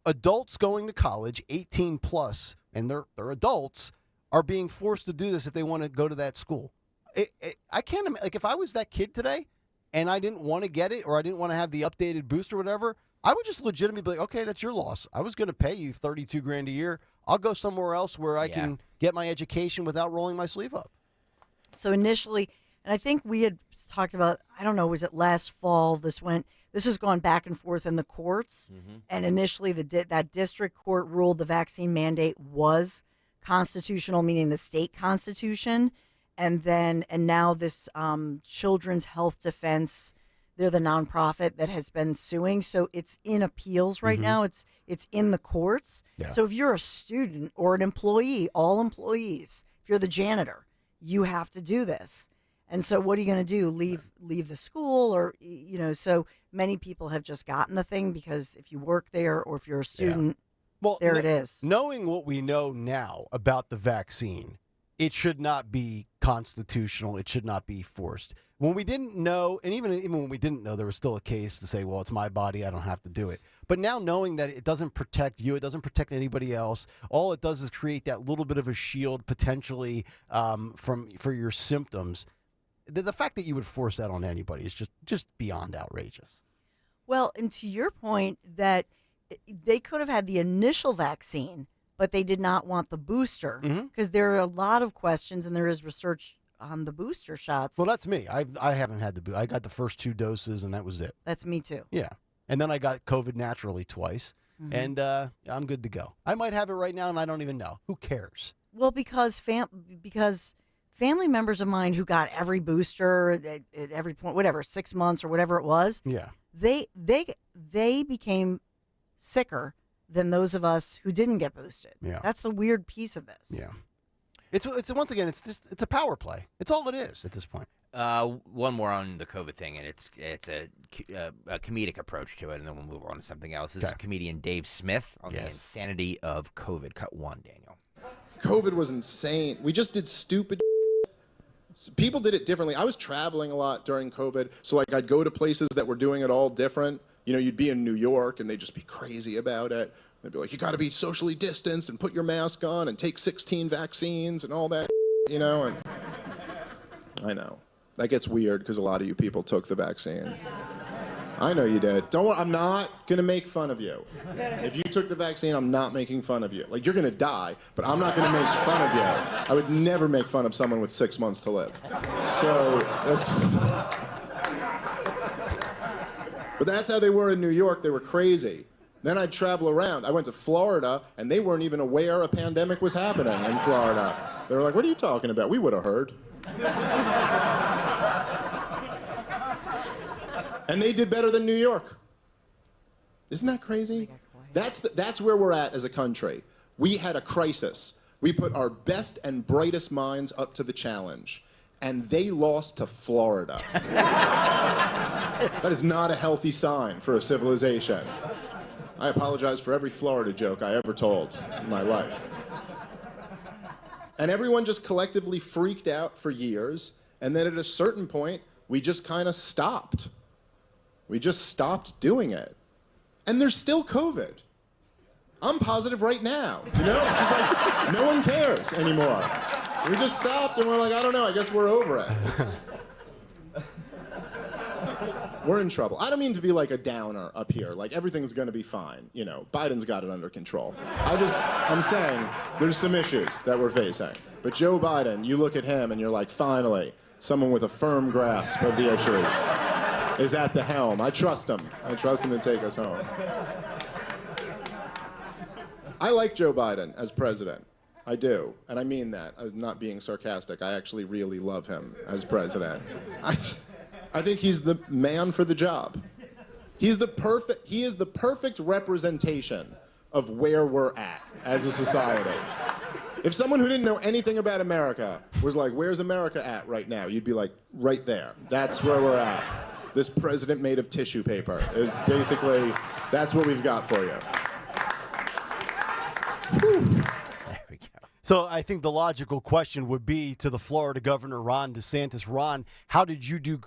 adults going to college, 18 plus, and they're adults, are being forced to do this if they want to go to that school. I can't imagine, like if I was that kid today and I didn't want to get it or I didn't want to have the updated booster or whatever, I would just legitimately be like, okay, that's your loss. I was going to pay you $32,000 a year. I'll go somewhere else where I can get my education without rolling my sleeve up. So initially, and I think we had talked about, I don't know, was it last fall? This has gone back and forth in the courts. Mm-hmm. And initially, that district court ruled the vaccine mandate was constitutional, meaning the state constitution. And now this Children's Health Defense, they're the nonprofit that has been suing. So it's in appeals right now. It's in the courts. Yeah. So if you're a student or an employee, all employees, if you're the janitor, you have to do this. And so what are you going to do? Leave the school or, so many people have just gotten the thing because if you work there or if you're a student, there it is. Knowing what we know now about the vaccine, it should not be constitutional. It should not be forced. When we didn't know, and even when we didn't know, there was still a case to say, well, it's my body, I don't have to do it. But now knowing that it doesn't protect you, it doesn't protect anybody else, all it does is create that little bit of a shield potentially for your symptoms. The fact that you would force that on anybody is just beyond outrageous. Well, and to your point that they could have had the initial vaccine, but they did not want the booster because there are a lot of questions and there is research on the booster shots. Well, that's me. I haven't had the booster. I got the first 2 doses and that was it. That's me too. Yeah. And then I got COVID naturally twice and I'm good to go. I might have it right now and I don't even know. Who cares? Well, because family members of mine who got every booster at every point, whatever, 6 months or whatever it was, they became sicker than those of us who didn't get boosted. Yeah. That's the weird piece of this. Yeah. It's once again, it's a power play. It's all it is at this point. One more on the COVID thing, and it's a comedic approach to it, and then we'll move on to something else. This is comedian Dave Smith on the insanity of COVID. Cut one, Daniel. COVID was insane. We just did stupid. People did it differently. I was traveling a lot during COVID, so like I'd go to places that were doing it all different. You know, you'd be in New York, and they'd just be crazy about it. They'd be like, you got to be socially distanced and put your mask on and take 16 vaccines and all that, you know. And I know. That gets weird because a lot of you people took the vaccine. I know you did. Don't worry, I'm not going to make fun of you. If you took the vaccine, I'm not making fun of you. Like, you're going to die, but I'm not going to make fun of you. I would never make fun of someone with 6 months to live. So, but that's how they were in New York. They were crazy. Then I'd travel around. I went to Florida, and they weren't even aware a pandemic was happening in Florida. They were like, what are you talking about? We would have heard. And they did better than New York. Isn't that crazy? That's where we're at as a country. We had a crisis. We put our best and brightest minds up to the challenge, and they lost to Florida. That is not a healthy sign for a civilization. I apologize for every Florida joke I ever told in my life. And everyone just collectively freaked out for years, and then at a certain point, we just kind of stopped. We just stopped doing it. And there's still COVID. I'm positive right now, you know? It's just like, no one cares anymore. We just stopped and we're like, I don't know, I guess we're over it. We're in trouble. I don't mean to be like a downer up here, like everything's gonna be fine. You know, Biden's got it under control. I'm saying there's some issues that we're facing. But Joe Biden, you look at him and you're like, finally, someone with a firm grasp of the issues is at the helm. I trust him. I trust him to take us home. I like Joe Biden as president. I do. And I mean that. I'm not being sarcastic. I actually really love him as president. I think he's the man for the job. He is the perfect representation of where we're at as a society. If someone who didn't know anything about America was like, where's America at right now? You'd be like, right there. That's where we're at. This president made of tissue paper is basically, that's what we've got for you. There we go. So I think the logical question would be to the Florida governor, Ron DeSantis. Ron, how did you do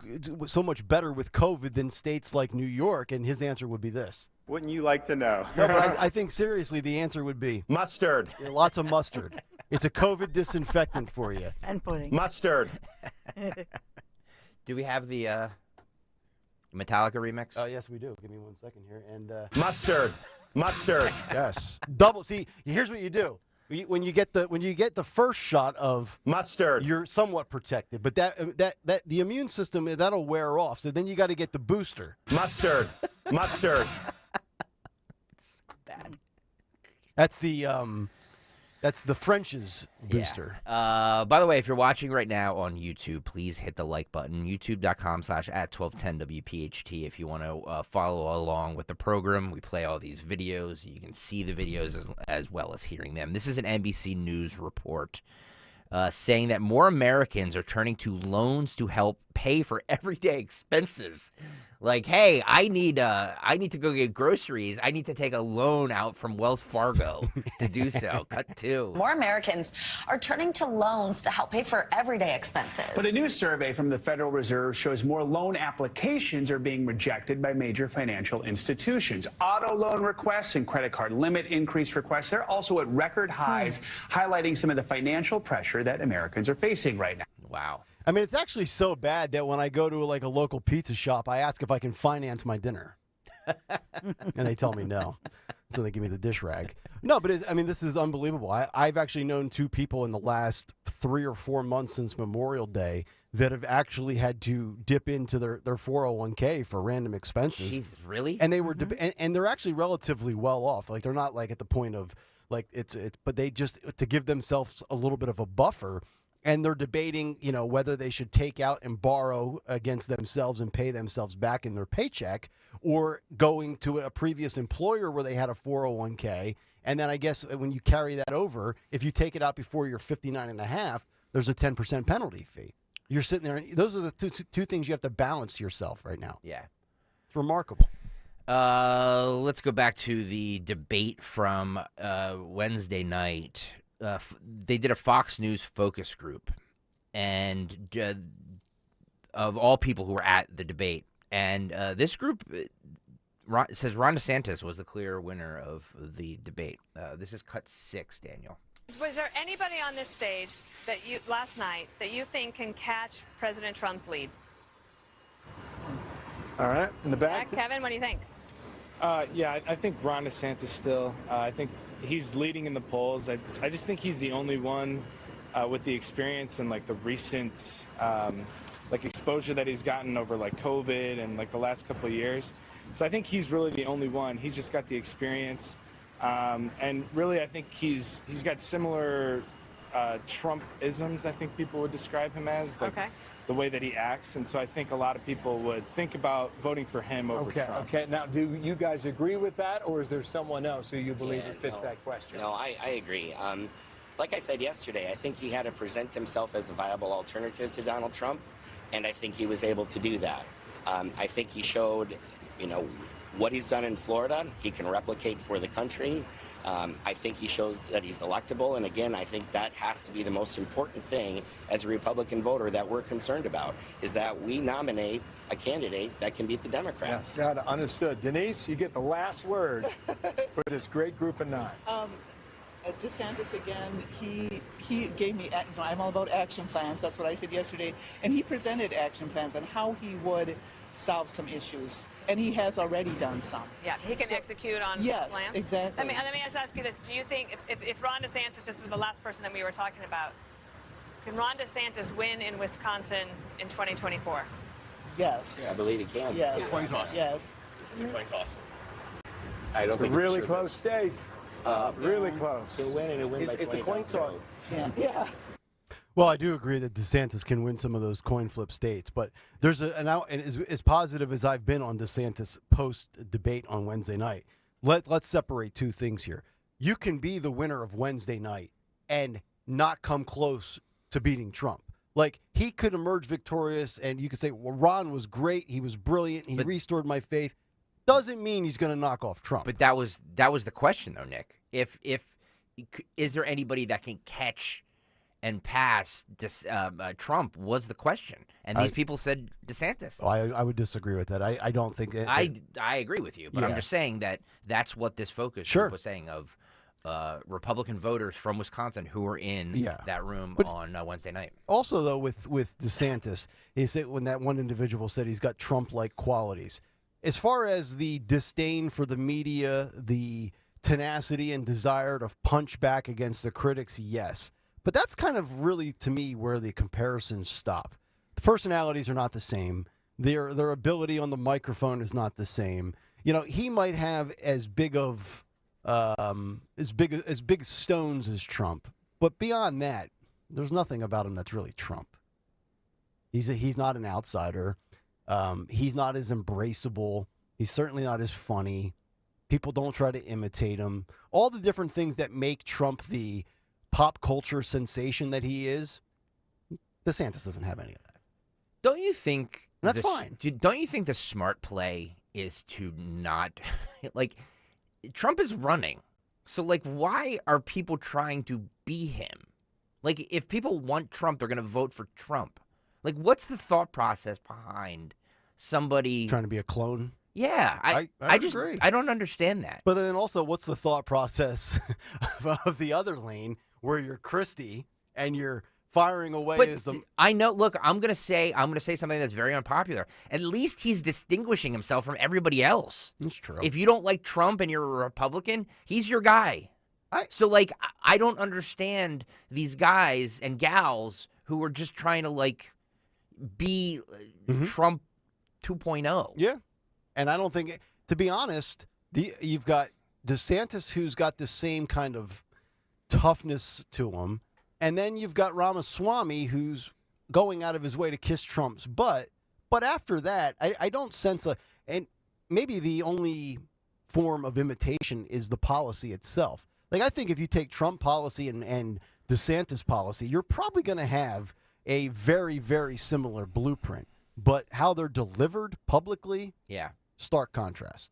so much better with COVID than states like New York? And his answer would be this. Wouldn't you like to know? No, but I think seriously the answer would be mustard. Yeah, lots of mustard. It's a COVID disinfectant for you. And pudding. Mustard. Do we have the Metallica remix? Yes, we do. Give me 1 second here. And mustard. Mustard. Yes. Double. See, here's what you do. When you get the first shot of mustard, you're somewhat protected. But that the immune system, that'll wear off. So then you got to get the booster. Mustard. Mustard. Bad. That's the French's booster. Yeah. By the way, if you're watching right now on YouTube, please hit the like button. YouTube.com/@1210WPHT if you want to follow along with the program. We play all these videos. You can see the videos as well as hearing them. This is an NBC News report saying that more Americans are turning to loans to help pay for everyday expenses. Like, hey, I need to go get groceries. I need to take a loan out from Wells Fargo to do so. Cut two. More Americans are turning to loans to help pay for everyday expenses. But a new survey from the Federal Reserve shows more loan applications are being rejected by major financial institutions. Auto loan requests and credit card limit increase requests, they're also at record highs, highlighting some of the financial pressure that Americans are facing right now. Wow. I mean, it's actually so bad that when I go to like a local pizza shop, I ask if I can finance my dinner. And they tell me no. So they give me the dish rag. No, but this is unbelievable. I've actually known two people in the last 3 or 4 months since Memorial Day that have actually had to dip into their 401k for random expenses. Jesus, really? And they were and they're actually relatively well off. Like they're not like at the point of like it's but they just to give themselves a little bit of a buffer. And they're debating, whether they should take out and borrow against themselves and pay themselves back in their paycheck, or going to a previous employer where they had a 401k. And then I guess when you carry that over, if you take it out before you're 59 and a half, there's a 10% penalty fee. You're sitting there, and those are the two things you have to balance yourself right now. Yeah. It's remarkable. Let's go back to the debate from Wednesday night. They did a Fox News focus group, and of all people who were at the debate, and this group says Ron DeSantis was the clear winner of the debate. This is cut 6, Daniel. Was there anybody on this stage that last night that you think can catch President Trump's lead? All right, in the back. Kevin, what do you think? Yeah, I think Ron DeSantis still. I think he's leading in the polls. I just think he's the only one with the experience and like the recent like exposure that he's gotten over like COVID and like the last couple of years. So I think he's really the only one. He's just got the experience. And really, I think he's got similar Trump-isms, I think people would describe him as, like the way that he acts. And so I think a lot of people would think about voting for him over Trump. Okay. Now, do you guys agree with that, or is there someone else who you believe fits that question? No, I agree. Like I said yesterday, I think he had to present himself as a viable alternative to Donald Trump, and I think he was able to do that. I think he showed, what he's done in Florida, he can replicate for the country. I think he shows that he's electable. And again, I think that has to be the most important thing as a Republican voter that we're concerned about, is that we nominate a candidate that can beat the Democrats. Yeah, understood. Denise, you get the last word for this great group of 9. DeSantis, again, he gave me, I'm all about action plans. That's what I said yesterday. And he presented action plans on how he would solve some issues. And he has already done some. Yeah, he can execute on yes, plans. Exactly. Let me just ask you this. Do you think, if Ron DeSantis, just the last person that we were talking about, can Ron DeSantis win in Wisconsin in 2024? Yes. Yeah, I believe he can. Yes. It's a coin toss. Yes. It's a coin toss. I don't think really close states. Really close. They'll win and win by It's a coin toss. Yeah. Well, I do agree that DeSantis can win some of those coin flip states, but there's and as positive as I've been on DeSantis post-debate on Wednesday night, let's separate two things here. You can be the winner of Wednesday night and not come close to beating Trump. Like, he could emerge victorious, and you could say, well, Ron was great, he was brilliant, he restored my faith. Doesn't mean he's going to knock off Trump. But that was the question, though, Nick. Is there anybody that can catch and pass Trump was the question, and these people said DeSantis. Oh, I would disagree with that. I don't think I agree with you, but I'm just saying that's what this focus group was saying of Republican voters from Wisconsin who were in that room on Wednesday night. Also, though, with DeSantis, he said when that one individual said he's got Trump-like qualities. As far as the disdain for the media, the tenacity and desire to punch back against the critics, yes. But that's kind of really, to me, where the comparisons stop. The personalities are not the same. Their ability on the microphone is not the same. He might have as big stones as Trump, but beyond that, there's nothing about him that's really Trump. He's not an outsider. He's not as embraceable. He's certainly not as funny. People don't try to imitate him. All the different things that make Trump the pop culture sensation that he is, DeSantis doesn't have any of that. Don't you think that's fine? Don't you think the smart play is to not Trump is running, so why are people trying to be him? If people want Trump, they're going to vote for Trump. What's the thought process behind somebody trying to be a clone? Yeah, I just agree. I don't understand that. But then also, what's the thought process of the other lane where you're Christie and you're firing away? I know. Look, I'm gonna say something that's very unpopular. At least he's distinguishing himself from everybody else. That's true. If you don't like Trump and you're a Republican, he's your guy. I don't understand these guys and gals who are just trying to be Trump 2.0. Yeah. And I don't think, to be honest, you've got DeSantis, who's got the same kind of toughness to him, and then you've got Ramaswamy, who's going out of his way to kiss Trump's butt. But after that, I don't sense and maybe the only form of imitation is the policy itself. I think if you take Trump policy and DeSantis policy, you're probably going to have a very, very similar blueprint. But how they're delivered publicly, stark contrast.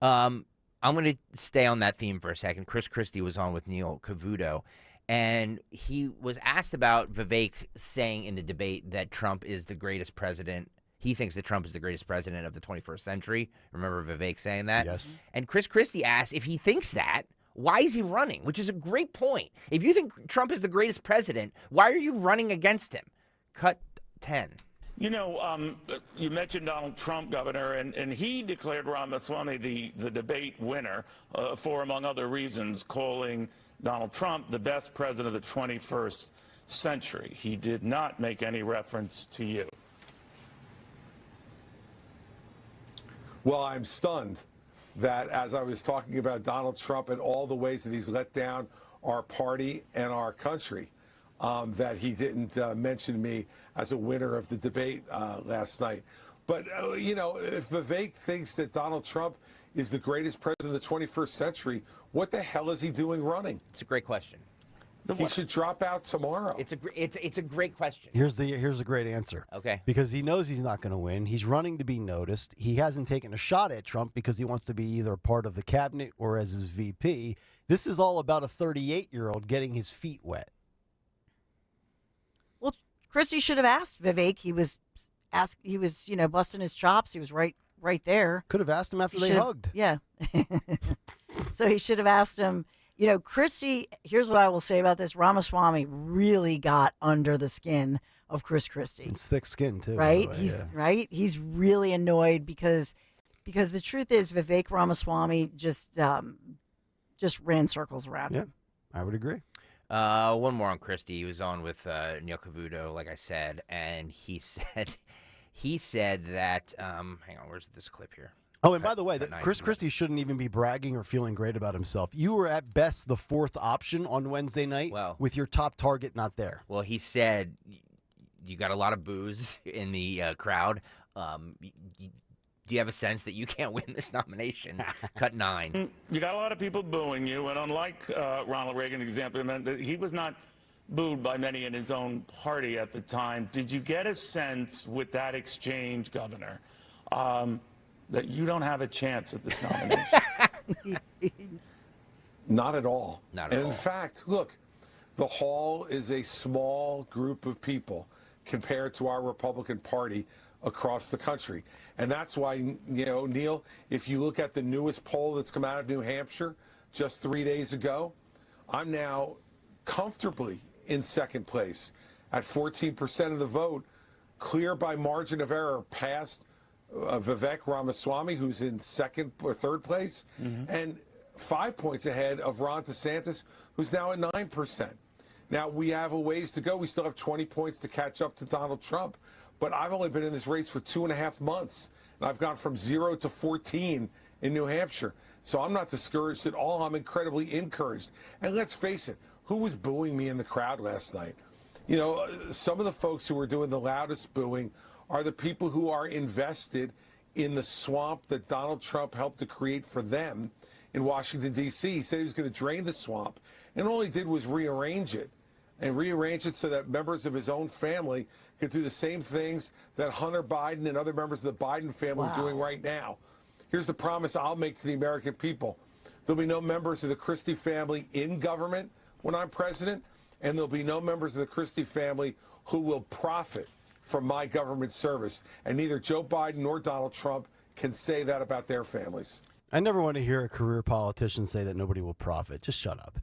I'm going to stay on that theme for a second. Chris Christie was on with Neil Cavuto, and he was asked about Vivek saying in the debate that Trump is the greatest president. He thinks that Trump is the greatest president of the 21st century. Remember Vivek saying that? Yes. And Chris Christie asked if he thinks that, why is he running? Which is a great point. If you think Trump is the greatest president, why are you running against him? Cut 10. You know, you mentioned Donald Trump, Governor, and he declared Ramaswamy the debate winner for, among other reasons, calling Donald Trump the best president of the 21st century. He did not make any reference to you. Well, I'm stunned that as I was talking about Donald Trump and all the ways that he's let down our party and our country, that he didn't mention me as a winner of the debate last night. But, you know, if Vivek thinks that Donald Trump is the greatest president of the 21st century, what the hell is he doing running? It's a great question. He should drop out tomorrow. It's a great question. Here's a great answer. Okay. Because he knows he's not going to win. He's running to be noticed. He hasn't taken a shot at Trump because he wants to be either part of the cabinet or as his VP. This is all about a 38-year-old getting his feet wet. Well, Christie should have asked Vivek. He was, busting his chops. He was right there. Could have asked him after they hugged. Yeah. So he should have asked him. You know, Christie, here's what I will say about this. Ramaswamy really got under the skin of Chris Christie. It's thick skin, too. Right? Way, Right? He's really annoyed because the truth is Vivek Ramaswamy just ran circles around him. Yeah, I would agree. One more on Christie. He was on with Neil Cavuto, like I said, and he said that, hang on, where's this clip here? Oh, and by the way, Chris Christie shouldn't even be bragging or feeling great about himself. You were at best the fourth option on Wednesday night with your top target not there. Well, he said you got a lot of boos in the crowd. Do you have a sense that you can't win this nomination? Cut 9. You got a lot of people booing you, and unlike Ronald Reagan, example, he was not booed by many in his own party at the time. Did you get a sense with that exchange, Governor, that you don't have a chance at this nomination? Not at all. Not at all. In fact, look, the Hall is a small group of people compared to our Republican Party across the country. And that's why, you know, Neil, if you look at the newest poll that's come out of New Hampshire just 3 days ago, I'm now comfortably in second place at 14% of the vote, clear by margin of error past Vivek Ramaswamy, who's in second or third place, and 5 points ahead of Ron DeSantis, who's now at 9%. Now, we have a ways to go. We still have 20 points to catch up to Donald Trump. But I've only been in this race for 2.5 months, and I've gone from 0 to 14 in New Hampshire. So I'm not discouraged at all. I'm incredibly encouraged. And let's face it, who was booing me in the crowd last night? You know, some of the folks who were doing the loudest booing are the people who are invested in the swamp that Donald Trump helped to create for them in Washington, D.C. He said he was going to drain the swamp, and all he did was rearrange it so that members of his own family could do the same things that Hunter Biden and other members of the Biden family are doing right now. Here's the promise I'll make to the American people. There'll be no members of the Christie family in government when I'm president, and there'll be no members of the Christie family who will profit from my government service. And neither Joe Biden nor Donald Trump can say that about their families. I never want to hear a career politician say that nobody will profit. Just shut up.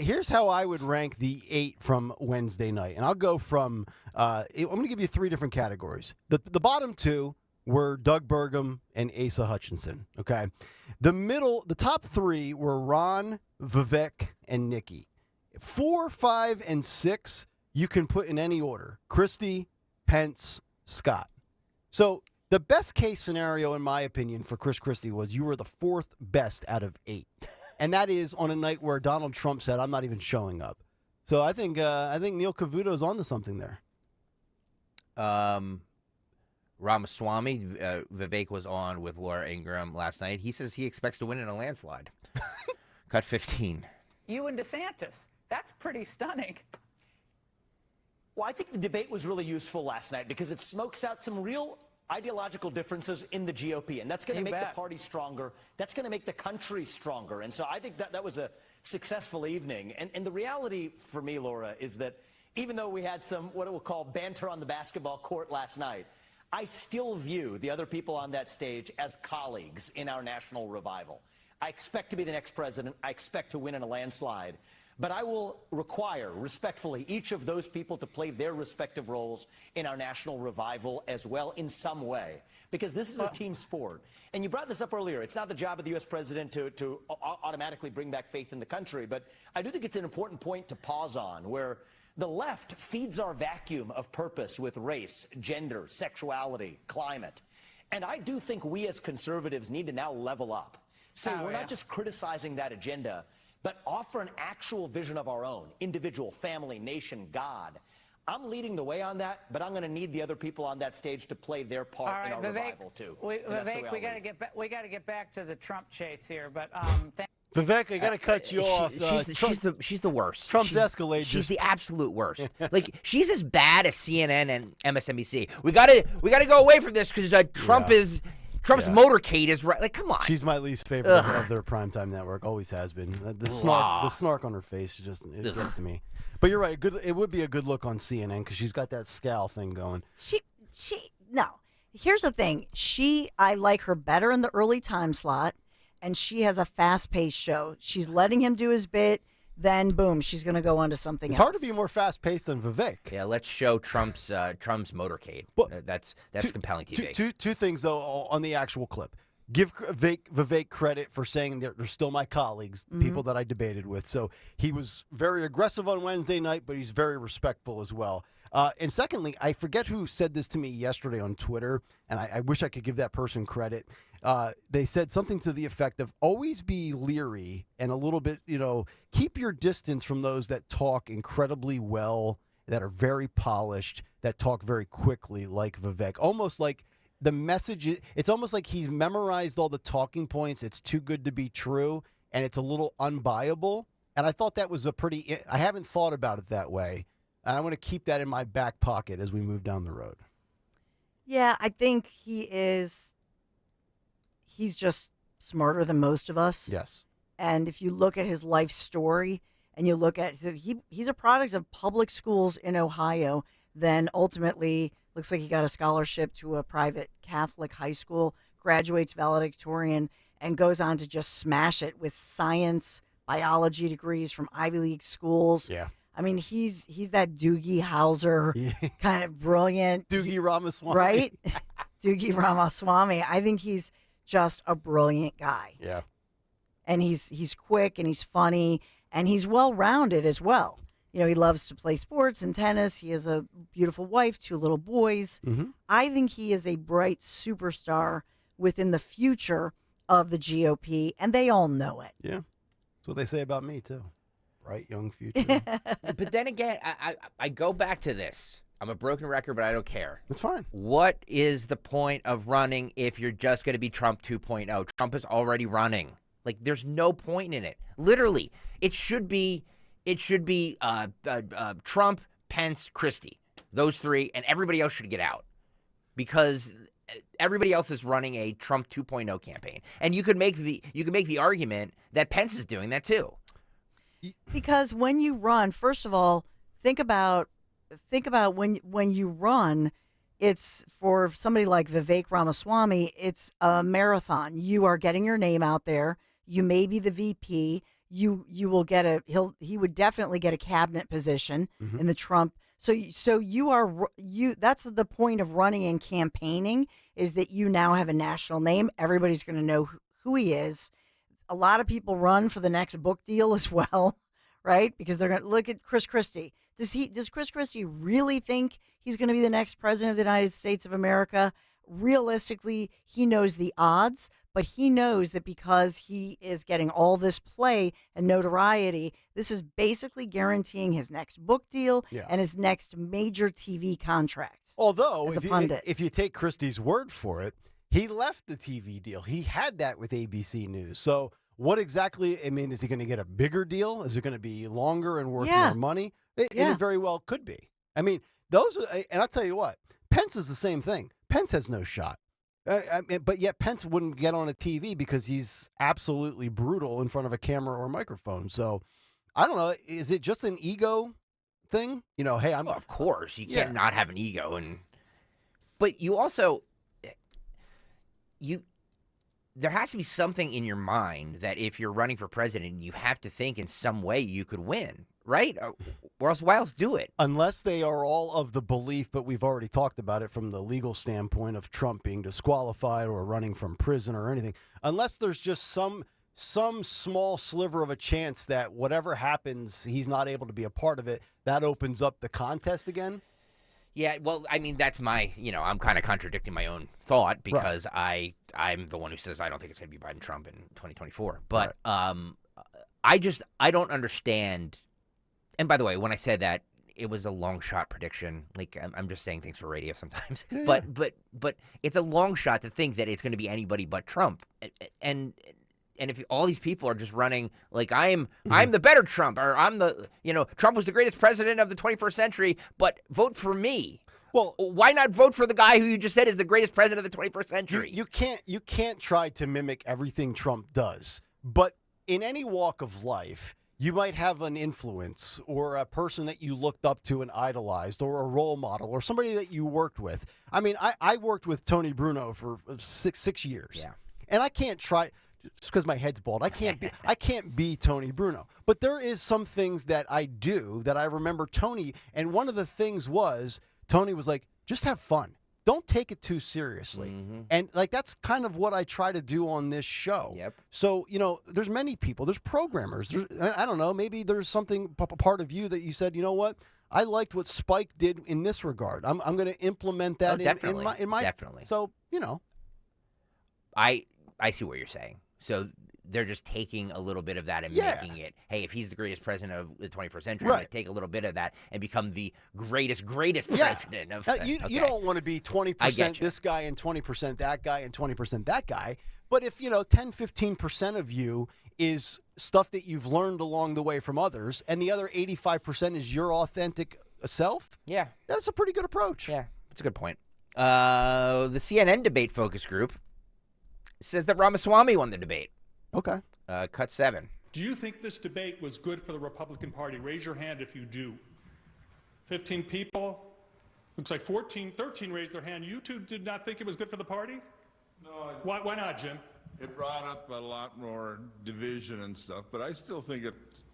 Here's how I would rank the 8 from Wednesday night. And I'll go from, I'm going to give you 3 different categories. The bottom 2 were Doug Burgum and Asa Hutchinson, okay? The top 3 were Ron, Vivek, and Nikki. 4, 5, and 6 you can put in any order. Christie, Pence, Scott. So the best case scenario, in my opinion, for Chris Christie was you were the 4th best out of 8. And that is on a night where Donald Trump said, I'm not even showing up. So I think Neil Cavuto's onto something there. Ramaswamy, Vivek was on with Laura Ingraham last night. He says he expects to win in a landslide. Cut 15. You and DeSantis. That's pretty stunning. Well, I think the debate was really useful last night because it smokes out some real ideological differences in the GOP, and that's going to make the party stronger. That's going to make the country stronger. And so I think that was a successful evening. And the reality for me, Laura, is that even though we had some what we'll call banter on the basketball court last night, I still view the other people on that stage as colleagues in our national revival. I expect to be the next president. I expect to win in a landslide. But I will require, respectfully, each of those people to play their respective roles in our national revival as well in some way. Because this is a team sport. And you brought this up earlier. It's not the job of the U.S. president to automatically bring back faith in the country. But I do think it's an important point to pause on, where the left feeds our vacuum of purpose with race, gender, sexuality, climate. And I do think we as conservatives need to now level up. Say we're not just criticizing that agenda, but offer an actual vision of our own, individual, family, nation, God. I'm leading the way on that, but I'm going to need the other people on that stage to play their part in our revival too. Vivek, we got to get back to the Trump chase here, but Vivek, I got to cut you off. She's the worst. Trump's Escalade. She's the absolute worst. Like, she's as bad as CNN and MSNBC. We gotta go away from this because Trump's motorcade is right. Like, come on. She's my least favorite of their primetime network. Always has been. The snark on her face it gets to me. But you're right. It would be a good look on CNN because she's got that scowl thing going. No. Here's the thing. I like her better in the early time slot, and she has a fast-paced show. She's letting him do his bit. Then, boom, she's going to go on to something else. It's hard to be more fast-paced than Vivek. Yeah, let's show Trump's motorcade. That's compelling TV. Two things, though, on the actual clip. Give Vivek credit for saying they're still my colleagues, the people that I debated with. So he was very aggressive on Wednesday night, but he's very respectful as well. And secondly, I forget who said this to me yesterday on Twitter, and I wish I could give that person credit. They said something to the effect of always be leery and a little bit, keep your distance from those that talk incredibly well, that are very polished, that talk very quickly like Vivek. Almost like the message, it's almost like he's memorized all the talking points. It's too good to be true, and it's a little unbuyable. And I thought that was I haven't thought about it that way. And I want to keep that in my back pocket as we move down the road. Yeah, I think he's just smarter than most of us. Yes. And if you look at his life story and you look at, he's a product of public schools in Ohio, then ultimately looks like he got a scholarship to a private Catholic high school, graduates valedictorian, and goes on to just smash it with science, biology degrees from Ivy League schools. Yeah. I mean, he's that Doogie Howser kind of brilliant. Doogie Ramaswamy. Right? Doogie Ramaswamy. I think he's just a brilliant guy. Yeah. And he's quick and he's funny and he's well-rounded as well. He loves to play sports and tennis. He has a beautiful wife, 2 little boys. Mm-hmm. I think he is a bright superstar within the future of the GOP, and they all know it. Yeah. That's what they say about me, too. Bright young future. But then again, I go back to this. I'm a broken record, but I don't care. It's fine. What is the point of running if you're just going to be Trump 2.0? Trump is already running. Like, there's no point in it. Literally, it should be Trump, Pence, Christie, those 3, and everybody else should get out because everybody else is running a Trump 2.0 campaign. And you could make the argument that Pence is doing that too. Because when you run, first of all, think about when you run, it's for somebody like Vivek Ramaswamy, it's a marathon. You are getting your name out there. You may be the VP. You will get he would definitely get a cabinet position in the Trump. So that's the point of running and campaigning, is that you now have a national name. Everybody's going to know who he is. A lot of people run for the next book deal as well, right? Because they're going to look at Chris Christie. Does Chris Christie really think he's going to be the next president of the United States of America? Realistically, he knows the odds, but he knows that because he is getting all this play and notoriety, this is basically guaranteeing his next book deal and his next major TV contract. Although, if you take Christie's word for it, he left the TV deal. He had that with ABC News. So what exactly, is he going to get a bigger deal? Is it going to be longer and worth more money? It very well could be. I mean, and I'll tell you what, Pence is the same thing. Pence has no shot. But yet Pence wouldn't get on a TV because he's absolutely brutal in front of a camera or microphone. So I don't know. Is it just an ego thing? Hey, I'm. Well, of course, you can't not have an ego, but you also there has to be something in your mind that if you're running for president, you have to think in some way you could win, right? Or else, why else do it? Unless they are all of the belief, but we've already talked about it from the legal standpoint of Trump being disqualified or running from prison or anything. Unless there's just some small sliver of a chance that whatever happens, he's not able to be a part of it, that opens up the contest again. Yeah, well, I mean, that's my, I'm kind of contradicting my own thought because I'm the one who says I don't think it's going to be Biden-Trump in 2024. But I don't understand. And by the way, when I said that, it was a long shot prediction. Like, I'm just saying things for radio sometimes. Yeah. But it's a long shot to think that it's going to be anybody but Trump. And if all these people are just running like I'm the better Trump, or Trump was the greatest president of the 21st century, but vote for me. Well, why not vote for the guy who you just said is the greatest president of the 21st century? You can't try to mimic everything Trump does, but in any walk of life, you might have an influence or a person that you looked up to and idolized, or a role model, or somebody that you worked with. I mean, I worked with Tony Bruno for six years, and I can't try. Just because my head's bald, I can't be Tony Bruno. But there is some things that I do that I remember Tony, and one of the things was Tony was like, just have fun. Don't take it too seriously. Mm-hmm. And like that's kind of what I try to do on this show. Yep. So, there's many people, there's programmers. I don't know, maybe there's something part of you that you said, you know what? I liked what Spike did in this regard. I'm going to implement that in my definitely. So, I see what you're saying. So they're just taking a little bit of that and making it, hey, if he's the greatest president of the 21st century, I'm going to take a little bit of that and become the greatest president of you don't want to be 20% this guy and 20% that guy and 20% that guy. But if, 10, 15% of you is stuff that you've learned along the way from others, and the other 85% is your authentic self, that's a pretty good approach. Yeah, that's a good point. The CNN debate focus group says that Ramaswamy won the debate. Okay. Cut 7. Do you think this debate was good for the Republican Party? Raise your hand if you do. 15 people. Looks like 13 raised their hand. You two did not think it was good for the party? No. Why not, Jim? It brought up a lot more division and stuff, but I still think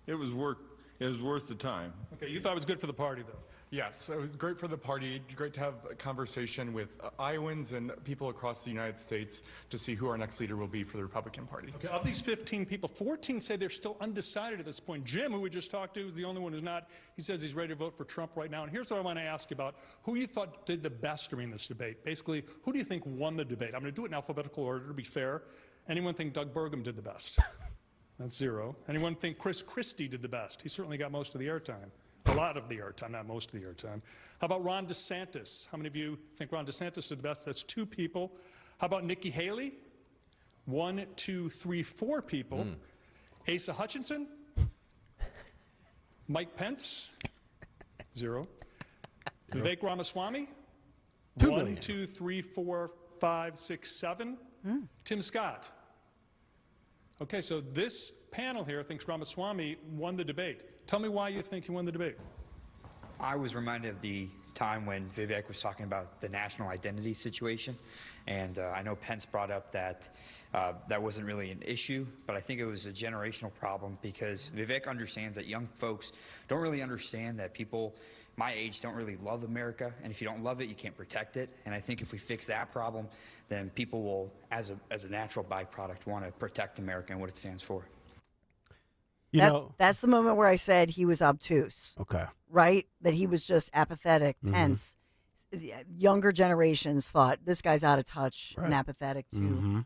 it was worth the time. Okay, you thought it was good for the party, though. Yes, it was great for the party. Great to have a conversation with Iowans and people across the United States to see who our next leader will be for the Republican Party. Okay, of these 15 people, 14 say they're still undecided at this point. Jim, who we just talked to, is the only one who's not. He says he's ready to vote for Trump right now. And here's what I want to ask you about. Who you thought did the best during this debate? Basically, who do you think won the debate? I'm going to do it in alphabetical order to be fair. Anyone think Doug Burgum did the best? That's 0. Anyone think Chris Christie did the best? He certainly got most of the airtime. A lot of the airtime, not most of the airtime. How about Ron DeSantis? How many of you think Ron DeSantis did the best? That's 2 people. How about Nikki Haley? 1, 2, 3, 4 people. Asa Hutchinson? Mike Pence? 0. Vivek Ramaswamy? 2 1, million. 2, 3, 4, 5, 6, 7. Tim Scott. Okay, so this panel here thinks Ramaswamy won the debate. Tell me why you think he won the debate. I was reminded of the time when Vivek was talking about the national identity situation, and I know Pence brought up that that wasn't really an issue, but I think it was a generational problem because Vivek understands that young folks don't really understand that people my age don't really love America, and if you don't love it, you can't protect it. And I think if we fix that problem, then people will, as a natural byproduct, want to protect America and what it stands for. That's the moment where I said he was obtuse. Okay. Right? That he was just apathetic. Mhm. Hence, younger generations thought this guy's out of touch and apathetic too. Mm-hmm.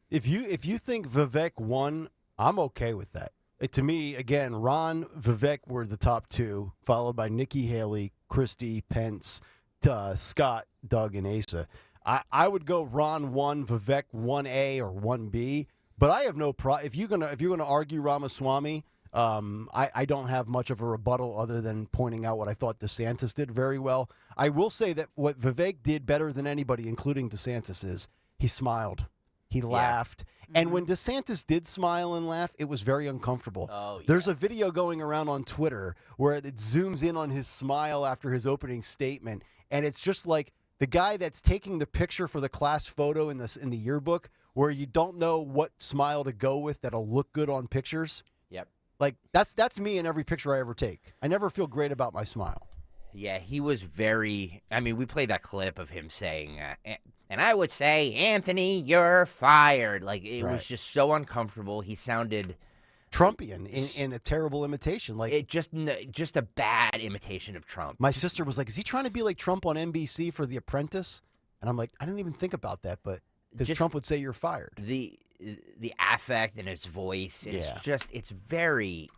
If you think Vivek won, I'm okay with that. To me, again, Ron, Vivek were the top 2, followed by Nikki Haley, Christie, Pence, Scott, Doug, and Asa. I would go Ron 1, Vivek 1A or 1B. But I have no problem if you're gonna argue Ramaswamy. I don't have much of a rebuttal other than pointing out what I thought DeSantis did very well. I will say that what Vivek did better than anybody, including DeSantis, is he smiled. He laughed. And when DeSantis did smile and laugh, it was very uncomfortable. There's a video going around on Twitter where it zooms in on his smile after his opening statement, and it's just like the guy that's taking the picture for the class photo in the yearbook where you don't know what smile to go with that'll look good on pictures. Yep. Like, that's me in every picture I ever take. I never feel great about my smile. Yeah, he was very... I mean, we played that clip of him saying, and I would say, Anthony, you're fired. Like, it was just so uncomfortable. He sounded... Trumpian in a terrible imitation. Like it just a bad imitation of Trump. My sister was like, is he trying to be like Trump on NBC for The Apprentice? And I'm like, I didn't even think about that, but because Trump would say you're fired. The affect in his voice, it's very,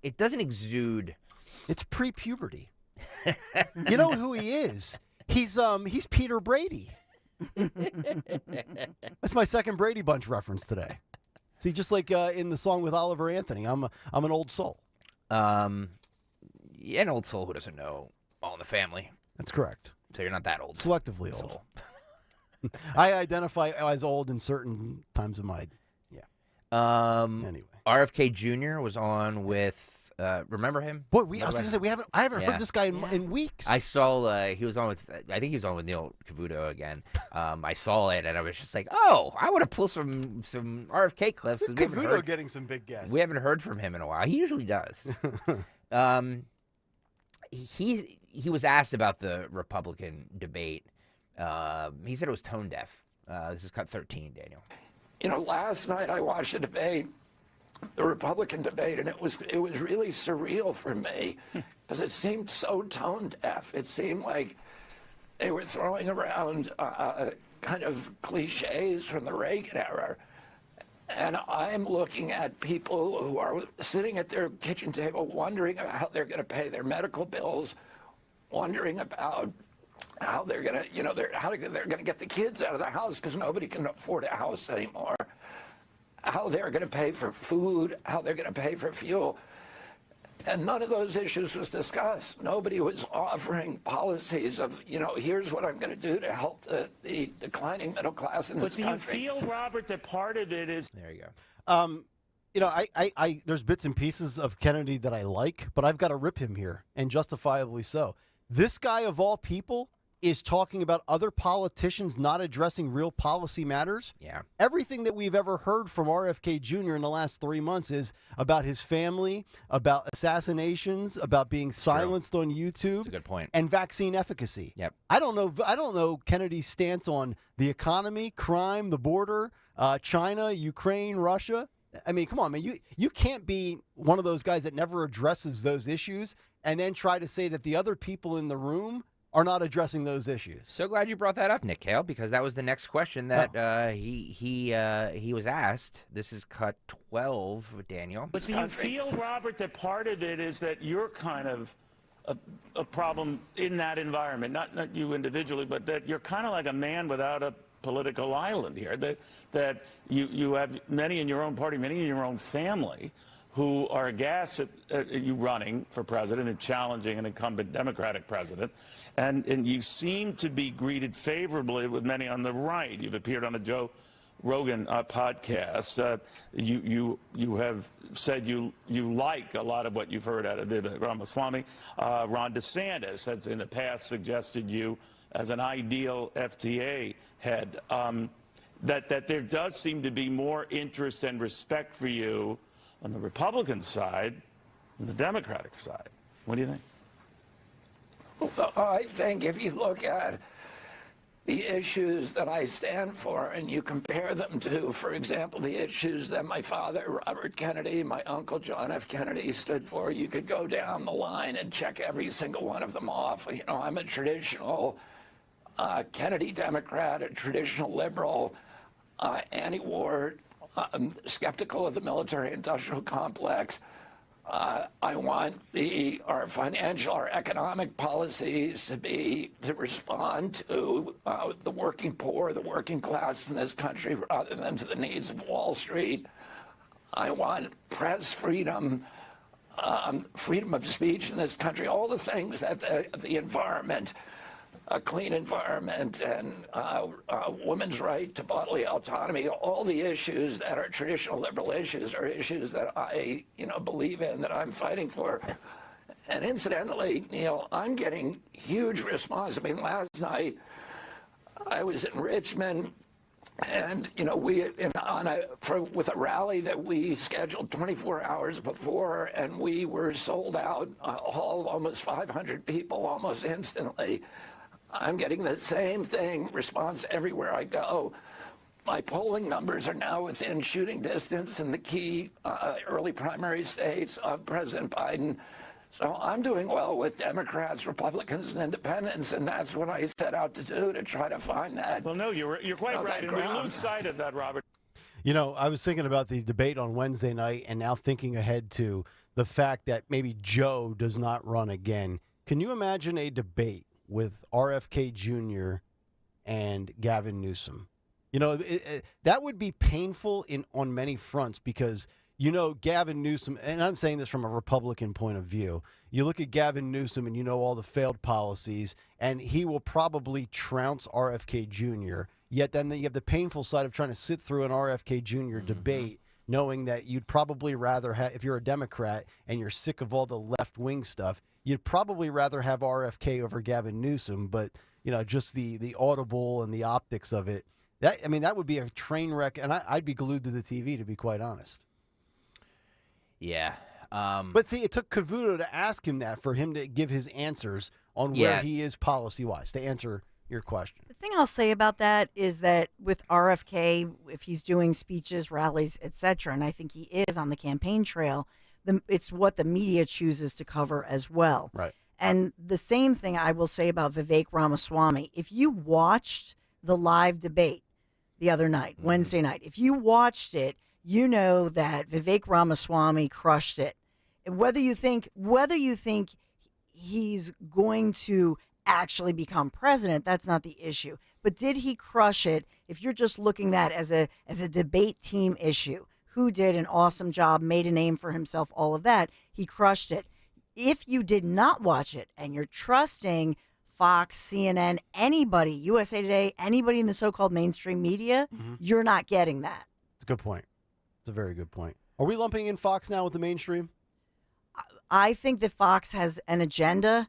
it doesn't exude. It's pre-puberty. You know who he is? He's Peter Brady. That's my second Brady Bunch reference today. See, just like in the song with Oliver Anthony, I'm an old soul. An old soul who doesn't know All in the Family. That's correct. So you're not that old. Selectively old. I identify as old in certain times of my, Anyway, RFK Jr. was on with. Remember him? Boy, I was going to say I haven't heard this guy in weeks. I saw he was on with. I think he was on with Neil Cavuto again. I saw it and I was just like, oh, I want to pull some RFK clips. Cavuto getting some big guests. We haven't heard from him in a while. He usually does. He was asked about the Republican debate. He said it was tone deaf. This is cut 13, Daniel. You know, last night I watched a debate. The Republican debate, and it was really surreal for me because it seemed so tone deaf. It seemed like they were throwing around kind of cliches from the Reagan era. And I'm looking at people who are sitting at their kitchen table wondering about how they're going to pay their medical bills, wondering about how they're going to, how they're going to get the kids out of the house because nobody can afford a house anymore. How they're going to pay for food, how they're going to pay for fuel. And none of those issues was discussed. Nobody was offering policies of, here's what I'm going to do to help the declining middle class in this country. But do you feel, Robert, that part of it is... There you go. I there's bits and pieces of Kennedy that I like, but I've got to rip him here, and justifiably so. This guy, of all people, is talking about other politicians not addressing real policy matters. Yeah. Everything that we've ever heard from RFK Jr. in the last 3 months is about his family, about assassinations, about being silenced on YouTube. That's a good point. And vaccine efficacy. Yep. I don't know Kennedy's stance on the economy, crime, the border, China, Ukraine, Russia. I mean, come on, man. You can't be one of those guys that never addresses those issues and then try to say that the other people in the room are not addressing those issues. So glad you brought that up, Nick Kayal, because that was the next question that he was asked. This is cut 12, Daniel. But do you feel, Robert, that part of it is that you're kind of a problem in that environment, not you individually, but that you're kind of like a man without a political island here, that you have many in your own party, many in your own family who are aghast at you running for president and challenging an incumbent Democratic president. And you seem to be greeted favorably with many on the right. You've appeared on a Joe Rogan podcast. You have said you like a lot of what you've heard out of Vivek Ramaswamy. Ron DeSantis has in the past suggested you as an ideal FTA head. That there does seem to be more interest and respect for you on the Republican side than the Democratic side. What do you think? Well, I think if you look at the issues that I stand for and you compare them to, for example, the issues that my father, Robert Kennedy, my uncle, John F. Kennedy, stood for, you could go down the line and check every single one of them off. I'm a traditional Kennedy Democrat, a traditional liberal, anti-war, skeptical of the military-industrial complex. I want our financial, our economic policies to respond to the working poor, the working class in this country, rather than to the needs of Wall Street. I want press freedom. freedom of speech in this country, all the things that the environment, a clean environment, and women's right to bodily autonomy, all the issues that are traditional liberal issues are issues that I, believe in, that I'm fighting for. And incidentally, Neil, I'm getting huge response. I mean, last night I was in Richmond, and with a rally that we scheduled 24 hours before, and we were sold out, almost 500 people almost instantly. I'm getting the same response everywhere I go. My polling numbers are now within shooting distance in the key early primary states of President Biden. So I'm doing well with Democrats, Republicans, and Independents, and that's what I set out to do, to try to find that. Well, no, you're quite right, and we lose sight of that, Robert. I was thinking about the debate on Wednesday night, and now thinking ahead to the fact that maybe Joe does not run again. Can you imagine a debate with RFK Jr. and Gavin Newsom? That would be painful on many fronts, because Gavin Newsom, and I'm saying this from a Republican point of view, you look at Gavin Newsom and all the failed policies, and he will probably trounce RFK Jr., yet then you have the painful side of trying to sit through an RFK Jr. debate, knowing that you'd probably rather have, if you're a Democrat and you're sick of all the left-wing stuff, you'd probably rather have RFK over Gavin Newsom, but, just the audible and the optics of it, that would be a train wreck, and I'd be glued to the TV, to be quite honest. Yeah. But see, it took Cavuto to ask him that, for him to give his answers on where he is policy-wise, to answer your question. The thing I'll say about that is that with RFK, if he's doing speeches, rallies, etc., and I think he is on the campaign trail, it's what the media chooses to cover as well. Right. And the same thing I will say about Vivek Ramaswamy. If you watched the live debate the other night, Wednesday night, if you watched it, you know that Vivek Ramaswamy crushed it. And whether you think he's going to actually become president, that's not the issue. But did he crush it? If you're just looking at it as a debate team issue, who did an awesome job, made a name for himself, all of that, he crushed it. If you did not watch it and you're trusting Fox, CNN, anybody, USA Today, anybody in the so-called mainstream media, you're not getting that. It's a good point. It's a very good point. Are we lumping in Fox now with the mainstream? I think that Fox has an agenda,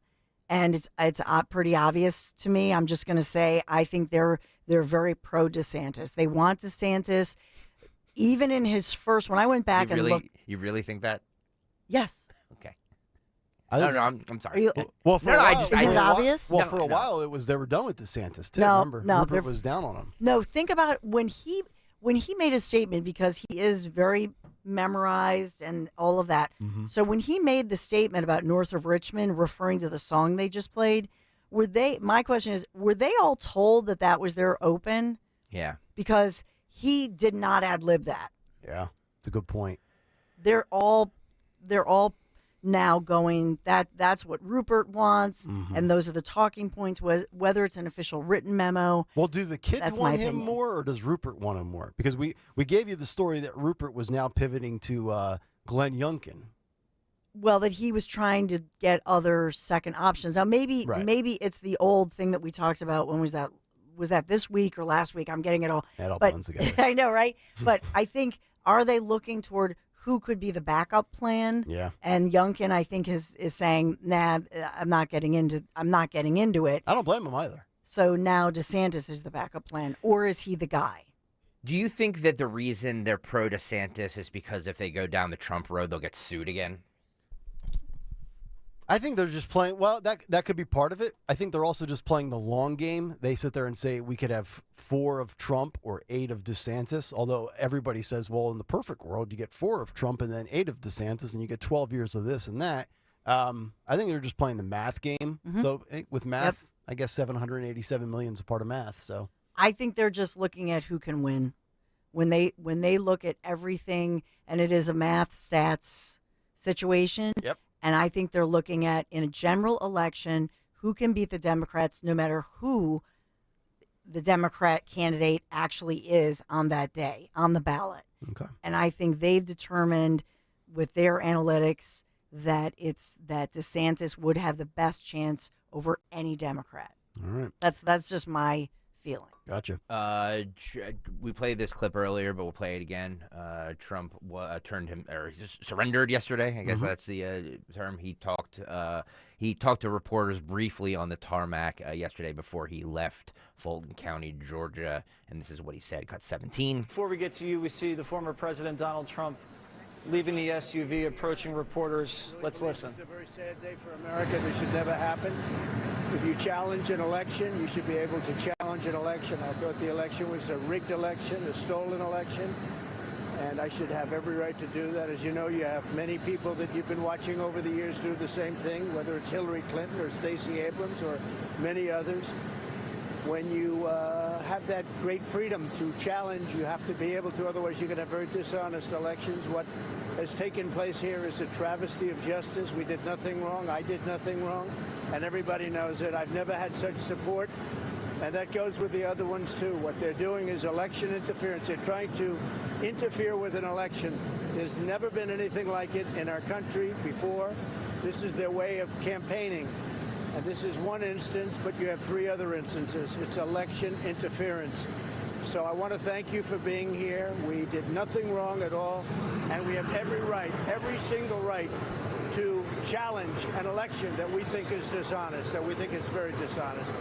and it's pretty obvious to me. I'm just going to say I think they're very pro DeSantis. They want DeSantis, even in his first. When I went back and looked, you really think that? Yes. Okay. I'm sorry. Well, for a while, is it obvious? Well, for a while, it was they were done with DeSantis too. No, remember, no, Rupert was down on him. No, think about when he made a statement, because he is very memorized and all of that. So when he made the statement about North of Richmond, referring to the song they just played, my question is, were they all told that was their open? Yeah. Because he did not ad-lib that. Yeah, it's a good point. They're all now going, that's what Rupert wants, and those are the talking points, whether it's an official written memo. Well, do the kids want him more, or does Rupert want him more? Because we gave you the story that Rupert was now pivoting to Glenn Youngkin. Well, that he was trying to get other second options. Now, maybe it's the old thing that we talked about. When was that? Was that this week or last week? I'm getting it all. It all blends together. I know, right? But I think, are they looking toward who could be the backup plan? Yeah. And Youngkin, I think, is saying, nah, I'm not getting into it. I don't blame him either. So now DeSantis is the backup plan, or is he the guy? Do you think that the reason they're pro DeSantis is because if they go down the Trump road, they'll get sued again? I think they're just playing. Well, that could be part of it. I think they're also just playing the long game. They sit there and say we could have 4 of Trump or 8 of DeSantis. Although everybody says, well, in the perfect world, you get 4 of Trump and then 8 of DeSantis, and you get 12 years of this and that. I think they're just playing the math game. So with math, I guess 787 million is a part of math. So I think they're just looking at who can win. When they look at everything, and it is a math stats situation. Yep. And I think they're looking at, in a general election, who can beat the Democrats, no matter who the Democrat candidate actually is on that day, on the ballot. Okay. And I think they've determined with their analytics that DeSantis would have the best chance over any Democrat. All right. That's just my feeling. Gotcha. We played this clip earlier, but we'll play it again. Trump surrendered yesterday. I guess that's the term. He talked to reporters briefly on the tarmac yesterday before he left Fulton County, Georgia, and this is what he said. Cut 17. Before we get to you, we see the former President Donald Trump leaving the SUV, approaching reporters. Let's listen. It's a very sad day for America. This should never happen. If you challenge an election, you should be able to challenge an election. I thought the election was a rigged election, a stolen election, and I should have every right to do that. As you know, you have many people that you've been watching over the years do the same thing, whether it's Hillary Clinton or Stacey Abrams or many others. When you have that great freedom to challenge, you have to be able to, otherwise you're going to have very dishonest elections. What has taken place here is a travesty of justice. We did nothing wrong. I did nothing wrong. And everybody knows it. I've never had such support. And that goes with the other ones, too. What they're doing is election interference. They're trying to interfere with an election. There's never been anything like it in our country before. This is their way of campaigning. And this is one instance, but you have three other instances. It's election interference. So I want to thank you for being here. We did nothing wrong at all, and we have every right, every single right, to challenge an election that we think is dishonest, that we think is very dishonest.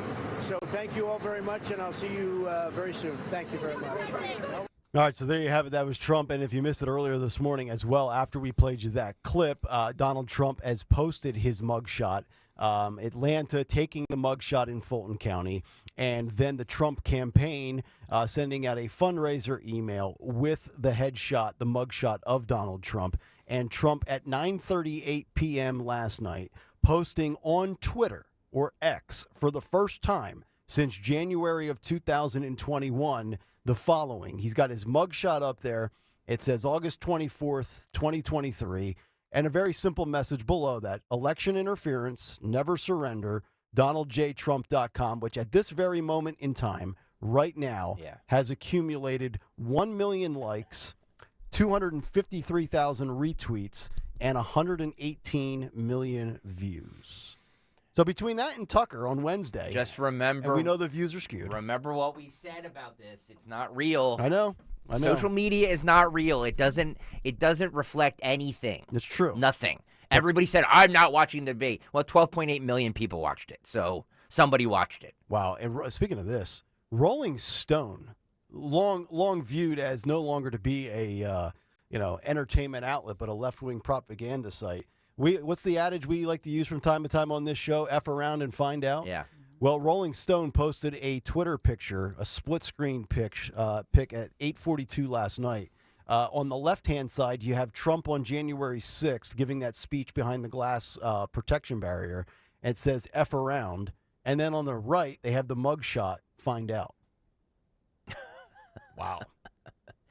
So thank you all very much, and I'll see you very soon. Thank you very much. All right, so there you have it. That was Trump. And if you missed it earlier this morning as well, after we played you that clip, Donald Trump has posted his mugshot. Atlanta taking the mugshot in Fulton County, and then the Trump campaign sending out a fundraiser email with the headshot, the mugshot of Donald Trump. And Trump at 9:38 p.m. last night posting on Twitter or X for the first time since January of 2021 the following. He's got his mugshot up there. It says August 24th, 2023. And a very simple message below that: election interference, never surrender, DonaldJTrump.com, which at this very moment in time, right now, has accumulated 1 million likes, 253,000 retweets, and 118 million views. So between that and Tucker on Wednesday, just remember, and we know the views are skewed. Remember what we said about this. It's not real. I know. Social media is not real. It doesn't reflect anything. It's true. Nothing. Everybody said, I'm not watching the debate. Well, 12.8 million people watched it. So somebody watched it. Wow. And speaking of this, Rolling Stone, long viewed as no longer to be a entertainment outlet, but a left-wing propaganda site. What's the adage we like to use from time to time on this show? F around and find out? Yeah. Well, Rolling Stone posted a Twitter picture, a split-screen pic at 8:42 last night. On the left-hand side, you have Trump on January 6th giving that speech behind the glass protection barrier. It says F around. And then on the right, they have the mugshot, find out. Wow.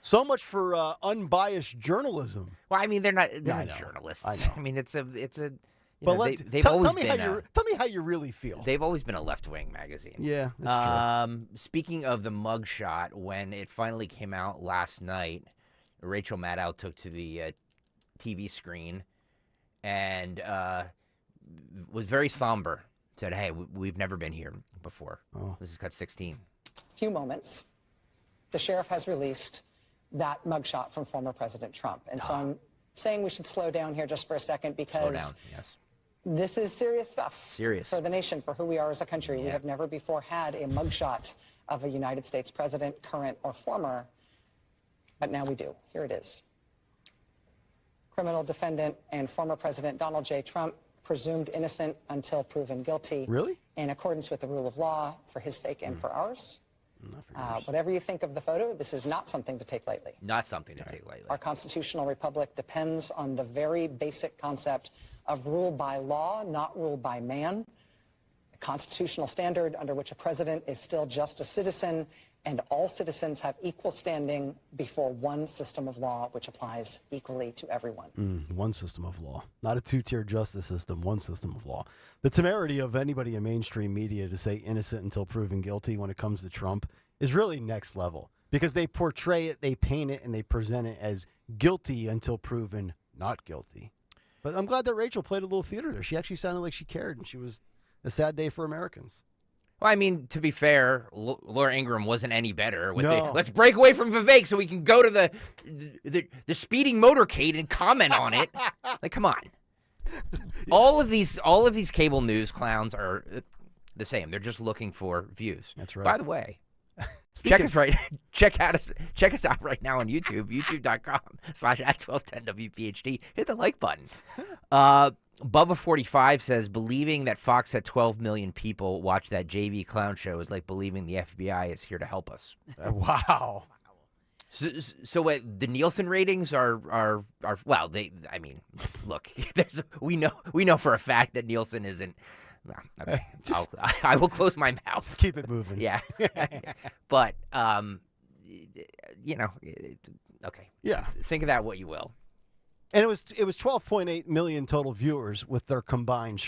So much for unbiased journalism. Well, I mean, they're not journalists. I know. I mean, it's a But they've always been tell me how you really feel. They've always been a left-wing magazine. Yeah, that's true. Speaking of the mugshot, when it finally came out last night, Rachel Maddow took to the TV screen and was very somber. Said, "Hey, we've never been here before. Oh. This is cut 16." Few moments, the sheriff has released that mugshot from former President Trump, and so I'm saying we should slow down here just for a second because Slow down. Yes. This is serious stuff. Serious. For the nation, for who we are as a country. We have never before had a mugshot of a United States president, current or former, but now we do. Here it is. Criminal defendant and former President Donald J. Trump, presumed innocent until proven guilty. Really? In accordance with the rule of law, for his sake and for ours. Whatever you think of the photo, this is not something to take lightly. Not something to take lightly. Our constitutional republic depends on the very basic concept of rule by law, not rule by man. A constitutional standard under which a president is still just a citizen, and all citizens have equal standing before one system of law, which applies equally to everyone. One system of law. Not a two-tier justice system, one system of law. The temerity of anybody in mainstream media to say innocent until proven guilty when it comes to Trump is really next level. Because they portray it, they paint it, and they present it as guilty until proven not guilty. But I'm glad that Rachel played a little theater there. She actually sounded like she cared, and she was a sad day for Americans. Well, I mean, to be fair, Laura Ingraham wasn't any better. With No. let's break away from Vivek so we can go to the speeding motorcade and comment on it. Like, come on. All of these cable news clowns are the same. They're just looking for views. That's right. By the way, check us out right now on YouTube, youtube.com/@1210WPHT. Hit the like button. Bubba45 says, believing that Fox had 12 million people watch that JV clown show is like believing the FBI is here to help us. Wow. So the Nielsen ratings are well, I mean, look, we know for a fact that Nielsen isn't. Well, okay, I will close my mouth. Let's keep it moving. Yeah, but okay. Yeah. Think of that what you will. And it was 12.8 million total viewers with their combined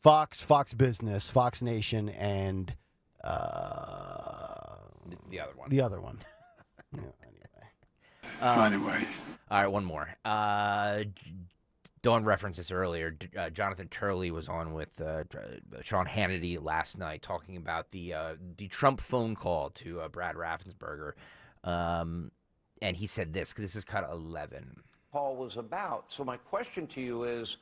Fox, Fox Business, Fox Nation, and the other one. The other one. Anyway. All right, one more. Dawn referenced this earlier. Jonathan Turley was on with Sean Hannity last night talking about the Trump phone call to Brad Raffensperger. And he said this, 'cause this is cut 11. Call was about. So my question to you is,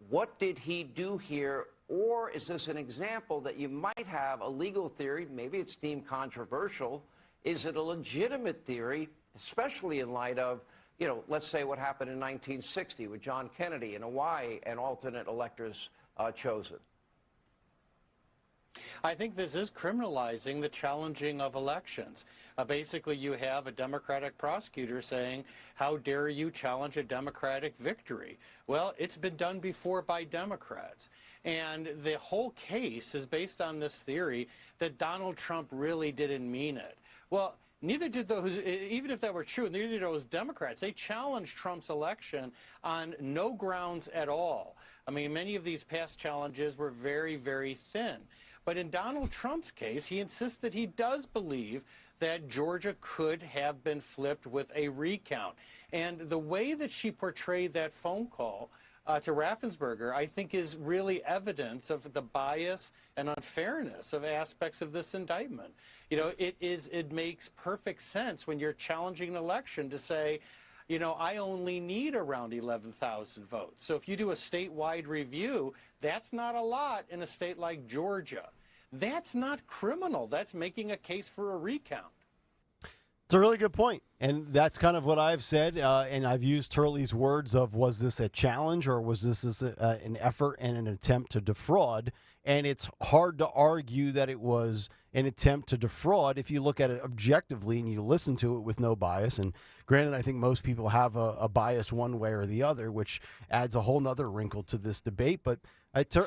what did he do here? Or is this an example that you might have a legal theory, maybe it's deemed controversial? Is it a legitimate theory, especially in light of, let's say what happened in 1960 with John Kennedy in Hawaii and alternate electors chosen? I think this is criminalizing the challenging of elections. Basically, you have a Democratic prosecutor saying, how dare you challenge a Democratic victory? Well, it's been done before by Democrats. And the whole case is based on this theory that Donald Trump really didn't mean it. Well, neither did those, even if that were true, neither did those Democrats. They challenged Trump's election on no grounds at all. I mean, many of these past challenges were very, very thin. But in Donald Trump's case, he insists that he does believe that Georgia could have been flipped with a recount. And the way that she portrayed that phone call to Raffensperger, I think, is really evidence of the bias and unfairness of aspects of this indictment. It makes perfect sense when you're challenging an election to say, I only need around 11,000 votes. So if you do a statewide review, that's not a lot in a state like Georgia. That's not criminal. That's making a case for a recount. It's a really good point. And that's kind of what I've said. And I've used Turley's words of, was this a challenge or was this an effort and an attempt to defraud? And it's hard to argue that it was an attempt to defraud if you look at it objectively and you listen to it with no bias. And granted, I think most people have a bias one way or the other, which adds a whole nother wrinkle to this debate. But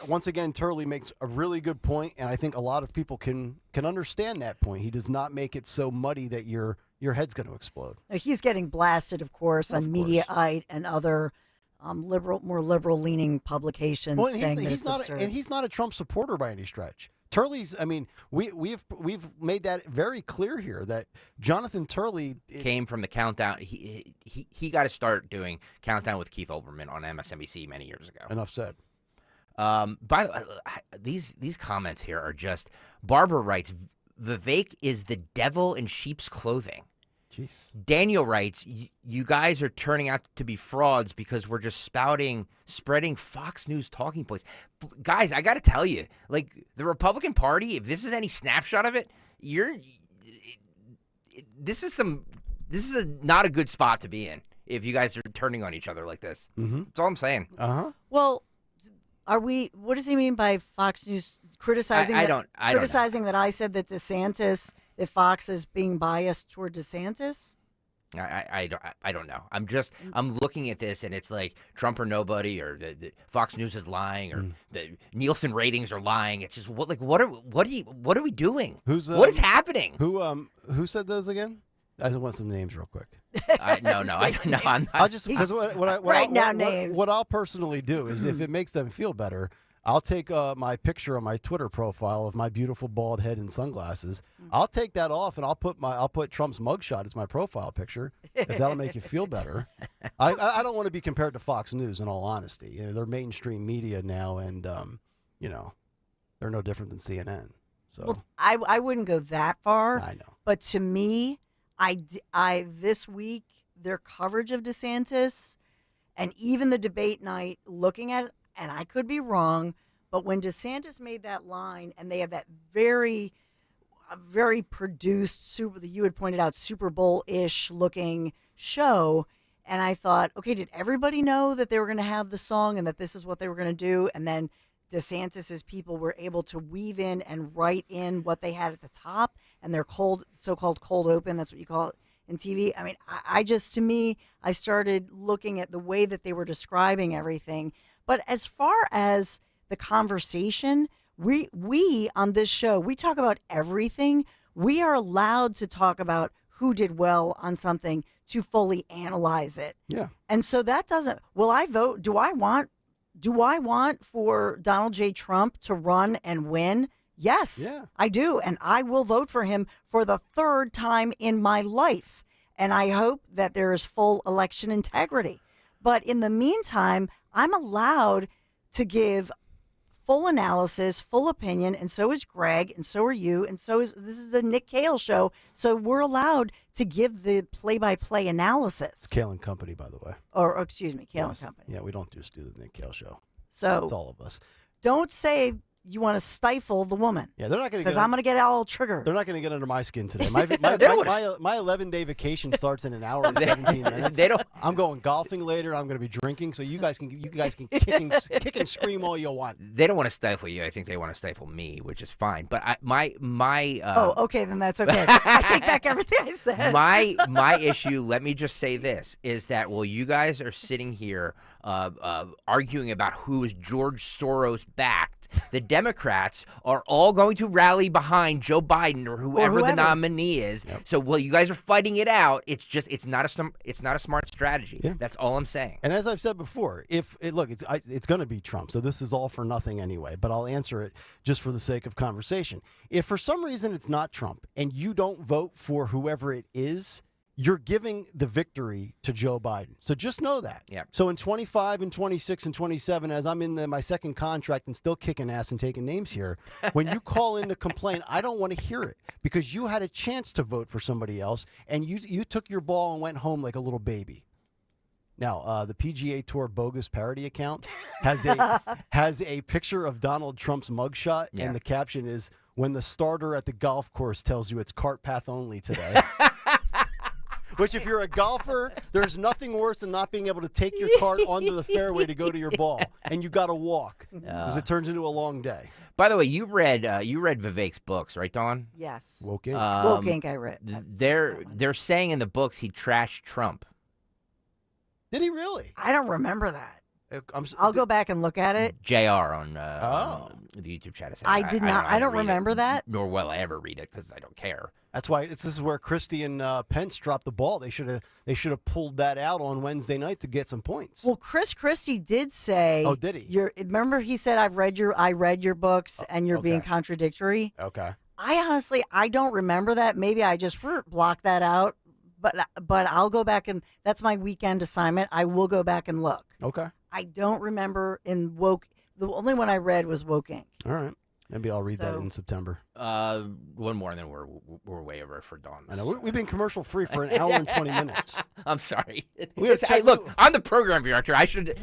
once again, Turley makes a really good point, and I think a lot of people can understand that point. He does not make it so muddy that your head's going to explode. Now, he's getting blasted, of course, on Mediaite and other more liberal-leaning publications. Well, saying that it's absurd. And he's not a Trump supporter by any stretch. Turley's, I mean, we've made that very clear here that Jonathan Turley came from the Countdown. He got to start doing Countdown with Keith Olbermann on MSNBC many years ago. Enough said. By the way, these comments here are just. Barbara writes, Vivek is the devil in sheep's clothing. Jeez. Daniel writes, you guys are turning out to be frauds because we're just spreading Fox News talking points. Guys, I got to tell you, like the Republican Party, if this is any snapshot of it, this is not a good spot to be in if you guys are turning on each other like this. Mm-hmm. That's all I'm saying. Well, what does he mean by Fox News criticizing criticizing that I said that that Fox is being biased toward DeSantis? I don't know. I'm looking at this and it's like Trump or nobody, or the Fox News is lying, or the Nielsen ratings are lying. It's just what are we doing? What is happening? Who said those again? I just want some names real quick. I'm not. I'll just because what names. What I'll personally do is if it makes them feel better, I'll take my picture on my Twitter profile of my beautiful bald head and sunglasses. I'll take that off and I'll put Trump's mugshot as my profile picture if that'll make you feel better. I don't want to be compared to Fox News in all honesty. You know, they're mainstream media now, and you know, they're no different than CNN. So well, I wouldn't go that far. I know, but to me, I this week their coverage of DeSantis and even the debate night, looking at it, and I could be wrong, but when DeSantis made that line, and they have that very produced, you had pointed out, Super Bowl-ish looking show, and I thought, okay, did everybody know that they were going to have the song and that this is what they were going to do? And then DeSantis's people were able to weave in and write in what they had at the top, and their so-called cold open, that's what you call it in TV. I mean, to me, I started looking at the way that they were describing everything. But as far as the conversation, we on this show, we talk about everything. We are allowed to talk about who did well on something to fully analyze it. Yeah. And so that doesn't, will I vote? Do I want for Donald J. Trump to run and win? Yes, I do. And I will vote for him for the third time in my life. And I hope that there is full election integrity. But in the meantime, I'm allowed to give full analysis, full opinion, and so is Greg, and so are you, and this is the Nick Kayal show. So we're allowed to give the play-by-play analysis. it's Kayal and Company, by the way. Or excuse me, Kayal and Yes. Company. Yeah, we don't just do the Nick Kayal show. So it's all of us. Don't say you want to stifle the woman. Yeah, they're not going to because I'm going to get all triggered. They're not going to get under my skin today. My 11-day vacation starts in an hour and 17 minutes. I'm going golfing later. I'm going to be drinking. So you guys can kick and scream all you want. They don't want to stifle you. I think they want to stifle me, which is fine. But okay, then that's okay. I take back everything I said. My issue. Let me just say this: is that while you guys are sitting here arguing about who is George Soros backed, the Democrats are all going to rally behind Joe Biden or whoever the nominee is. Yep. So while you guys are fighting it out, it's not a smart strategy. Yeah. That's all I'm saying. And as I've said before, it's going to be Trump. So this is all for nothing anyway. But I'll answer it just for the sake of conversation. If for some reason it's not Trump and you don't vote for whoever it is, you're giving the victory to Joe Biden. So just know that. Yeah. So in 25 and 26 and 27, as I'm in my second contract and still kicking ass and taking names here, when you call in to complain, I don't want to hear it because you had a chance to vote for somebody else and you took your ball and went home like a little baby. Now, the PGA Tour bogus parody account has a picture of Donald Trump's mugshot, and the caption is, "When the starter at the golf course tells you it's cart path only today." Which, if you're a golfer, there's nothing worse than not being able to take your cart onto the fairway to go to your ball, and you got to walk because it turns into a long day. By the way, you read Vivek's books, right, Dawn? Yes. Woke Inc. Woke Inc. I read. They're saying in the books he trashed Trump. Did he really? I don't remember that. I'll go back and look at it. JR on the YouTube chat. I did not. I don't remember that. Nor will I ever read it because I don't care. That's why this is where Christie and Pence dropped the ball. They should have pulled that out on Wednesday night to get some points. Well, Chris Christie did say. Oh, did he? Remember he said I read your books and you're being contradictory. Okay. I don't remember that. Maybe I just blocked that out. But I'll go back and that's my weekend assignment. I will go back and look. Okay. I don't remember in Woke. The only one I read was Woke Inc. All right. Maybe I'll read that in September. One more, and then we're way over for Dawn. I know we've been commercial free for an hour and 20 minutes. I'm sorry. Look, I'm the program director. I should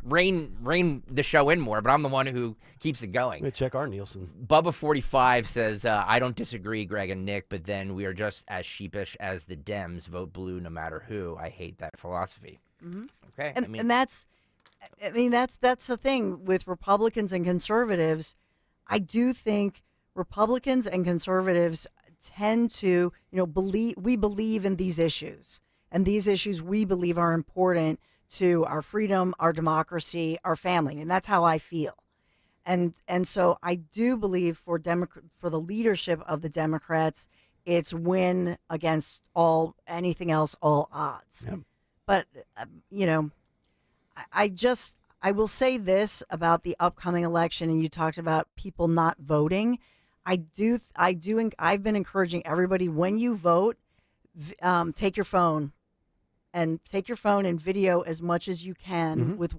rein the show in more, but I'm the one who keeps it going. Let me check our Nielsen. Bubba45 says, I don't disagree, Greg and Nick, but then we are just as sheepish as the Dems. Vote blue no matter who. I hate that philosophy. Mm-hmm. Okay. And that's the thing with Republicans and conservatives. I do think Republicans and conservatives tend to, we believe in these issues, and these issues we believe are important to our freedom, our democracy, our family, and that's how I feel. And so I do believe for the leadership of the Democrats, it's win against anything else, all odds. Yep. But I will say this about the upcoming election, and you talked about people not voting. I've been encouraging everybody, when you vote, take your phone and video as much as you can with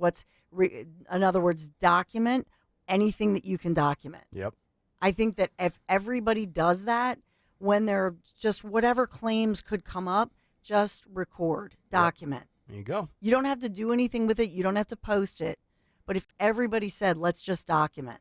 in other words, document anything that you can document. Yep. I think that if everybody does that, when there just whatever claims could come up, just record, document. There you go. You don't have to do anything with it. You don't have to post it. But if everybody said, let's just document,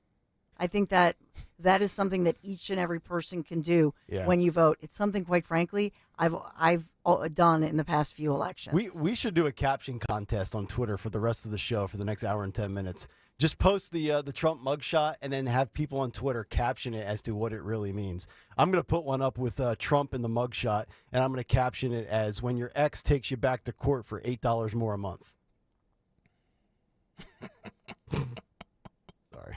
I think that is something that each and every person can do when you vote. It's something, quite frankly, I've done in the past few elections. We should do a caption contest on Twitter for the rest of the show for the next hour and 10 minutes. Just post the Trump mugshot and then have people on Twitter caption it as to what it really means. I'm going to put one up with Trump in the mugshot, and I'm going to caption it as when your ex takes you back to court for $8 more a month. Sorry.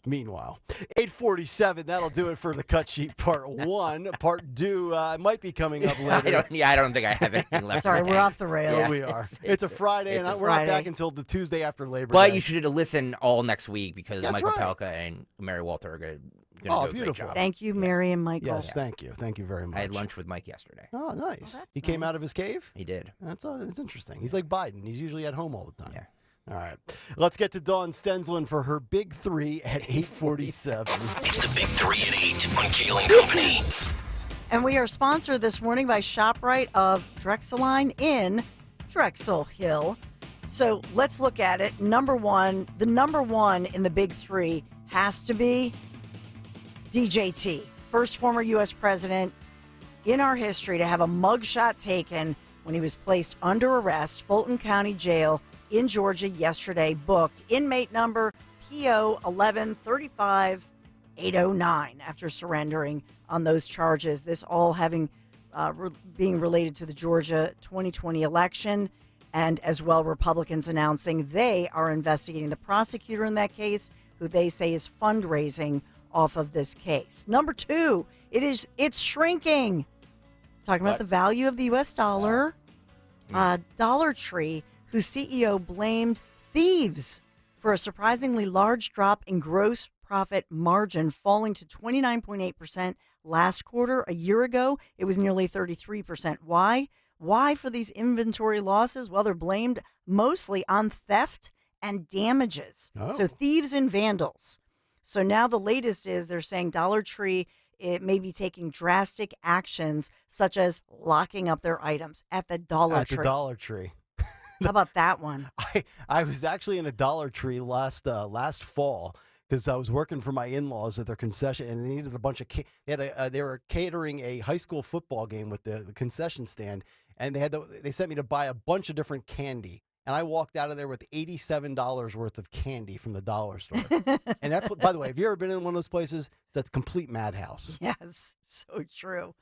Meanwhile, 8:47, that'll do it for the cut sheet part 1. Part 2 might be coming up later. I don't think I have anything left. Sorry, we're off the rails. Yeah, we are. It's a Friday, and we're not back until the Tuesday after Labor Day. But you should listen all next week because That's Michael right. Pelka and Mary Walter are going to do a great beautiful. job. Thank you, Mary and Michael. Yes, thank you. Thank you very much. I had lunch with Mike yesterday. Oh, nice. He came out of his cave? He did. That's interesting. He's like Biden. He's usually at home all the time. Yeah. All right. Let's get to Dawn Stensland for her Big 3 at 8:47. It's the Big 3 at 8 on Kayal and Company. And we are sponsored this morning by ShopRite of Drexeline in Drexel Hill. So let's look at it. The number one in the Big 3 has to be DJT, first former U.S. president in our history to have a mugshot taken when he was placed under arrest, Fulton County Jail in Georgia yesterday, booked inmate number PO 11-35-809 after surrendering on those charges. This all having being related to the Georgia 2020 election, and as well Republicans announcing they are investigating the prosecutor in that case, who they say is fundraising off of this case. Number 2, it's shrinking. Talking about the value of the U.S. dollar. Dollar Tree, whose CEO blamed thieves for a surprisingly large drop in gross profit margin, falling to 29.8% last quarter. A year ago, it was nearly 33%. Why? Why for these inventory losses? Well, they're blamed mostly on theft and damages. So thieves and vandals. So now the latest is they're saying Dollar Tree may be taking drastic actions, such as locking up their items at the Dollar Tree. At the Dollar Tree. How about that one? I was actually in a Dollar Tree last fall because I was working for my in-laws at their concession, and they needed a bunch of they were catering a high school football game with the concession stand, and they sent me to buy a bunch of different candy. And I walked out of there with $87 worth of candy from the dollar store. And that, by the way, have you ever been in one of those places? It's a complete madhouse. Yes, so true.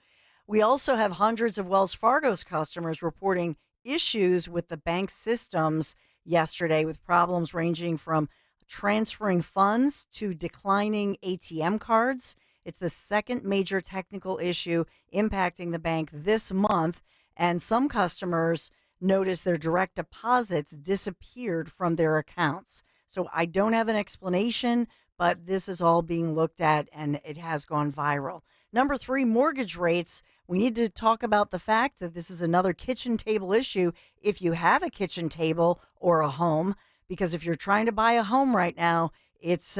We also have hundreds of Wells Fargo's customers reporting issues with the bank's systems yesterday, with problems ranging from transferring funds to declining ATM cards. It's the second major technical issue impacting the bank this month, and some customers noticed their direct deposits disappeared from their accounts. So I don't have an explanation, but this is all being looked at, and it has gone viral. Number 3, mortgage rates. We need to talk about the fact that this is another kitchen table issue if you have a kitchen table or a home, because if you're trying to buy a home right now, it's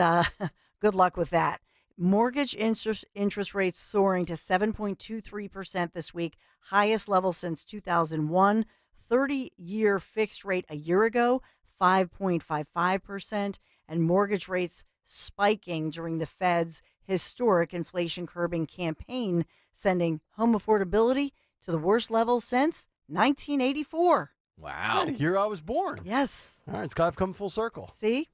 good luck with that. Mortgage interest rates soaring to 7.23% this week, highest level since 2001. 30-year fixed rate a year ago, 5.55%, and mortgage rates spiking during the Fed's historic inflation curbing campaign, sending home affordability to the worst level since 1984. Wow. The year I was born. Yes. All right, it's got to come full circle. See?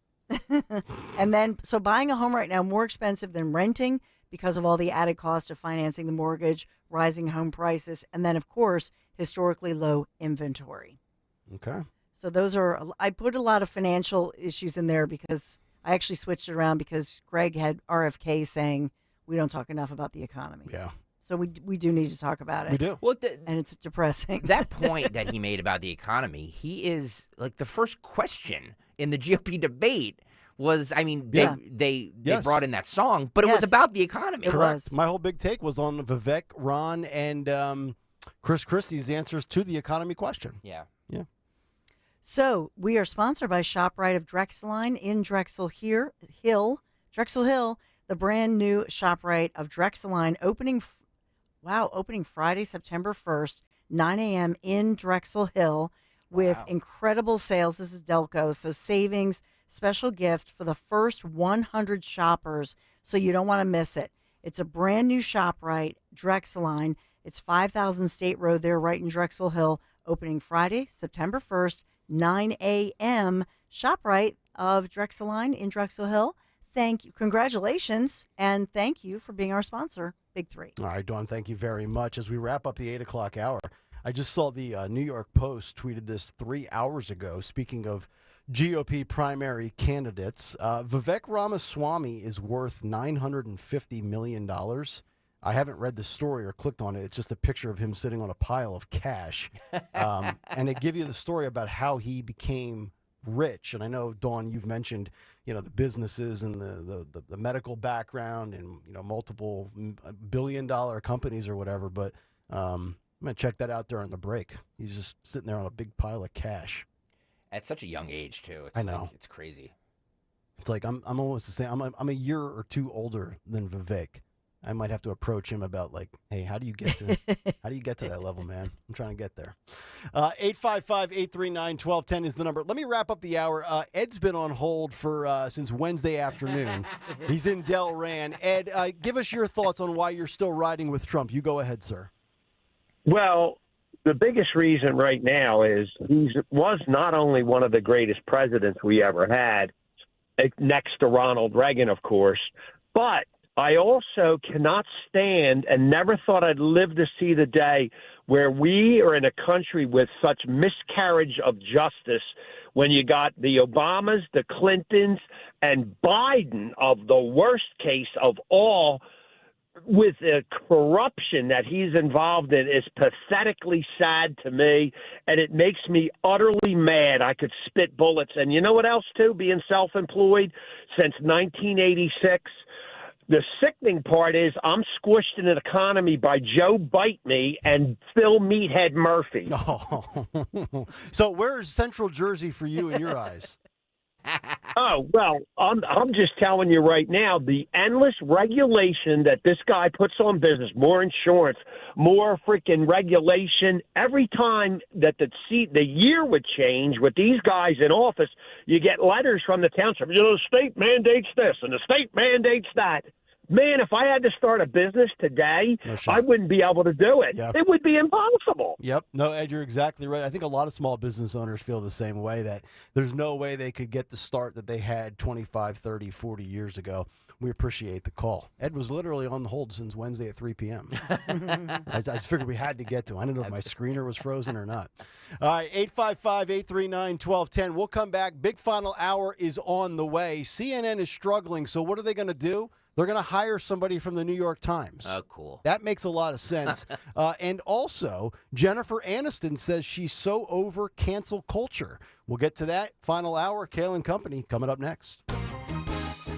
And then, so buying a home right now more expensive than renting because of all the added cost of financing the mortgage, rising home prices, and then, of course, historically low inventory. Okay. So those are, I put a lot of financial issues in there because I actually switched it around because Greg had RFK saying we don't talk enough about the economy. Yeah. So we do need to talk about it. We do. Well, and it's depressing. That point that he made about the economy, he is like the first question in the GOP debate was, I mean, they Yes. brought in that song, but it was about the economy. Correct. My whole big take was on Vivek, Ron, and Chris Christie's answers to the economy question. Yeah. Yeah. So we are sponsored by ShopRite of Drexeline in Drexel Hill, the brand new ShopRite of Drexeline opening Friday, September 1st, 9 a.m. in Drexel Hill with incredible sales. This is Delco, so savings, special gift for the first 100 shoppers, so you don't want to miss it. It's a brand new ShopRite, Drexeline. It's 5000 State Road there, right in Drexel Hill, opening Friday, September 1st, 9 a.m. ShopRite of Drexeline in Drexel Hill. Thank you. Congratulations, and thank you for being our sponsor, Big Three. All right, Dawn, thank you very much. As we wrap up the 8 o'clock hour, I just saw the New York Post tweeted this 3 hours ago. Speaking of GOP primary candidates, Vivek Ramaswamy is worth $950 million. I haven't read the story or clicked on it. It's just a picture of him sitting on a pile of cash. And they give you the story about how he became rich. And I know, Dawn, you've mentioned, the businesses and the medical background and, multiple billion-dollar companies or whatever. But I'm going to check that out during the break. He's just sitting there on a big pile of cash. At such a young age, too. It's I know. Like, it's crazy. It's like I'm almost the same. I'm a year or two older than Vivek. I might have to approach him about hey, how do you get to that level, man? I'm trying to get there. 855-839-1210 is the number. Let me wrap up the hour. Ed's been on hold for since Wednesday afternoon. He's in Delran. Ed, give us your thoughts on why you're still riding with Trump. You go ahead, sir. Well, the biggest reason right now is he was not only one of the greatest presidents we ever had, next to Ronald Reagan, of course, but I also cannot stand and never thought I'd live to see the day where we are in a country with such miscarriage of justice when you got the Obamas, the Clintons, and Biden of the worst case of all, with the corruption that he's involved in is pathetically sad to me, and it makes me utterly mad. I could spit bullets. And you know what else, too, being self-employed since 1986? The sickening part is I'm squished in an economy by Joe Bite Me and Phil Meathead Murphy. Oh. So where's Central Jersey for you in your eyes? Oh, well, I'm just telling you right now, the endless regulation that this guy puts on business, more insurance, more freaking regulation. Every time that the year would change with these guys in office, you get letters from the township. The state mandates this and the state mandates that. Man, if I had to start a business today, I wouldn't be able to do it. Yep. It would be impossible. Yep. No, Ed, you're exactly right. I think a lot of small business owners feel the same way, that there's no way they could get the start that they had 25, 30, 40 years ago. We appreciate the call. Ed was literally on the hold since Wednesday at 3 p.m. I just figured we had to get to him. I didn't know if my screener was frozen or not. All right, 855-839-1210. We'll come back. Big final hour is on the way. CNN is struggling, so what are they going to do? They're going to hire somebody from the New York Times. Oh, cool. That makes a lot of sense. And also, Jennifer Aniston says she's so over cancel culture. We'll get to that. Final hour, Kayal and Company, coming up next.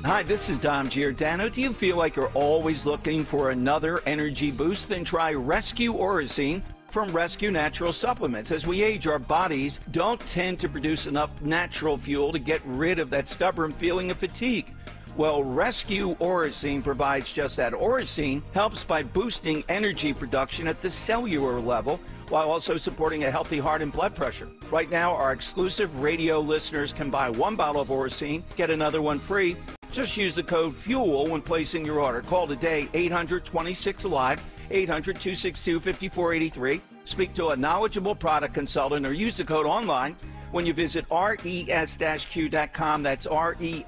Hi, this is Dom Giordano. Do you feel like you're always looking for another energy boost? Then try Rescue Orosine from Rescue Natural Supplements. As we age, our bodies don't tend to produce enough natural fuel to get rid of that stubborn feeling of fatigue. Well, Rescue Orosine provides just that. Orosine helps by boosting energy production at the cellular level while also supporting a healthy heart and blood pressure. Right now, our exclusive radio listeners can buy one bottle of Orosine, get another one free. Just use the code FUEL when placing your order. Call today, 800-26-ALIVE, 800-262-5483. Speak to a knowledgeable product consultant or use the code online when you visit res-q.com. That's res-q.com.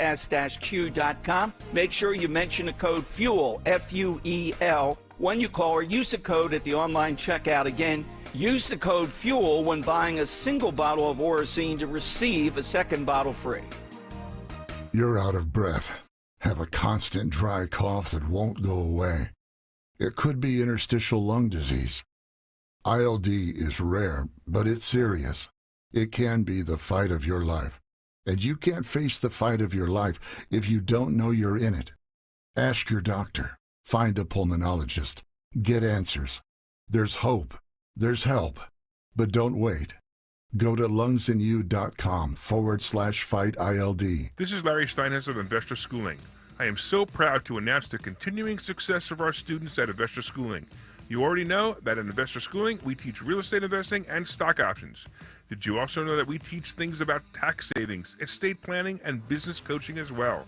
Make sure you mention the code FUEL, F-U-E-L, when you call, or use the code at the online checkout. Again, use the code FUEL when buying a single bottle of Orosine to receive a second bottle free. You're out of breath, have a constant dry cough that won't go away. It could be interstitial lung disease. ILD is rare, but it's serious. It can be the fight of your life. And you can't face the fight of your life if you don't know you're in it. Ask your doctor. Find a pulmonologist. Get answers. There's hope. There's help. But don't wait. Go to lungsandyou.com/fight-ILD. This is Larry Steinhaus of Investor Schooling. I am so proud to announce the continuing success of our students at Investor Schooling. You already know that at Investor Schooling, we teach real estate investing and stock options. Did you also know that we teach things about tax savings, estate planning, and business coaching as well?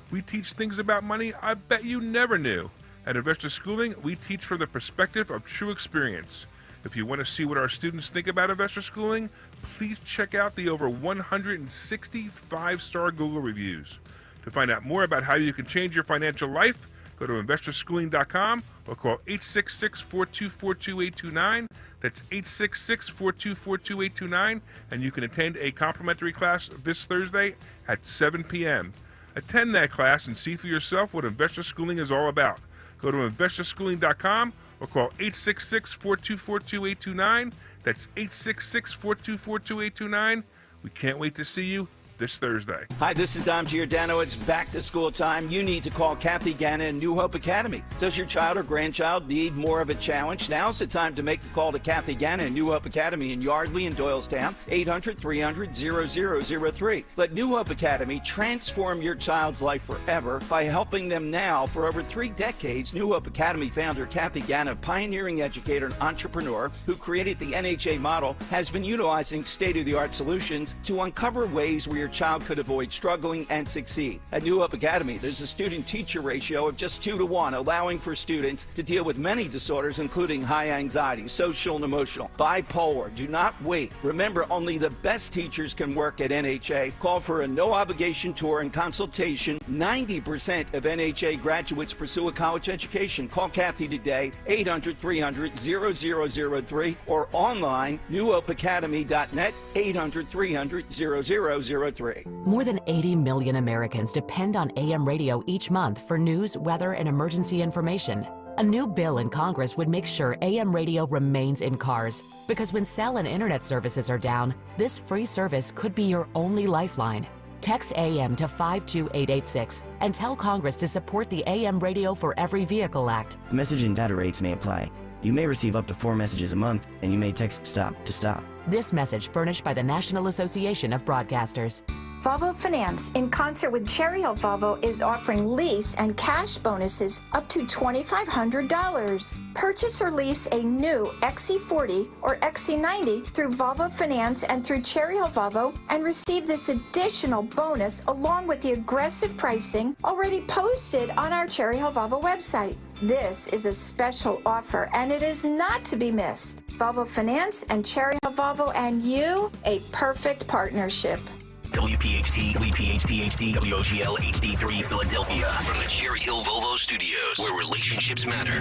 We teach things about money I bet you never knew. At Investor Schooling, we teach from the perspective of true experience. If you want to see what our students think about Investor Schooling, please check out the over 160 5-star Google reviews. To find out more about how you can change your financial life, go to investorschooling.com or call 866-424-2829. That's 866-424-2829, and you can attend a complimentary class this Thursday at 7 p.m. Attend that class and see for yourself what Investor Schooling is all about. Go to investorschooling.com or call 866-424-2829. That's 866-424-2829. We can't wait to see you this Thursday. Hi, this is Dom Giordano. It's back to school time. You need to call Kathy Ganna in New Hope Academy. Does your child or grandchild need more of a challenge? Now's the time to make the call to Kathy Ganna in New Hope Academy in Yardley and Doylestown, 800-300-0003. Let New Hope Academy transform your child's life forever by helping them now. For over 3 decades, New Hope Academy founder Kathy Ganna, pioneering educator and entrepreneur who created the NHA model, has been utilizing state-of-the-art solutions to uncover ways where your child could avoid struggling and succeed. At New Hope Academy, there's a student-teacher ratio of just 2 to 1, allowing for students to deal with many disorders, including high anxiety, social and emotional, bipolar. Do not wait. Remember, only the best teachers can work at NHA. Call for a no-obligation tour and consultation. 90% of NHA graduates pursue a college education. Call Kathy today, 800-300-0003, or online, newhopeacademy.net, 800-300-0003. More than 80 million Americans depend on AM radio each month for news, weather, and emergency information. A new bill in Congress would make sure AM radio remains in cars, because when cell and internet services are down, this free service could be your only lifeline. Text AM to 52886 and tell Congress to support the AM Radio for Every Vehicle Act. Message and data rates may apply. You may receive up to 4 messages a month, and you may text STOP to stop. This message furnished by the National Association of Broadcasters. Volvo Finance, in concert with Cherry Hill Volvo, is offering lease and cash bonuses up to $2,500. Purchase or lease a new XC40 or XC90 through Volvo Finance and through Cherry Hill Volvo and receive this additional bonus along with the aggressive pricing already posted on our Cherry Hill Volvo website. This is a special offer and it is not to be missed. Volvo Finance and Cherry Hill Volvo and you, a perfect partnership. WPHT, WPHT HD, WOGL HD3 Philadelphia. From the Cherry Hill Volvo Studios, where relationships matter.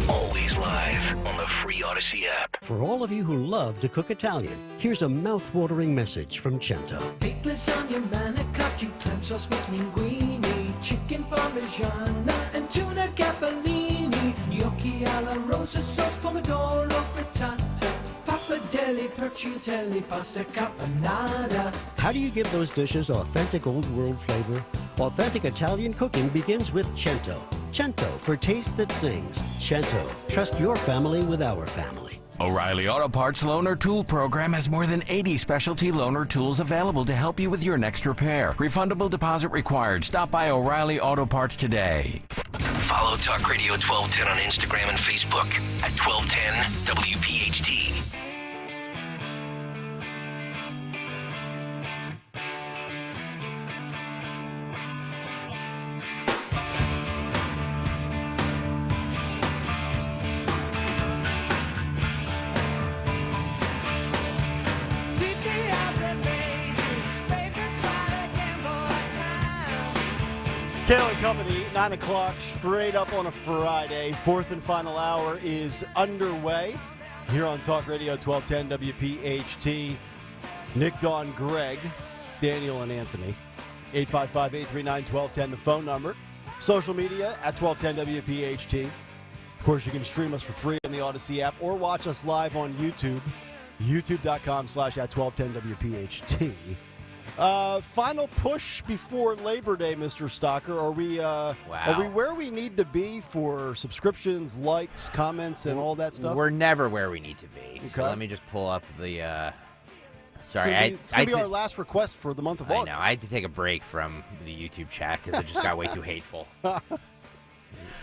Always live on the free Odyssey app. For all of you who love to cook Italian, here's a mouth-watering message from Cento. Baked lasagna, manicotti, clam sauce with linguine, chicken parmigiana, and tuna capellini, gnocchi alla rosa sauce, pomodoro frittata, pappardelle, perciatelli, pasta caponata. How do you give those dishes authentic old-world flavor? Authentic Italian cooking begins with Cento. Cento, for taste that sings. Cento, trust your family with our family. O'Reilly Auto Parts Loaner Tool Program has more than 80 specialty loaner tools available to help you with your next repair. Refundable deposit required. Stop by O'Reilly Auto Parts today. Follow Talk Radio 1210 on Instagram and Facebook at 1210 WPHT. Kayal and Company, 9 o'clock, straight up on a Friday. Fourth and final hour is underway here on Talk Radio 1210 WPHT. Nick, Dawn, Greg, Daniel, and Anthony. 855-839-1210, the phone number. Social media at 1210 WPHT. Of course, you can stream us for free on the Odyssey app or watch us live on YouTube. YouTube.com/@1210 WPHT. Final push before Labor Day, Mr. Stocker. Are we where we need to be for subscriptions, likes, comments, and all that stuff? We're never where we need to be. Okay. So let me just pull up the. Sorry, it's gonna be our last request for the month of August. I know. I had to take a break from the YouTube chat because it just got way too hateful.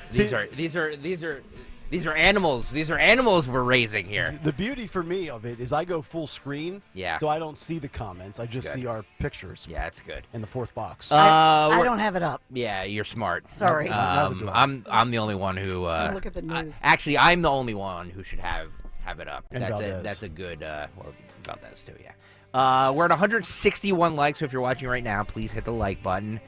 These are animals. These are animals we're raising here. The beauty for me of it is I go full screen. Yeah. So I don't see the comments. I just see our pictures. Yeah, it's good. In the fourth box. I don't have it up. Yeah, you're smart. Sorry. I'm the only one who. Look at the news. Actually, I'm the only one who should have it up. And That's a good. Well, Valdez too. Yeah. We're at 161 likes. So if you're watching right now, please hit the like button.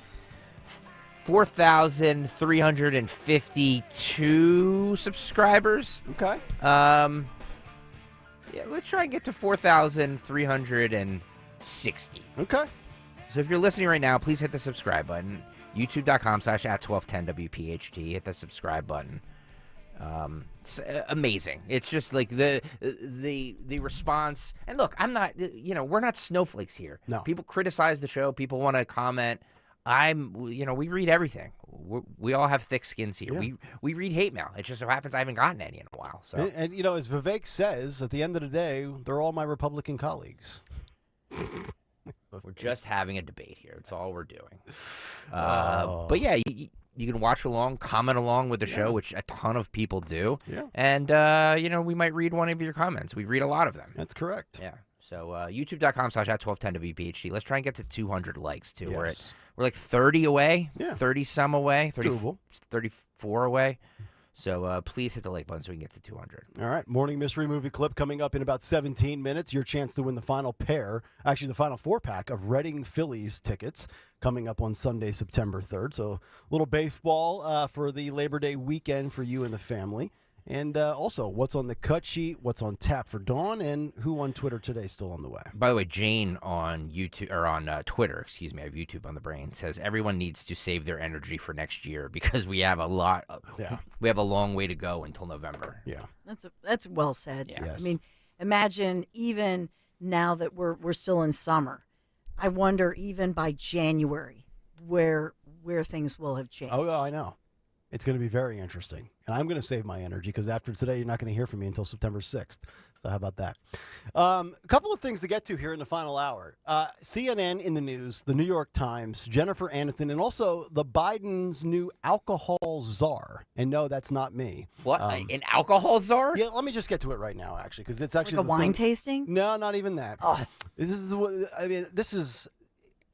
4,352 subscribers. Okay. Yeah, let's try and get to 4,360. Okay. So if you're listening right now, please hit the subscribe button. YouTube.com/@1210WPHT. Hit the subscribe button. It's amazing. It's just like the response. And look, I'm not. We're not snowflakes here. No. People criticize the show. People want to comment. We read everything. We all have thick skins here. Yeah. We read hate mail. It just so happens I haven't gotten any in a while. So and as Vivek says, at the end of the day, they're all my Republican colleagues. We're just having a debate here. That's all we're doing. But yeah, you can watch along, comment along with the show, which a ton of people do. Yeah. And we might read one of your comments. We read a lot of them. That's correct. Yeah. So YouTube.com/@1210WPHT. Let's try and get to 200 likes too. Yes. We're like 30 away. Yeah. 30 some away. 34 away. So please hit the like button so we can get to 200. All right. Morning Mystery Movie Clip coming up in about 17 minutes. Your chance to win the final the final 4-pack of Reading Phillies tickets coming up on Sunday, September 3rd. So a little baseball for the Labor Day weekend for you and the family. And also, what's on the cut sheet, what's on tap for Dawn, and who on Twitter today still on the way. By the way, Jane on YouTube or on Twitter, excuse me, I have YouTube on the brain, says everyone needs to save their energy for next year because we have a lot. We have a long way to go until November. Yeah, that's well said. Yeah. Yes. I mean, imagine even now that we're still in summer. I wonder even by January where things will have changed. Oh, I know. It's going to be very interesting. And I'm going to save my energy because after today, you're not going to hear from me until September 6th. So how about that? A couple of things to get to here in the final hour. CNN in the news, the New York Times, Jennifer Aniston, and also the Biden's new alcohol czar. And no, that's not me. What? An alcohol czar? Yeah, let me just get to it right now, actually, because it's actually like a wine tasting? No, not even that. Oh. This is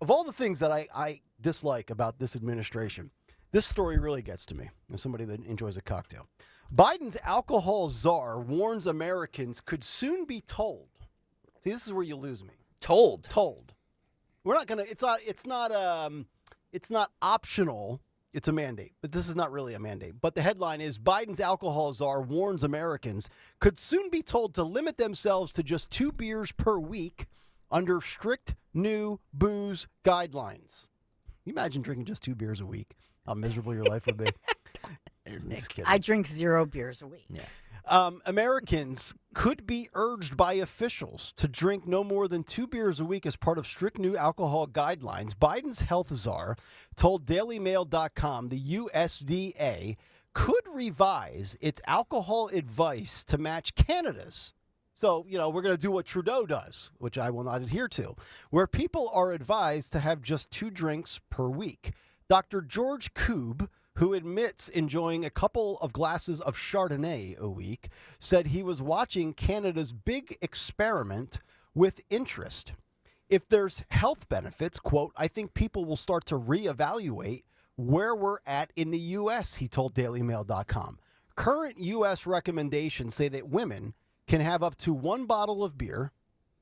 of all the things that I dislike about this administration. This story really gets to me as somebody that enjoys a cocktail. Biden's alcohol czar warns Americans could soon be told. See, this is where you lose me. Told. We're not gonna. It's not optional. It's a mandate, but this is not really a mandate. But the headline is Biden's alcohol czar warns Americans could soon be told to limit themselves to just 2 beers per week under strict new booze guidelines. Can you imagine drinking just 2 beers a week? How miserable your life would be. I drink 0 beers a week. Yeah. Americans could be urged by officials to drink no more than 2 beers a week as part of strict new alcohol guidelines. Biden's health czar told DailyMail.com the USDA could revise its alcohol advice to match Canada's. So, we're going to do what Trudeau does, which I will not adhere to, where people are advised to have just 2 drinks per week. Dr. George Koob, who admits enjoying a couple of glasses of Chardonnay a week, said he was watching Canada's big experiment with interest. If there's health benefits, quote, I think people will start to reevaluate where we're at in the U.S., he told DailyMail.com. Current U.S. recommendations say that women can have up to 1 bottle of beer,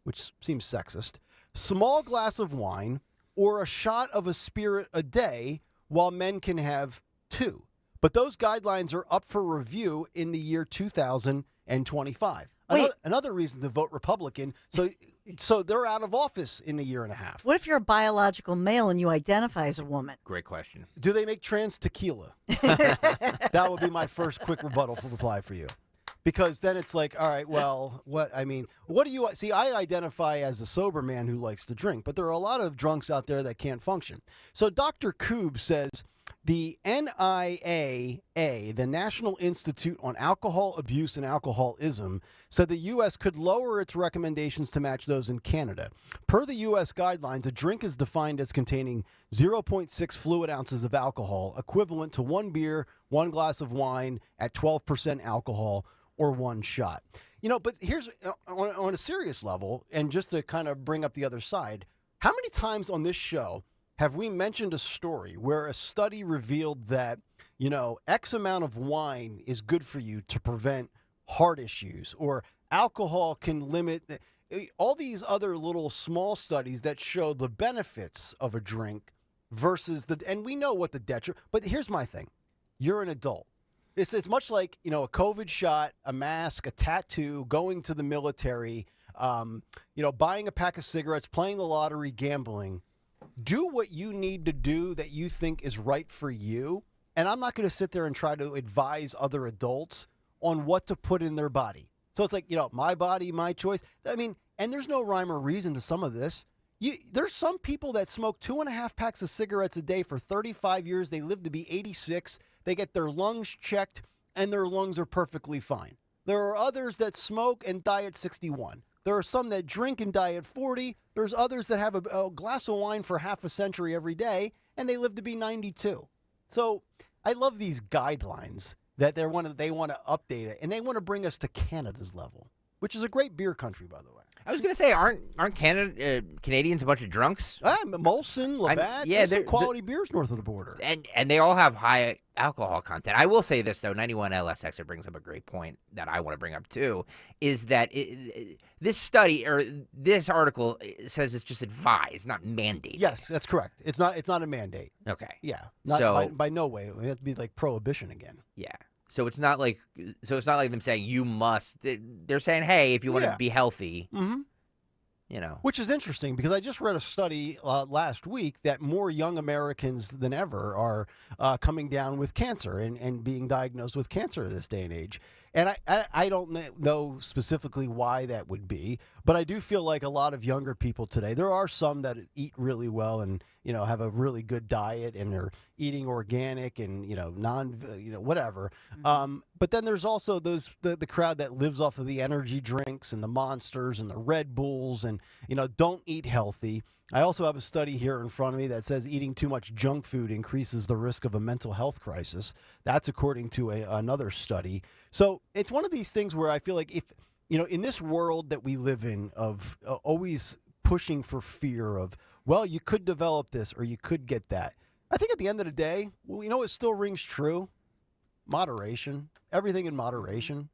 which seems sexist, small glass of wine, or a shot of a spirit a day, while men can have 2. But those guidelines are up for review in the year 2025. Another reason to vote Republican, so they're out of office in a year and a half. What if you're a biological male and you identify as a woman? Great question. Do they make trans tequila? That would be my first quick reply for you. Because then it's like, all right, well, what do you see? I identify as a sober man who likes to drink, but there are a lot of drunks out there that can't function. So Dr. Koob says the NIAA, the National Institute on Alcohol Abuse and Alcoholism, said the U.S. could lower its recommendations to match those in Canada. Per the U.S. guidelines, a drink is defined as containing 0.6 fluid ounces of alcohol, equivalent to 1 beer, 1 glass of wine at 12% alcohol, or 1 shot. But here's on a serious level, and just to kind of bring up the other side, how many times on this show have we mentioned a story where a study revealed that, X amount of wine is good for you to prevent heart issues, or alcohol can limit all these other little small studies that show the benefits of a drink versus and we know what the detriment, but here's my thing. You're an adult. It's much like, a COVID shot, a mask, a tattoo, going to the military, buying a pack of cigarettes, playing the lottery, gambling. Do what you need to do that you think is right for you. And I'm not going to sit there and try to advise other adults on what to put in their body. So it's like, my body, my choice. And there's no rhyme or reason to some of this. There's some people that smoke 2.5 packs of cigarettes a day for 35 years. They live to be 86. They get their lungs checked, and their lungs are perfectly fine. There are others that smoke and die at 61. There are some that drink and die at 40. There's others that have a glass of wine for half a century every day, and they live to be 92. So I love these guidelines that they want to update it, and they want to bring us to Canada's level, which is a great beer country, by the way. I was going to say, aren't Canadians a bunch of drunks? Molson, Labatt's, there's some quality beers north of the border. And they all have high alcohol content. I will say this, though, 91 LSX brings up a great point that I want to bring up, too, is that this study, or this article, says it's just advised, not mandated. Yes, that's correct. It's not a mandate. Okay. Yeah. Not by no way. It has to be like prohibition again. Yeah. So it's not like them saying you must. They're saying, hey, if you want to be healthy, Which is interesting because I just read a study last week that more young Americans than ever are coming down with cancer and being diagnosed with cancer this day and age. And I don't know specifically why that would be, but I do feel like a lot of younger people today, there are some that eat really well and, have a really good diet and are eating organic and, whatever. But then there's also the crowd that lives off of the energy drinks and the Monsters and the Red Bulls and, don't eat healthy. I also have a study here in front of me that says eating too much junk food increases the risk of a mental health crisis. That's according to another study. So it's one of these things where I feel like if, in this world that we live in of always pushing for fear of, well, you could develop this or you could get that. I think at the end of the day, it still rings true. Moderation. Everything in moderation.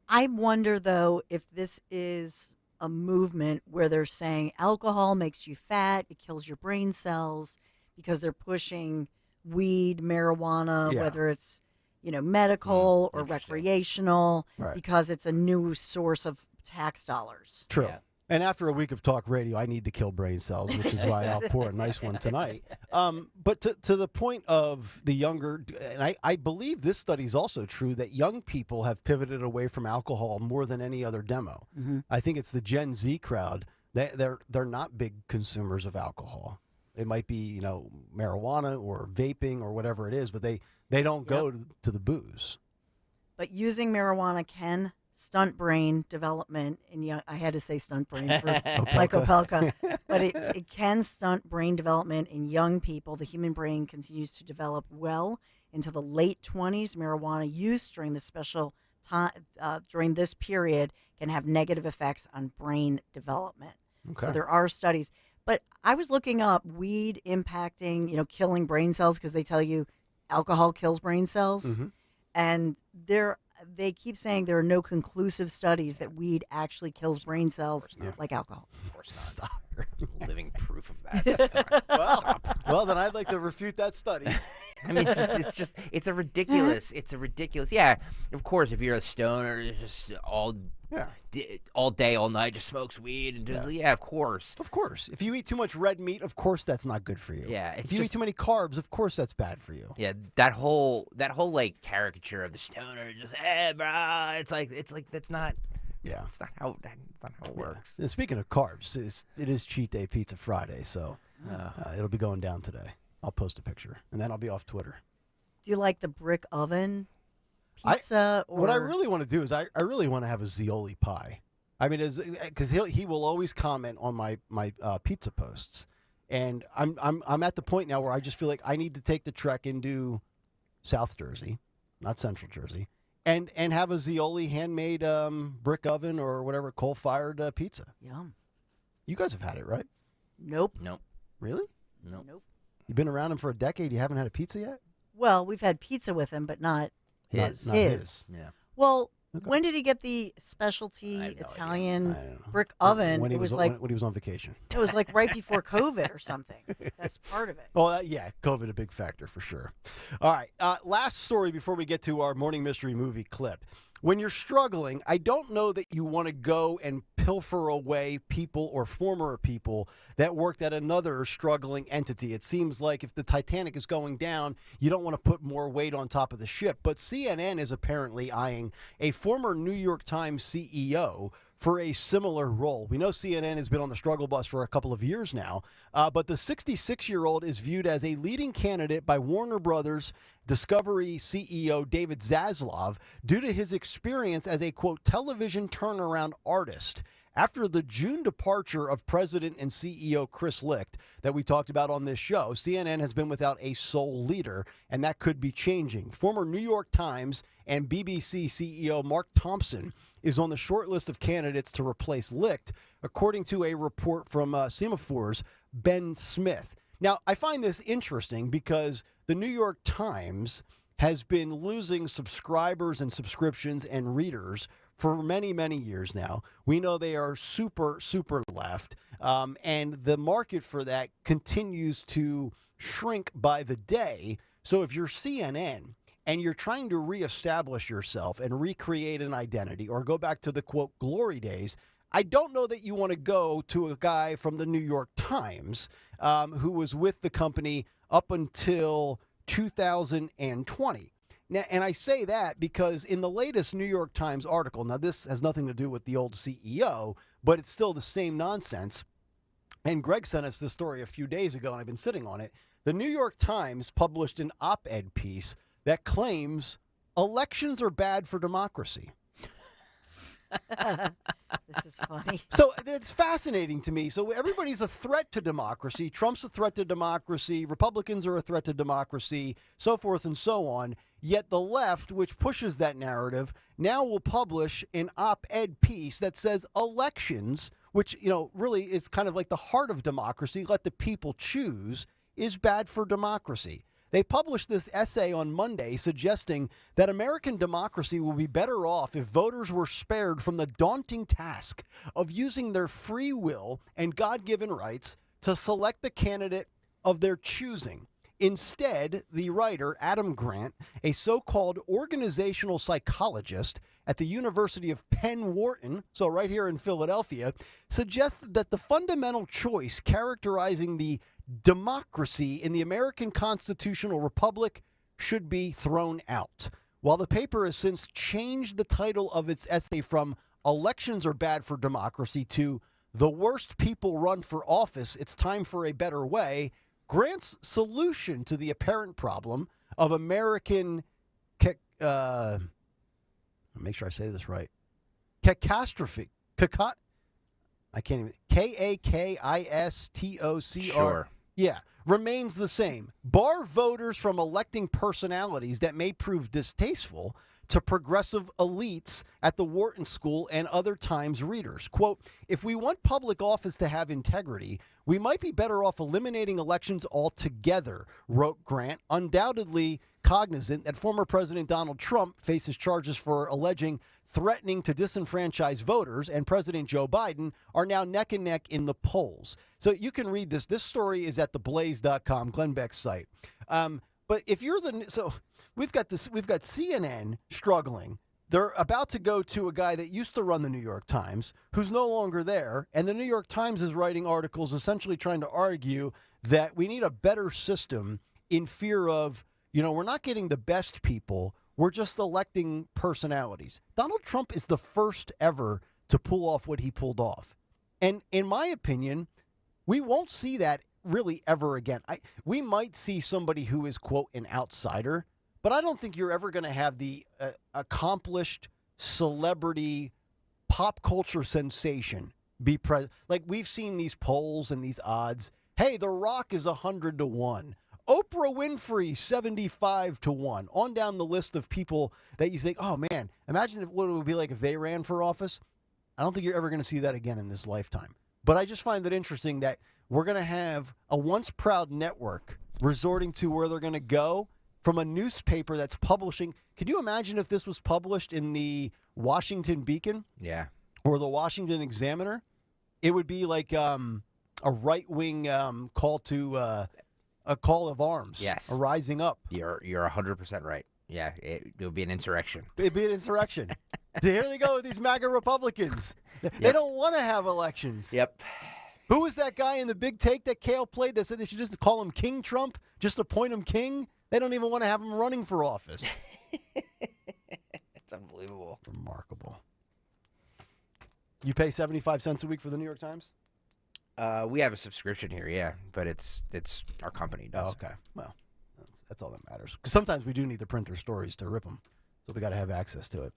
I wonder, though, if this is a movement where they're saying alcohol makes you fat, it kills your brain cells, because they're pushing weed, marijuana, whether it's, medical or recreational, because it's a new source of tax dollars. True. Yeah. And after a week of talk radio, I need to kill brain cells, which is why I'll pour a nice one tonight. But to the point of the younger, and I believe this study is also true, that young people have pivoted away from alcohol more than any other demo. Mm-hmm. I think it's the Gen Z crowd. They're not big consumers of alcohol. It might be, marijuana or vaping or whatever it is, but they don't go to the booze. But using marijuana can stunt brain development in young. I had to say stunt brain for like Opelka, but it can stunt brain development in young people. The human brain continues to develop well into the late 20s. Marijuana use during this special time during this period can have negative effects on brain development. Okay. So there are studies, but I was looking up weed impacting, killing brain cells, because they tell you alcohol kills brain cells, and they keep saying there are no conclusive studies that weed actually kills brain cells like alcohol. Stop. You're living proof of that. Well, then I'd like to refute that study. I mean, it's a ridiculous. Yeah, of course, if you're a stoner, you're just all day, all night, just smokes weed and just of course. Of course, if you eat too much red meat, of course that's not good for you. Yeah, if you eat too many carbs, of course that's bad for you. Yeah, that whole like caricature of the stoner, just bro, it's like that's not. Yeah, it's not how it works. And speaking of carbs, it is Cheat Day Pizza Friday, so it'll be going down today. I'll post a picture, and then I'll be off Twitter. Do you like the brick oven pizza? What I really want to do is I really want to have a Zioli pie. I mean, because he will always comment on my pizza posts, and I'm at the point now where I just feel like I need to take the trek into South Jersey, not Central Jersey, and have a Zioli handmade brick oven or whatever coal-fired pizza. Yum. You guys have had it, right? Nope. Really? Nope. You've been around him for a decade. You haven't had a pizza yet? Well, we've had pizza with him, but not his. Yeah. Well, when did he get the specialty Italian brick oven? When he was like when he was on vacation. It was like right before COVID or something. That's part of it. Oh, COVID a big factor for sure. All right, last story before we get to our morning mystery movie clip. When you're struggling, I don't know that you want to go and pilfer away people or former people that worked at another struggling entity. It seems like if the Titanic is going down, you don't want to put more weight on top of the ship. But CNN is apparently eyeing a former New York Times CEO for a similar role. We know CNN has been on the struggle bus for a couple of years now, but the 66-year-old is viewed as a leading candidate by Warner Brothers Discovery CEO David Zaslav due to his experience as a, quote, television turnaround artist. After the June departure of President and CEO Chris Licht that we talked about on this show, CNN has been without a sole leader, and that could be changing. Former New York Times and BBC CEO Mark Thompson is on the short list of candidates to replace Licht, according to a report from Semaphor's Ben Smith. Now, I find this interesting because the New York Times has been losing subscribers and subscriptions and readers for many, many years now. We know they are super, super left, and the market for that continues to shrink by the day. So if you're CNN and you're trying to reestablish yourself and recreate an identity or go back to the, quote, glory days, I don't know that you want to go to a guy from the New York Times who was with the company up until 2020. Now, and I say that because in the latest New York Times article, now this has nothing to do with the old CEO, but it's still the same nonsense. And Greg sent us this story a few days ago, and I've been sitting on it. The New York Times published an op-ed piece that claims elections are bad for democracy. This is funny. So it's fascinating to me. So everybody's a threat to democracy. Trump's a threat to democracy. Republicans are a threat to democracy, so forth and so on. Yet the left, which pushes that narrative, now will publish an op-ed piece that says elections, which, you know, really is kind of like the heart of democracy, let the people choose, is bad for democracy. They published this essay on Monday suggesting that American democracy will be better off if voters were spared from the daunting task of using their free will and God-given rights to select the candidate of their choosing. Instead, the writer, Adam Grant, a so-called organizational psychologist at the University of Penn Wharton, so right here in Philadelphia, suggested that the fundamental choice characterizing the democracy in the American constitutional republic should be thrown out. While the paper has since changed the title of its essay from "Elections are bad for democracy" to "The worst people run for office, it's time for a better way," Grant's solution to the apparent problem of American make sure I say this right. Kakistocr. Sure. Yeah, remains the same. Bar voters from electing personalities that may prove distasteful to progressive elites at the Wharton School and other Times readers. Quote, if we want public office to have integrity, we might be better off eliminating elections altogether, wrote Grant, undoubtedly cognizant that former President Donald Trump faces charges for alleging threatening to disenfranchise voters, and President Joe Biden are now neck and neck in the polls. So you can read this. This story is at theblaze.com, Glenn Beck's site. But if you're so we've got CNN struggling. They're about to go to a guy that used to run the New York Times, who's no longer there, and the New York Times is writing articles essentially trying to argue that we need a better system in fear of, we're not getting the best people, we're just electing personalities. Donald Trump is the first ever to pull off what he pulled off. And in my opinion, we won't see that really ever again. We might see somebody who is, quote, an outsider, but I don't think you're ever going to have the accomplished celebrity pop culture sensation be president. Like, we've seen these polls and these odds. Hey, The Rock is 100-1. Oprah Winfrey, 75-1. On down the list of people that you think, oh, man, imagine what it would be like if they ran for office. I don't think you're ever going to see that again in this lifetime. But I just find it interesting that we're going to have a once proud network resorting to where they're going to go from a newspaper that's publishing. Could you imagine if this was published in the Washington Beacon? Yeah. Or the Washington Examiner? It would be like a right-wing call to a call of arms. Yes. A rising up. You're 100% right. Yeah, it would be an insurrection. It'd be an insurrection. Here they go with these MAGA Republicans. They don't want to have elections. Yep. Who was that guy in the big take that Kayal played that said they should just call him King Trump? Just appoint him king? They don't even want to have him running for office. It's unbelievable. Remarkable. You pay 75 cents a week for the New York Times? We have a subscription here, yeah, but it's our company does. Oh, okay. Well, that's all that matters. Because sometimes we do need the printer stories to rip them, so we got to have access to it.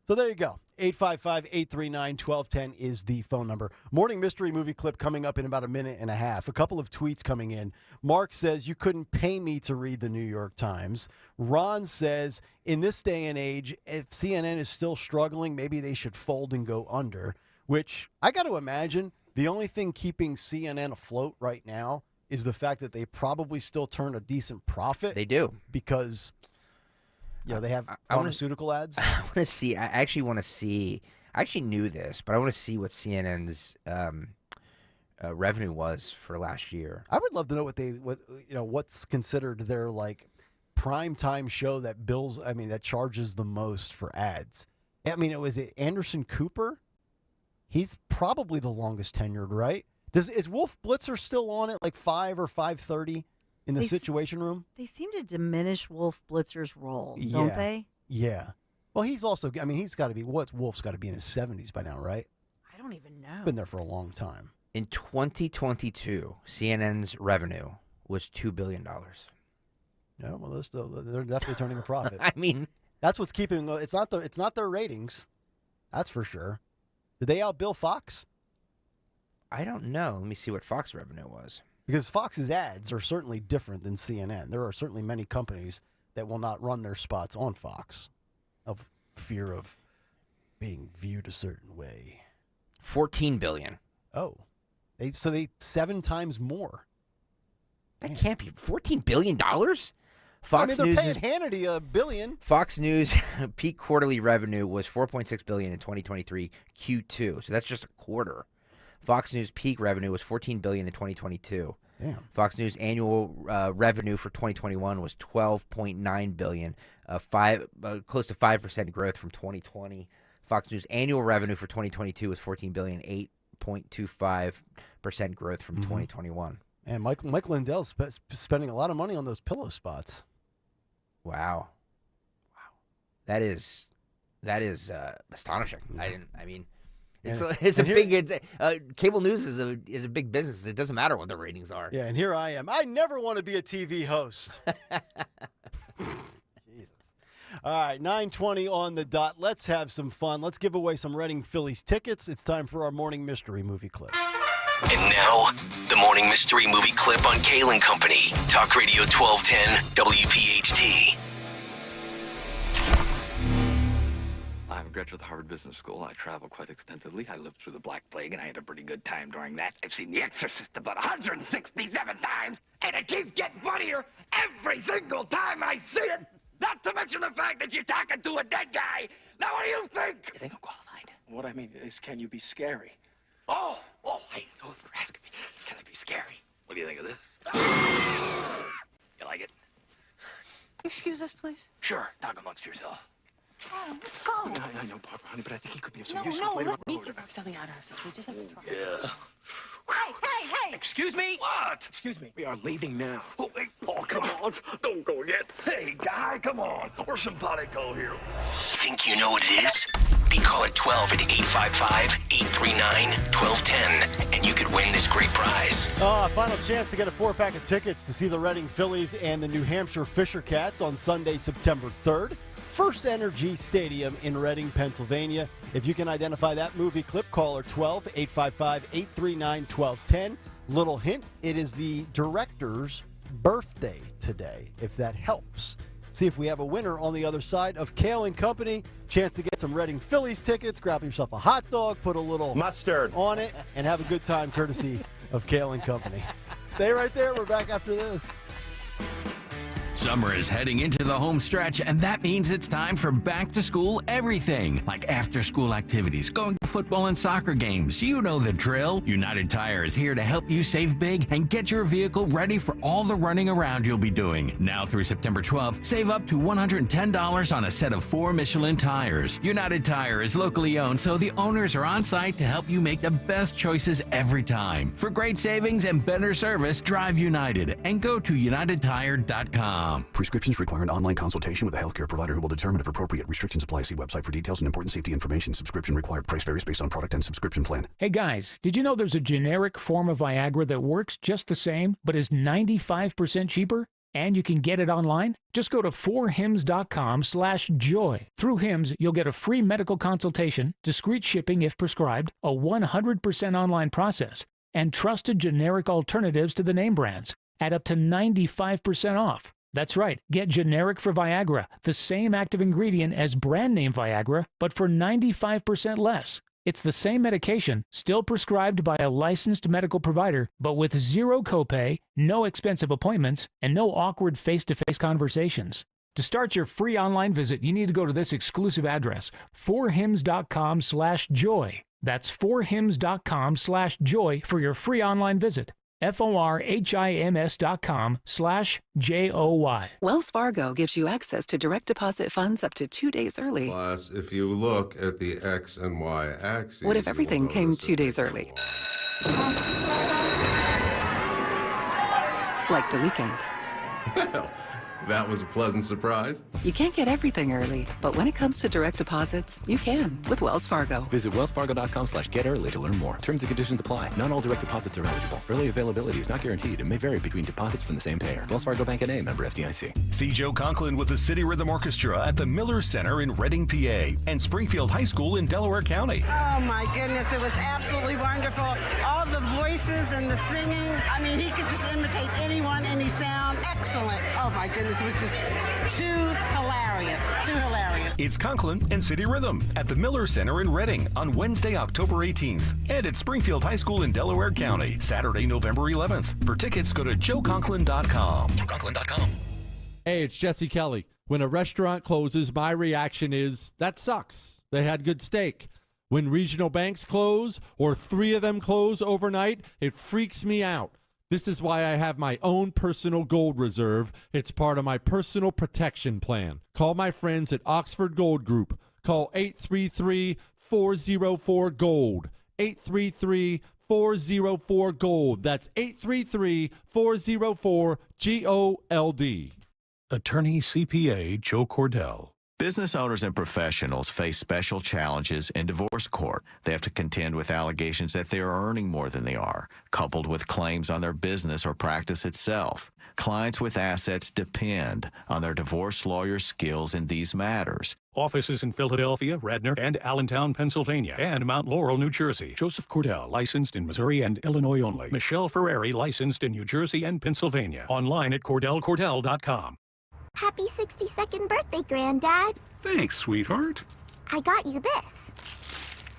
So there you go. 855-839-1210 is the phone number. Morning Mystery Movie Clip coming up in about a minute and a half. A couple of tweets coming in. Mark says, you couldn't pay me to read the New York Times. Ron says, in this day and age, if CNN is still struggling, maybe they should fold and go under, which I got to imagine the only thing keeping CNN afloat right now is the fact that they probably still turn a decent profit. They do. Because they have pharmaceutical ads. I want to see. I actually want to see. I actually knew this, but I want to see what CNN's revenue was for last year. I would love to know what's considered their like prime time show that that charges the most for ads. I mean, was it Anderson Cooper? He's probably the longest tenured, right? Is Wolf Blitzer still on at like 5 or 5:30 in the Situation Room? They seem to diminish Wolf Blitzer's role, don't they? Yeah. Well, he's also. I mean, he's got to be. Wolf's got to be in his 70s by now, right? I don't even know. Been there for a long time. In 2022, CNN's revenue was $2 billion. Yeah, well, they're definitely turning a profit. I mean, that's what's keeping. It's not their ratings. That's for sure. Did they outbill Fox? I don't know. Let me see what Fox revenue was. Because Fox's ads are certainly different than CNN. There are certainly many companies that will not run their spots on Fox of fear of being viewed a certain way. $14 billion. Oh. So they 7 times more. That can't be $14 billion? Fox News paying Hannity $1 billion. Fox News peak quarterly revenue was $4.6 billion in 2023 Q2. So that's just a quarter. Fox News peak revenue was $14 billion in 2022. Damn. Fox News annual revenue for 2021 was $12.9 billion, close to 5% growth from 2020. Fox News annual revenue for 2022 was $14 billion, 8.25% growth from 2021. And Mike Lindell's spending a lot of money on those pillow spots. Wow. That is astonishing. Cable news is a big business. It doesn't matter what the ratings are. Yeah, and here I am. I never want to be a TV host. Jesus. All right, 9:20 on the dot. Let's have some fun. Let's give away some Reading Phillies tickets. It's time for our morning mystery movie clip. And now, the morning mystery movie clip on Kayal and Company. Talk Radio 1210 WPHT. I'm a graduate of the Harvard Business School. I travel quite extensively. I lived through the Black Plague, and I had a pretty good time during that. I've seen The Exorcist about 167 times, and it keeps getting funnier every single time I see it. Not to mention the fact that you're talking to a dead guy. Now, what do you think? You think I'm qualified? What I mean is, can you be scary? Oh, I know you're asking me. Can it be scary? What do you think of this? You like it? Excuse us, please. Sure. Talk amongst yourselves. Oh, let's go. I know, Barbara, honey, but I think he could be of some No, use no, later let's on. need to work something out ourselves. We just have to talk. Yeah. Hey! Excuse me? What? Excuse me. We are leaving now. Oh, wait. Oh, come on. Don't go yet. Hey, guy, come on. We're simpatico here. Think you know what it is? Be call at 12 at 855-839-1210, and you could win this great prize. Final chance to get a 4-pack of tickets to see the Reading Phillies and the New Hampshire Fisher Cats on Sunday, September 3rd. First Energy Stadium in Reading, Pennsylvania. If you can identify that movie clip, call her 12-855-839-1210. Little hint, it is the director's birthday today, if that helps. See if we have a winner on the other side of Kayal and Company. Chance to get some Reading Phillies tickets, grab yourself a hot dog, put a little mustard on it, and have a good time courtesy of Kayal and Company. Stay right there. We're back after this. Summer is heading into the home stretch, and that means it's time for back-to-school everything, like after-school activities, going to football and soccer games. You know the drill. United Tire is here to help you save big and get your vehicle ready for all the running around you'll be doing. Now through September 12th, save up to $110 on a set of 4 Michelin tires. United Tire is locally owned, so the owners are on site to help you make the best choices every time. For great savings and better service, drive United and go to UnitedTire.com. Prescriptions require an online consultation with a healthcare provider who will determine if appropriate. Restrictions apply. See website for details and important safety information. Subscription required. Price varies based on product and subscription plan. Hey guys, did you know there's a generic form of Viagra that works just the same, but is 95% cheaper? And you can get it online? Just go to 4hims.com/joy. Through Hims, you'll get a free medical consultation, discreet shipping if prescribed, a 100% online process, and trusted generic alternatives to the name brands at up to 95% off. That's right, get generic for Viagra, the same active ingredient as brand name Viagra, but for 95% less. It's the same medication, still prescribed by a licensed medical provider, but with zero copay, no expensive appointments, and no awkward face-to-face conversations. To start your free online visit, you need to go to this exclusive address, 4hims.com/joy. That's 4hims.com/joy for your free online visit. FORHIMS.com/JOY. Wells Fargo gives you access to direct deposit funds up to 2 days early. Plus, if you look at the X and Y axes... What if everything came 2 days early? Like the weekend. Well, that was a pleasant surprise. You can't get everything early, but when it comes to direct deposits, you can with Wells Fargo. Visit wellsfargo.com/get-early to learn more. Terms and conditions apply. Not all direct deposits are eligible. Early availability is not guaranteed and may vary between deposits from the same payer. Wells Fargo Bank N.A., member FDIC. See Joe Conklin with the City Rhythm Orchestra at the Miller Center in Reading, PA, and Springfield High School in Delaware County. Oh my goodness, it was absolutely wonderful. All the voices and the singing. I mean, he could just imitate anyone, any sound. Excellent. Oh my goodness. It was just too hilarious. Too hilarious. It's Conklin and City Rhythm at the Miller Center in Reading on Wednesday, October 18th, and at Springfield High School in Delaware County, Saturday, November 11th. For tickets, go to joeconklin.com. joeconklin.com. Hey, it's Jesse Kelly. When a restaurant closes, my reaction is, that sucks. They had good steak. When regional banks close, or 3 of them close overnight, it freaks me out. This is why I have my own personal gold reserve. It's part of my personal protection plan. Call my friends at Oxford Gold Group. Call 833-404-GOLD. 833-404-GOLD. That's 833-404-GOLD. Attorney CPA Joe Cordell. Business owners and professionals face special challenges in divorce court. They have to contend with allegations that they are earning more than they are, coupled with claims on their business or practice itself. Clients with assets depend on their divorce lawyer's skills in these matters. Offices in Philadelphia, Radnor, and Allentown, Pennsylvania, and Mount Laurel, New Jersey. Joseph Cordell, licensed in Missouri and Illinois only. Michelle Ferrari, licensed in New Jersey and Pennsylvania. Online at CordellCordell.com. Happy 62nd birthday, Granddad. Thanks, sweetheart. I got you this.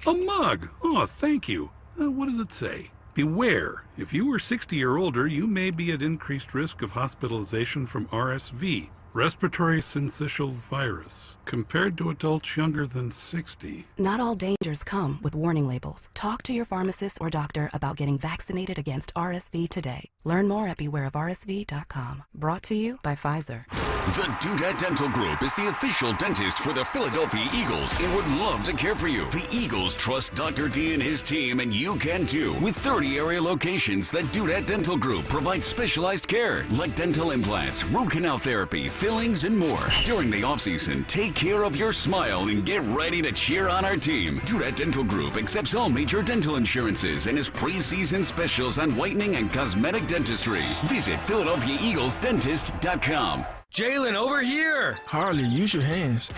A mug. Oh, thank you. What does it say? Beware. If you are 60 or older, you may be at increased risk of hospitalization from RSV. respiratory syncytial virus, compared to adults younger than 60. Not all dangers come with warning labels. Talk to your pharmacist or doctor about getting vaccinated against RSV today. Learn more at bewareofrsv.com. Brought to you by Pfizer. The Dudette Dental Group is the official dentist for the Philadelphia Eagles and would love to care for you. The Eagles trust Dr. D and his team, and you can too. With 30 area locations, the Dudette Dental Group provides specialized care like dental implants, root canal therapy, fillings, and more. During the off-season, take care of your smile and get ready to cheer on our team. Dudette Dental Group accepts all major dental insurances and has pre-season specials on whitening and cosmetic dentistry. Visit PhiladelphiaEaglesDentist.com. Jalen, over here! Harley, use your hands.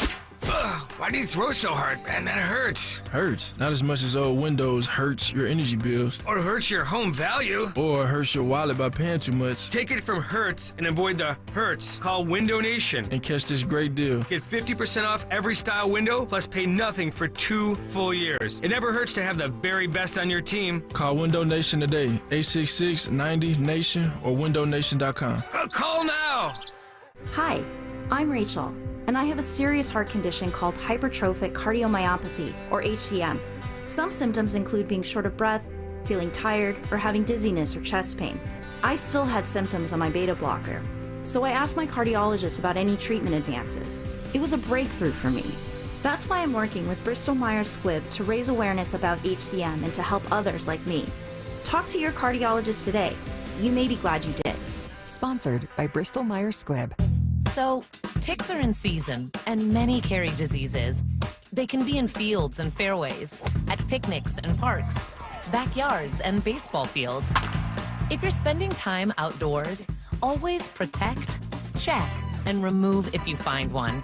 Why do you throw so hard, man? That hurts. Hurts? Not as much as old Windows hurts your energy bills. Or hurts your home value. Or hurts your wallet by paying too much. Take it from Hertz and avoid the hurts. Call Window Nation. And catch this great deal. Get 50% off every style window, plus pay nothing for 2 full years. It never hurts to have the very best on your team. Call Window Nation today. 866-90-NATION or windownation.com. Call now! Hi, I'm Rachel, and I have a serious heart condition called hypertrophic cardiomyopathy, or HCM. Some symptoms include being short of breath, feeling tired, or having dizziness or chest pain. I still had symptoms on my beta blocker, so I asked my cardiologist about any treatment advances. It was a breakthrough for me. That's why I'm working with Bristol Myers Squibb to raise awareness about HCM and to help others like me. Talk to your cardiologist today. You may be glad you did. Sponsored by Bristol Myers Squibb. So, ticks are in season, and many carry diseases. They can be in fields and fairways, at picnics and parks, backyards and baseball fields. If you're spending time outdoors, always protect, check, and remove if you find one.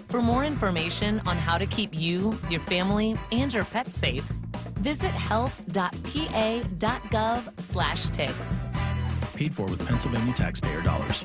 For more information on how to keep you, your family, and your pets safe, visit health.pa.gov/ticks. Paid for with Pennsylvania taxpayer dollars.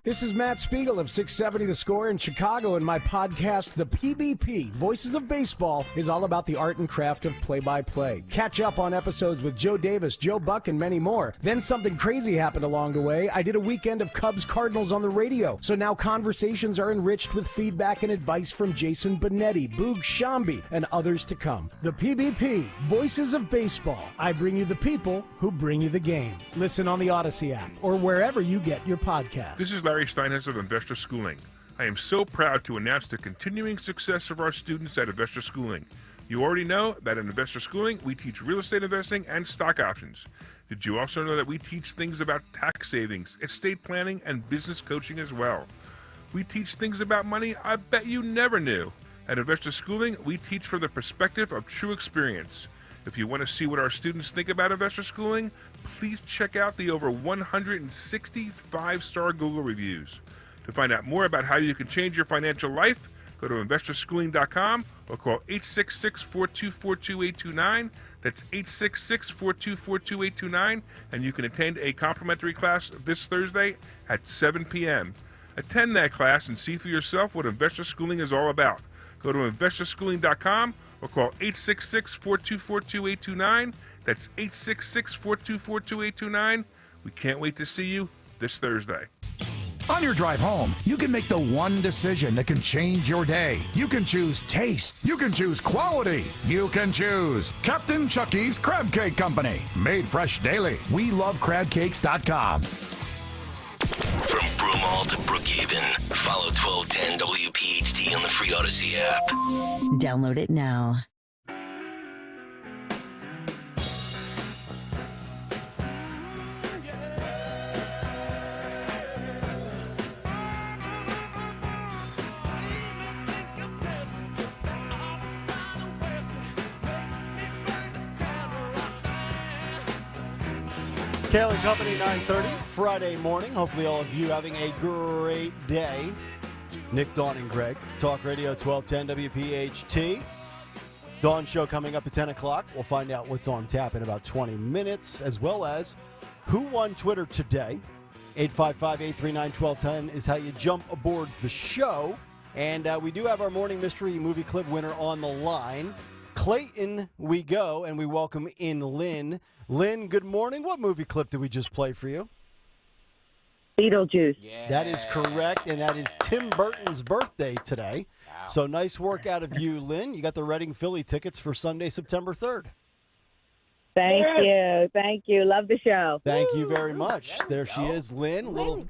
This is Matt Spiegel of 670 The Score in Chicago, and my podcast, The PBP, Voices of Baseball, is all about the art and craft of play-by-play. Catch up on episodes with Joe Davis, Joe Buck, and many more. Then something crazy happened along the way. I did a weekend of Cubs-Cardinals on the radio, so now conversations are enriched with feedback and advice from Jason Benetti, Boog Shambi, and others to come. The PBP, Voices of Baseball. I bring you the people who bring you the game. Listen on the Odyssey app or wherever you get your podcast. This is Larry Steinhaus of Investor Schooling. I am so proud to announce the continuing success of our students at Investor Schooling. You already know that at Investor Schooling, we teach real estate investing and stock options. Did you also know that we teach things about tax savings, estate planning, and business coaching as well? We teach things about money I bet you never knew. At Investor Schooling, we teach from the perspective of true experience. If you want to see what our students think about Investor Schooling, please check out the over 160 5-star Google reviews. To find out more about how you can change your financial life, go to investorschooling.com or call 866-424-2829. That's 866-424-2829, and you can attend a complimentary class this Thursday at 7 p.m. Attend that class and see for yourself what Investor Schooling is all about. Go to investorschooling.com or call 866-424-2829. That's 866-424-2829. We can't wait to see you this Thursday. On your drive home, you can make the one decision that can change your day. You can choose taste. You can choose quality. You can choose Captain Chucky's Crab Cake Company. Made fresh daily. We love crabcakes.com. From Broomall to Brookhaven, follow 1210 WPHT on the free Odyssey app. Download it now. Kayal and Company, 9:30, Friday morning. Hopefully all of you having a great day. Nick, Dawn, and Greg. Talk Radio 1210 WPHT. Dawn show coming up at 10 o'clock. We'll find out what's on tap in about 20 minutes, as well as who won Twitter today. 855-839-1210 is how you jump aboard the show. And we do have our morning mystery movie clip winner on the line. Clayton, we go, and we welcome in Lynn. Lynn, good morning. What movie clip did we just play for you? Beetlejuice. That is correct, and that is Tim Burton's birthday today. Wow. So nice work out of you, Lynn. You got the Reading Philly tickets for Sunday, September 3rd. Thank you. Love the show. Thank you very much. There she is, Lynn. Lynn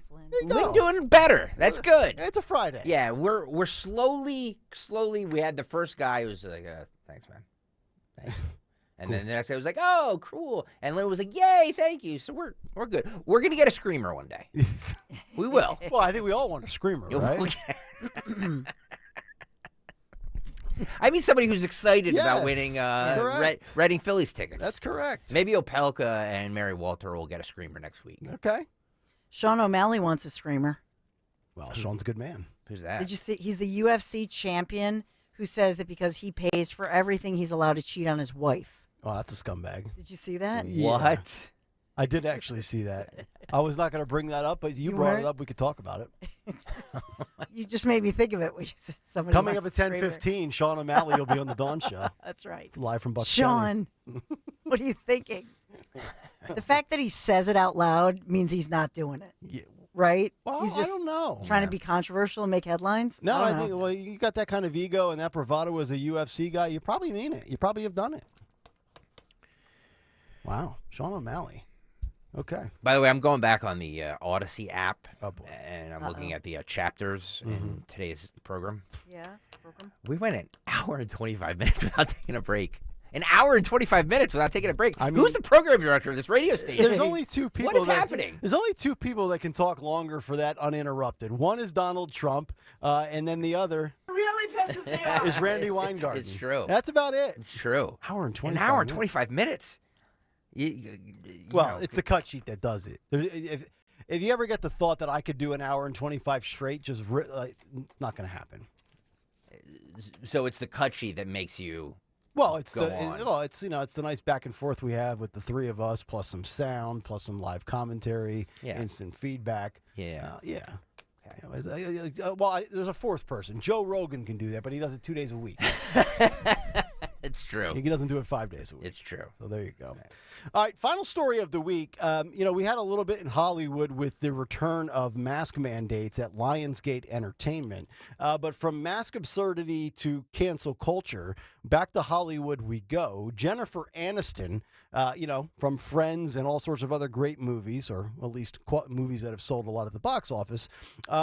doing better. That's good. It's a Friday. Yeah, we're slowly. We had the first guy who was like, "Thanks, man." Thanks. And then the next guy was like, "Oh, cool." And Lynn was like, "Yay, thank you." So we're good. We're gonna get a screamer one day. We will. Well, I think we all want a screamer, right? I mean, somebody who's excited about Yes, winning correct. Reading Phillies tickets. That's correct. Maybe Opelka and Mary Walter will get a screamer next week. Okay. Sean O'Malley wants a screamer. Well, Sean's a good man. Who's that? Did you see? He's the UFC champion who says that because he pays for everything, he's allowed to cheat on his wife. Oh, that's a scumbag. Did you see that? What? I did actually see that. I was not going to bring that up, but you brought weren't? it up. We could talk about it. You just made me think of it when you said somebody Coming up wants at a screamer. 10:15, Sean O'Malley will be on the Dawn Show. That's right. Live from Bucks Sean, County. what are you thinking? The fact that he says it out loud means he's not doing it. Right? Well, he's just I don't know. trying to be controversial and make headlines. No, I I don't think, know. well, you got that kind of ego and that bravado as a UFC guy. You probably mean it. You probably have done it. Wow. Sean O'Malley. Okay. By the way, I'm going back on the Odyssey app, Oh, boy. and I'm looking at the chapters in today's program. Yeah, program. We went an hour and 25 minutes without taking a break. An hour and 25 minutes without taking a break. I mean, Who's the program director of this radio station? There's only two people. What is happening? There's only two people that can talk longer for that uninterrupted. One is Donald Trump, and then the other Really pisses me off. is Randy Weingarten. It's true. That's about it. It's true. Hour and 25 An hour and minutes. 25 minutes. Well, it's the cut sheet that does it. If you ever get the thought that I could do an hour and 25 straight, just not going to happen. So it's the cut sheet that makes you. Well, it's go on. it's it's the nice back and forth we have with the three of us, plus some sound, plus some live commentary, instant feedback. Yeah. Yeah. Well, there's a fourth person. Joe Rogan can do that, but he does it 2 days a week. It's true. He doesn't do it 5 days a week. It's true. So there you go. All right, final story of the week. We had a little bit in Hollywood with the return of mask mandates at Lionsgate Entertainment. But from mask absurdity to cancel culture, back to Hollywood we go. Jennifer Aniston, from Friends and all sorts of other great movies, or at least movies that have sold a lot at the box office,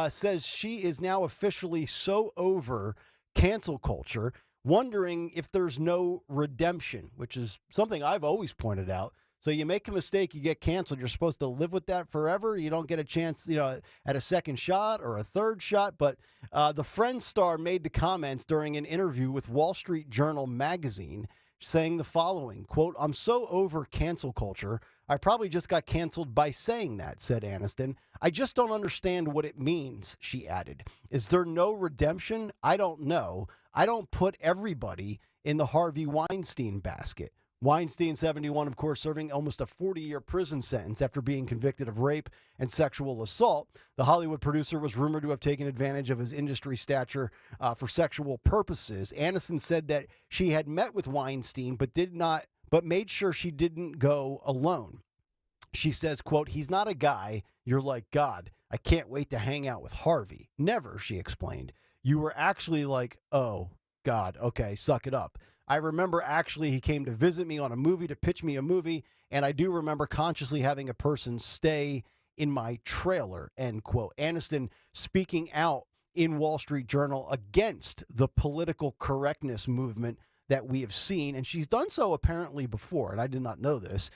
says she is now officially so over cancel culture, wondering if there's no redemption, which is something I've always pointed out. So you make a mistake, you get canceled. You're supposed to live with that forever. You don't get a chance, at a second shot or a third shot. But the Friends star made the comments during an interview with Wall Street Journal magazine, saying the following, quote, "I'm so over cancel culture. I probably just got canceled by saying that," said Aniston. "I just don't understand what it means," she added. "Is there no redemption? I don't know. I don't put everybody in the Harvey Weinstein basket." Weinstein, 71, of course, serving almost a 40-year prison sentence after being convicted of rape and sexual assault. The Hollywood producer was rumored to have taken advantage of his industry stature for sexual purposes. Aniston said that she had met with Weinstein, but made sure she didn't go alone. She says, quote, "He's not a guy you're like, God, I can't wait to hang out with Harvey. Never," she explained. "You were actually like, oh, God, okay, suck it up. I remember actually he came to visit me on a movie to pitch me a movie, and I do remember consciously having a person stay in my trailer," end quote. Aniston speaking out in Wall Street Journal against the political correctness movement that we have seen, and she's done so apparently before, and I did not know this.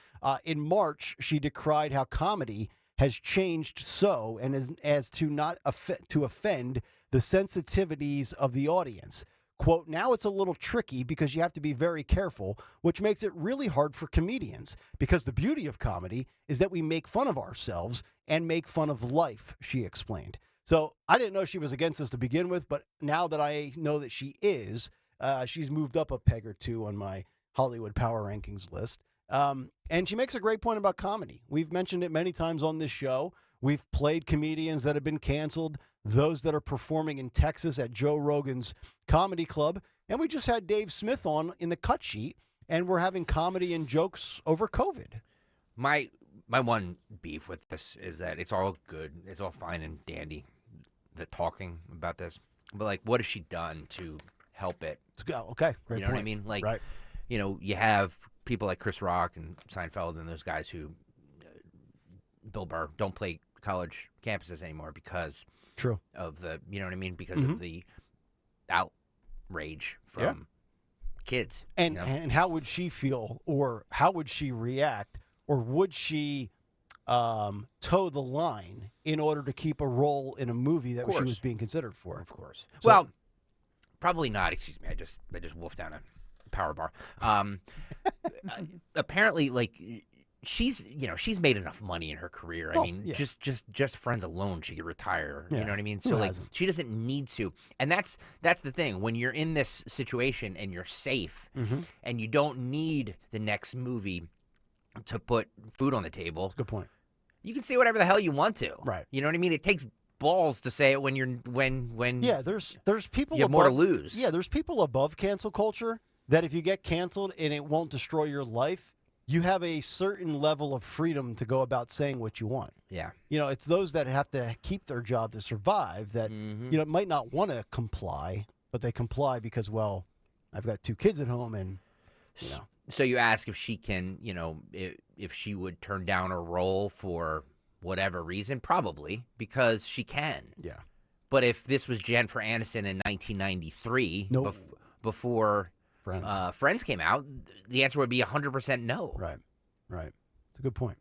In March, she decried how comedy has changed so and as to not to offend the sensitivities of the audience. Quote, "Now it's a little tricky because you have to be very careful, which makes it really hard for comedians, because the beauty of comedy is that we make fun of ourselves and make fun of life," she explained. So I didn't know she was against this to begin with, but now that I know that she is, she's moved up a peg or two on my Hollywood Power Rankings list. And she makes a great point about comedy. We've mentioned it many times on this show. We've played comedians that have been canceled, those that are performing in Texas at Joe Rogan's Comedy Club. And we just had Dave Smith on in the cut sheet, and we're having comedy and jokes over COVID. My my one beef with this is that it's all good. It's all fine and dandy, the talking about this. But, like, what has she done to help it? Okay, great You know point. what I mean? Like, right. you know, you have people like Chris Rock and Seinfeld and those guys who, Bill Burr, don't play college campuses anymore because True. of the, you know what I mean? Because of the outrage from kids. And you know? and how would she feel, or how would she react, or would she toe the line in order to keep a role in a movie that she was being considered for? Of course. So, Well, probably not. Excuse me. I just wolfed down a power bar. Apparently, like, she's made enough money in her career. I mean, just Friends alone, she could retire. Yeah. You know what I mean? Who So, like, hasn't? she doesn't need to. And that's the thing. When you're in this situation and you're safe and you don't need the next movie to put food on the table. Good point. You can say whatever the hell you want to. Right. You know what I mean? It takes balls to say it when you're when Yeah, there's people you have more to lose. Yeah, there's people above cancel culture that if you get canceled and it won't destroy your life, you have a certain level of freedom to go about saying what you want. Yeah. You know, it's those that have to keep their job to survive that might not want to comply, but they comply because, well, I've got 2 kids at home and So you ask if she can, if she would turn down a role for whatever reason, probably because she can. Yeah. But if this was Jennifer Aniston in 1993, before Friends came out, the answer would be 100% no. Right. It's a good point.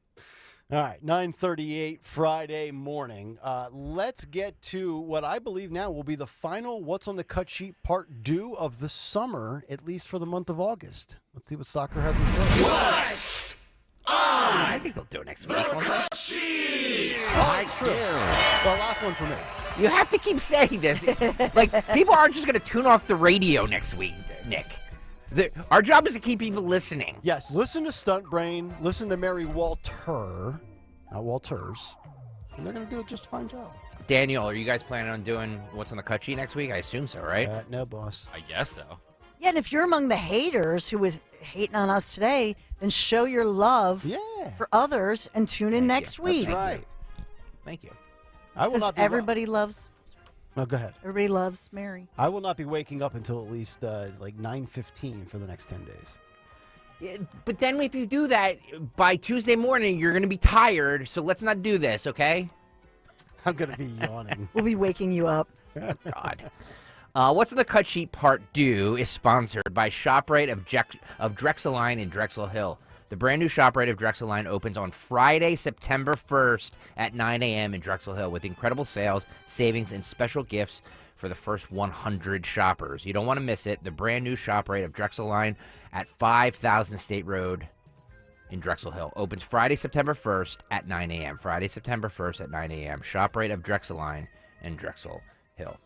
All right, 9:38 Friday morning. Let's get to what I believe now will be the final What's on the Cut Sheet part due of the summer, at least for the month of August. Let's see what soccer has in store. What's I think they'll do it next week. won't they? Well, last one for me. You have to keep saying this. Like, people aren't just going to tune off the radio next week, Nick. Our job is to keep people listening. Yes, listen to Stunt Brain, listen to Mary Walter, not Walters, and they're going to do a just fine job. Daniel, are you guys planning on doing What's on the Cut Sheet next week? I assume so, right? No, boss. I guess so. Yeah, and if you're among the haters who was hating on us today, then show your love for others and tune in next week. That's right. Thank you. I will 'Cause not be everybody loves. No, go ahead. Everybody loves Mary. I will not be waking up until at least like 9:15 for the next 10 days. Yeah, but then if you do that, by Tuesday morning, you're going to be tired, so let's not do this, okay? I'm going to be yawning. We'll be waking you up. God. What's on the Cut Sheet Part 2 is sponsored by ShopRite of Drexel Line in Drexel Hill. The brand new ShopRite of Drexel Line opens on Friday, September 1st at 9 a.m. in Drexel Hill with incredible sales, savings, and special gifts for the first 100 shoppers. You don't want to miss it. The brand new ShopRite of Drexel Line at 5000 State Road in Drexel Hill opens Friday, September 1st at 9 a.m. Friday, September 1st at 9 a.m. ShopRite of Drexel Line in Drexel Hill.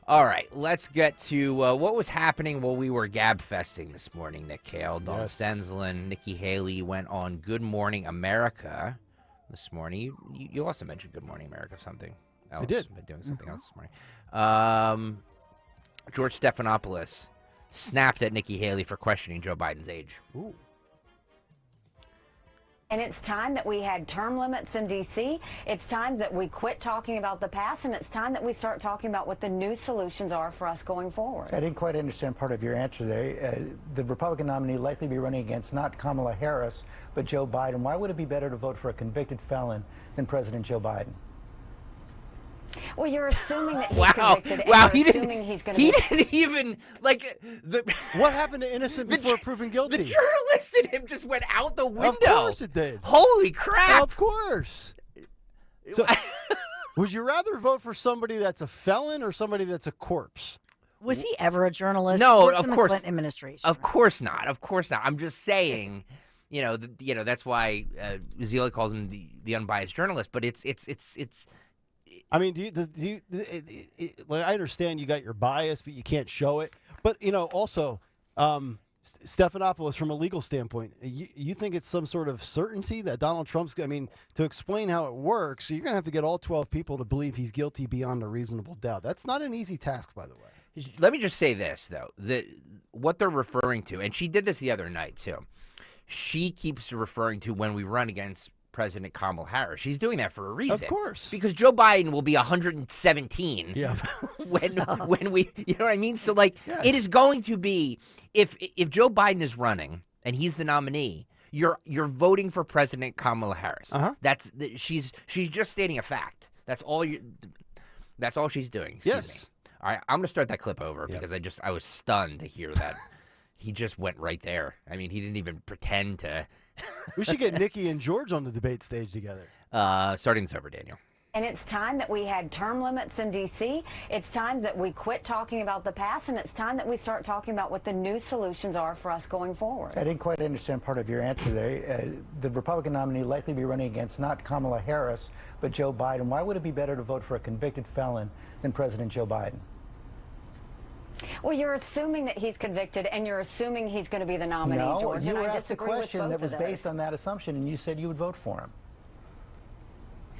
All right, let's get to what was happening while we were gab-festing this morning, Nick Kayal. Don Stenzelin, Nikki Haley went on Good Morning America this morning. You also mentioned Good Morning America, something else. I did. Been doing something else this morning. George Stephanopoulos snapped at Nikki Haley for questioning Joe Biden's age. Ooh. And it's time that we had term limits in D.C. It's time that we quit talking about the past, and it's time that we start talking about what the new solutions are for us going forward. I didn't quite understand part of your answer there. The Republican nominee likely be running against not Kamala Harris, but Joe Biden. Why would it be better to vote for a convicted felon than President Joe Biden? Well, you're assuming that he's Wow. convicted, and Wow, you're he assuming didn't, he's going to he be... didn't even, like, what happened to innocent before proven guilty? The journalist in him just went out the window. Of course it did. Holy crap. Of course. So, would you rather vote for somebody that's a felon or somebody that's a corpse? Was he ever a journalist? No, Worked of in the course. Clinton administration. Of course not. Of course not. I'm just saying, that's why Zealy calls him the unbiased journalist. But it's. I mean, like, I understand you got your bias, but you can't show it. But also, Stephanopoulos, from a legal standpoint, you think it's some sort of certainty that Donald Trump's? I mean, to explain how it works, you're going to have to get all 12 people to believe he's guilty beyond a reasonable doubt. That's not an easy task, by the way. Let me just say this, though. What they're referring to, and she did this the other night, too. She keeps referring to when we run against President Kamala Harris. She's doing that for a reason. Of course. Because Joe Biden will be 117 Yeah. when we, you know what I mean? So, like, it is going to be, if Joe Biden is running and he's the nominee, you're voting for President Kamala Harris. She's just stating a fact. That's all she's doing. Excuse me. All right, I'm going to start that clip over because I was stunned to hear that. He just went right there. I mean, he didn't even pretend to. We should get Nikki and George on the debate stage together. Starting this over, Daniel. And it's time that we had term limits in D.C. It's time that we quit talking about the past, and it's time that we start talking about what the new solutions are for us going forward. I didn't quite understand part of your answer today. The Republican nominee likely be running against not Kamala Harris, but Joe Biden. Why would it be better to vote for a convicted felon than President Joe Biden? Well, you're assuming that he's convicted, and you're assuming he's going to be the nominee, George. You and were I asked a disagree with question both that was of those. based on that assumption, and you said you would vote for him.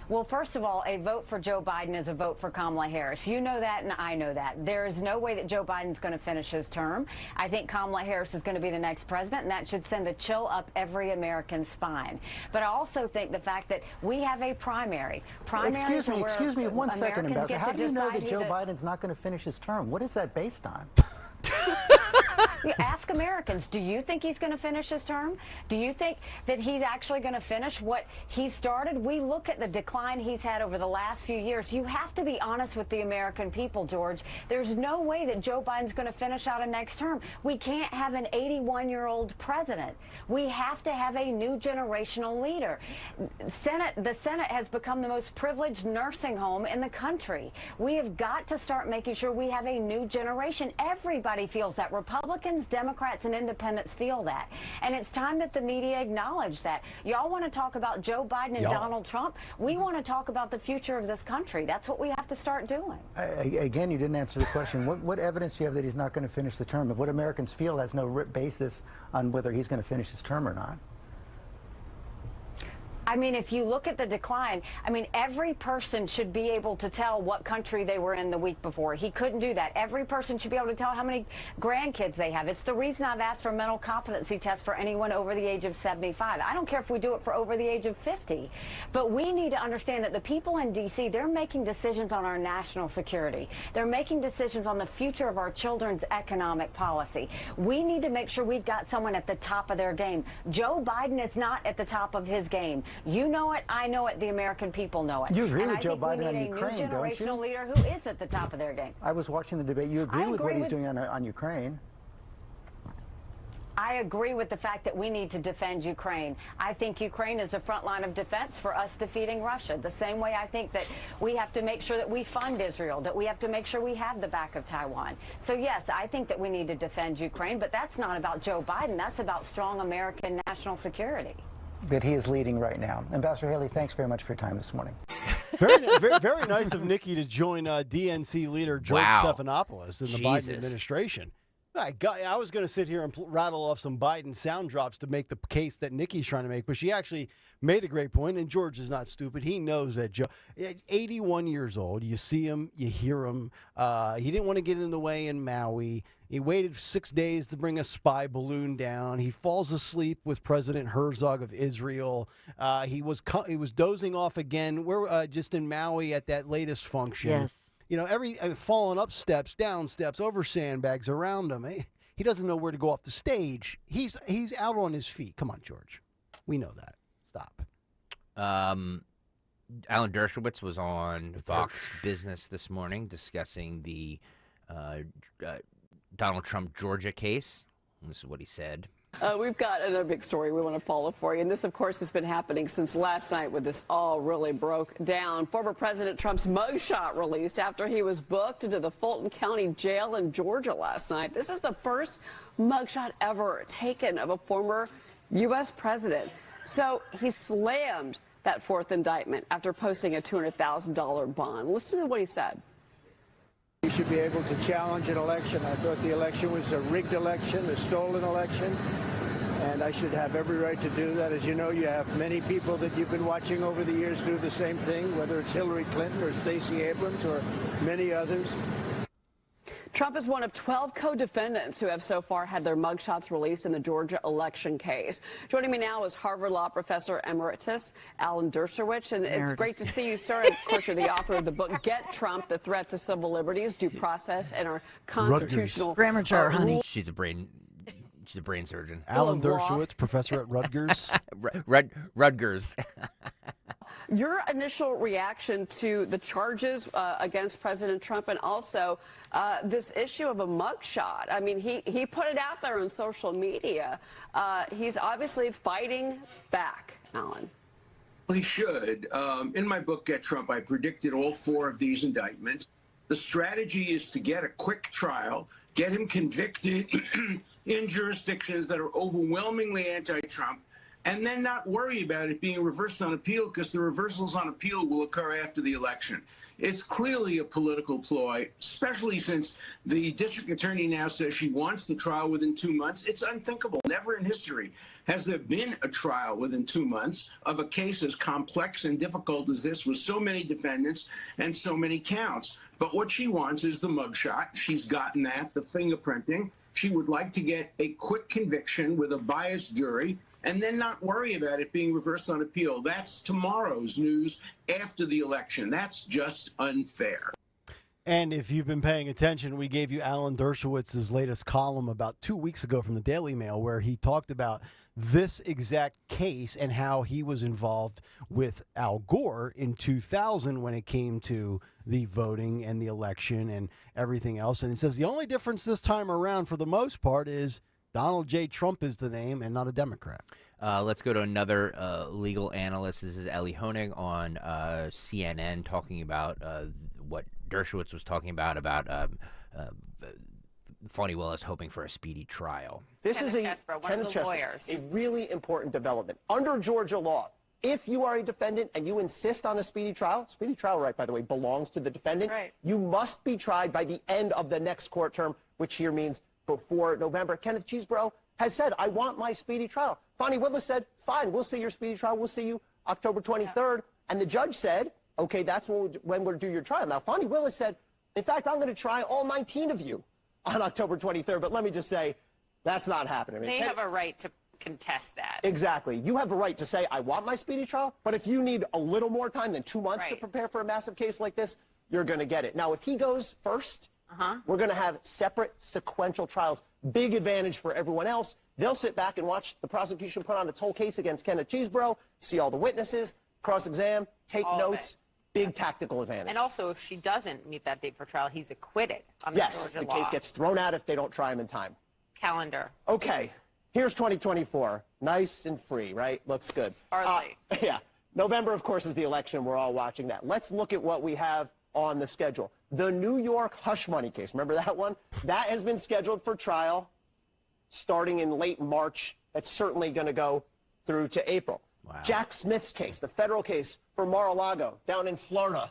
Well, first of all, a vote for Joe Biden is a vote for Kamala Harris. You know that, and I know that. There is no way that Joe Biden's going to finish his term. I think Kamala Harris is going to be the next president, and that should send a chill up every American spine. But I also think the fact that we have a primary. Excuse me, 1 second, Ambassador. How do you know that Joe Biden's not going to finish his term? What is that based on? You ask Americans, do you think he's going to finish his term? Do you think that he's actually going to finish what he started? We look at the decline he's had over the last few years. You have to be honest with the American people, George. There's no way that Joe Biden's going to finish out a next term. We can't have an 81-year-old president. We have to have a new generational leader. The Senate has become the most privileged nursing home in the country. We have got to start making sure we have a new generation. Everybody feels that. Republicans, Democrats, and independents feel that. And it's time that the media acknowledge that. Y'all want to talk about Joe Biden and Donald Trump? We want to talk about the future of this country. That's what we have to start doing. Again, you didn't answer the question. What evidence do you have that he's not going to finish the term? What Americans feel has no basis on whether he's going to finish his term or not. I mean, if you look at the decline, I mean, every person should be able to tell what country they were in the week before. He couldn't do that. Every person should be able to tell how many grandkids they have. It's the reason I've asked for a mental competency test for anyone over the age of 75. I don't care if we do it for over the age of 50. But we need to understand that the people in D.C., they're making decisions on our national security. They're making decisions on the future of our children's economic policy. We need to make sure we've got someone at the top of their game. Joe Biden is not at the top of his game. You know it, I know it, the American people know it. You agree with Joe Biden on Ukraine, don't you? We need a new generational leader who is at the top of their game. I was watching the debate. You agree with what he's doing on Ukraine. I agree with the fact that we need to defend Ukraine. I think Ukraine is a front line of defense for us defeating Russia. The same way I think that we have to make sure that we fund Israel, that we have to make sure we have the back of Taiwan. So, yes, I think that we need to defend Ukraine, but that's not about Joe Biden. That's about strong American national security. That he is leading right now. Ambassador Haley, thanks very much for your time this morning. Very nice of Nikki to join DNC leader George Stephanopoulos in the Biden administration. I was going to sit here and rattle off some Biden sound drops to make the case that Nikki's trying to make, but she actually made a great point, and George is not stupid. He knows that Joe, 81 years old, you see him, you hear him. He didn't want to get in the way in Maui. He waited 6 days to bring a spy balloon down. He falls asleep with President Herzog of Israel. He was dozing off again. We're just in Maui at that latest function. Yes. You know, falling up steps, down steps, over sandbags, around him. He doesn't know where to go off the stage. He's out on his feet. Come on, George. We know that. Stop. Alan Dershowitz was on Fox Business this morning discussing the Donald Trump Georgia case. This is what he said. We've got another big story we want to follow for you. And this, of course, has been happening since last night when this all really broke down. Former President Trump's mugshot released after he was booked into the Fulton County Jail in Georgia last night. This is the first mugshot ever taken of a former U.S. president. So he slammed that fourth indictment after posting a $200,000 bond. Listen to what he said. You should be able to challenge an election. I thought the election was a rigged election, a stolen election, and I should have every right to do that. As you know, you have many people that you've been watching over the years do the same thing, whether it's Hillary Clinton or Stacey Abrams or many others. Trump is one of 12 co-defendants who have so far had their mugshots released in the Georgia election case. Joining me now is Harvard Law Professor Emeritus Alan Dershowitz, and it's great to see you, sir. And of course, you're the author of the book Get Trump: The Threat to Civil Liberties, Due Process, and Our Constitutional Grammar jar, honey. She's a brain surgeon. Alan Dershowitz, professor at Rutgers. Rutgers. Your initial reaction to the charges against President Trump, and also this issue of a mugshot. I mean, he put it out there on social media. He's obviously fighting back, Alan. He should. In my book, Get Trump, I predicted all 4 of these indictments. The strategy is to get a quick trial, get him convicted in jurisdictions that are overwhelmingly anti-Trump, and then not worry about it being reversed on appeal, because the reversals on appeal will occur after the election. It's clearly a political ploy, especially since the district attorney now says she wants the trial within 2 months. It's unthinkable. Never in history has there been a trial within 2 months of a case as complex and difficult as this, with so many defendants and so many counts. But what she wants is the mugshot. She's gotten that, the fingerprinting. She would like to get a quick conviction with a biased jury, and then not worry about it being reversed on appeal. That's tomorrow's news after the election. That's just unfair. And if you've been paying attention, we gave you Alan Dershowitz's latest column about 2 weeks ago from the Daily Mail, where he talked about this exact case and how he was involved with Al Gore in 2000 when it came to the voting and the election and everything else. And it says the only difference this time around, for the most part, is Donald J. Trump is the name and not a Democrat. Let's go to another legal analyst. This is Ellie Honig on CNN, talking about what Dershowitz was talking about Fani Willis hoping for a speedy trial. This is a really important development. Under Georgia law, if you are a defendant and you insist on a speedy trial right, by the way, belongs to the defendant, you must be tried by the end of the next court term, which here means before November. Kenneth Chesebro has said, I want my speedy trial. Fani Willis said, fine, we'll see your speedy trial. We'll see you October 23rd. Yeah. And the judge said, okay, that's when we'll do your trial. Now, Fani Willis said, in fact, I'm going to try all 19 of you on October 23rd. But let me just say, that's not happening. They have a right to contest that. Exactly. You have a right to say, I want my speedy trial. But if you need a little more time than 2 months to prepare for a massive case like this, you're going to get it. Now, if he goes first, we're going to have separate sequential trials. Big advantage for everyone else. They'll sit back and watch the prosecution put on its whole case against Kenneth Chesebro, see all the witnesses, cross-exam, take notes. Big tactical advantage. And also, if she doesn't meet that date for trial, he's acquitted on the Georgia law. Case gets thrown out if they don't try him in time. Calendar. Okay, here's 2024. Nice and free, right? Looks good. Hardly. Yeah. November, of course, is the election. We're all watching that. Let's look at what we have on the schedule. The New York hush money case, remember that one? That has been scheduled for trial starting in late March. That's certainly going to go through to April. Wow. Jack Smith's case, the federal case for Mar-a-Lago down in Florida,